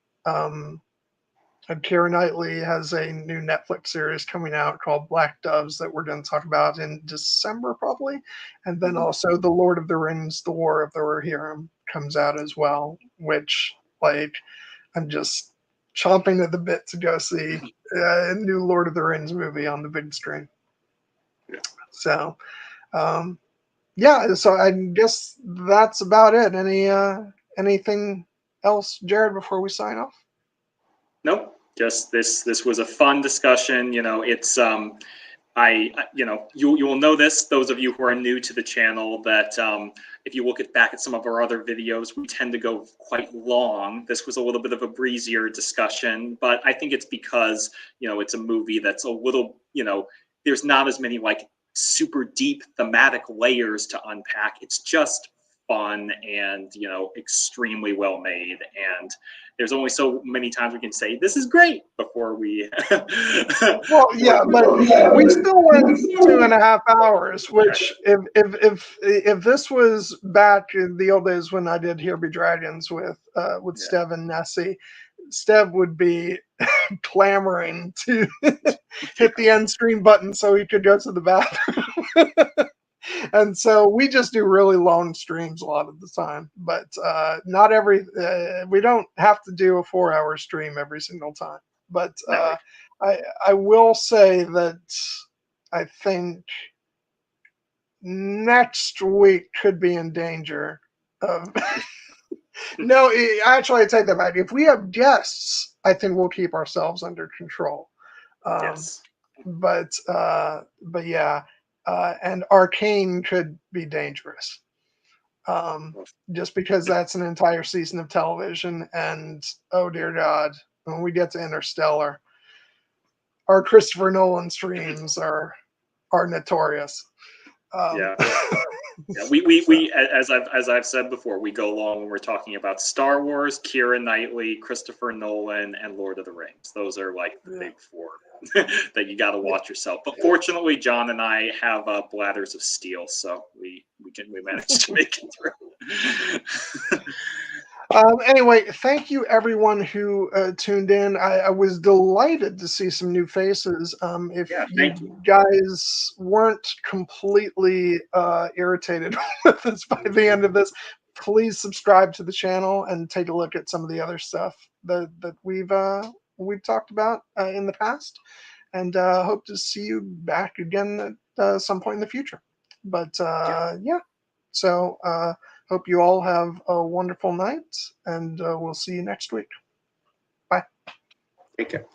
Keira Knightley has a new Netflix series coming out called Black Doves that we're going to talk about in December probably, and then also The Lord of the Rings: The War of the Rohirrim comes out as well, which I'm just chomping at the bit to go see a new Lord of the Rings movie on the big screen. Yeah. So, so I guess that's about it. Anything else, Jared, before we sign off? Nope. Just this was a fun discussion. It's you will know this, those of you who are new to the channel, that if you look back at some of our other videos, we tend to go quite long. This was a little bit of a breezier discussion, but I think it's because, it's a movie that's a little, there's not as many super deep thematic layers to unpack. It's just fun and, extremely well made. And there's only so many times we can say this is great before we well, yeah, but we still went 2.5 hours, which if this was back in the old days when I did Here Be Dragons with Stev and Nessie, Stev would be clamoring to hit the end screen button so he could go to the bathroom. And so we just do really long streams a lot of the time, but not we don't have to do a 4-hour stream every single time. But I will say that I think next week could be in danger of. No, actually, I take that back. If we have guests, I think we'll keep ourselves under control. Yes. But yeah. And Arcane could be dangerous, just because that's an entire season of television. And oh dear God, when we get to Interstellar, our Christopher Nolan streams are notorious. Yeah. We as I've said before, we go long when we're talking about Star Wars, Keira Knightley, Christopher Nolan, and Lord of the Rings. Those are the big four that you got to watch yourself. But fortunately, John and I have bladders of steel, so we managed to make it through. Anyway, thank you everyone who tuned in. I was delighted to see some new faces. If you guys weren't completely irritated with us by the end of this, please subscribe to the channel and take a look at some of the other stuff that we've talked about in the past. And hope to see you back again at some point in the future. But so hope you all have a wonderful night, and we'll see you next week. Bye. Take care.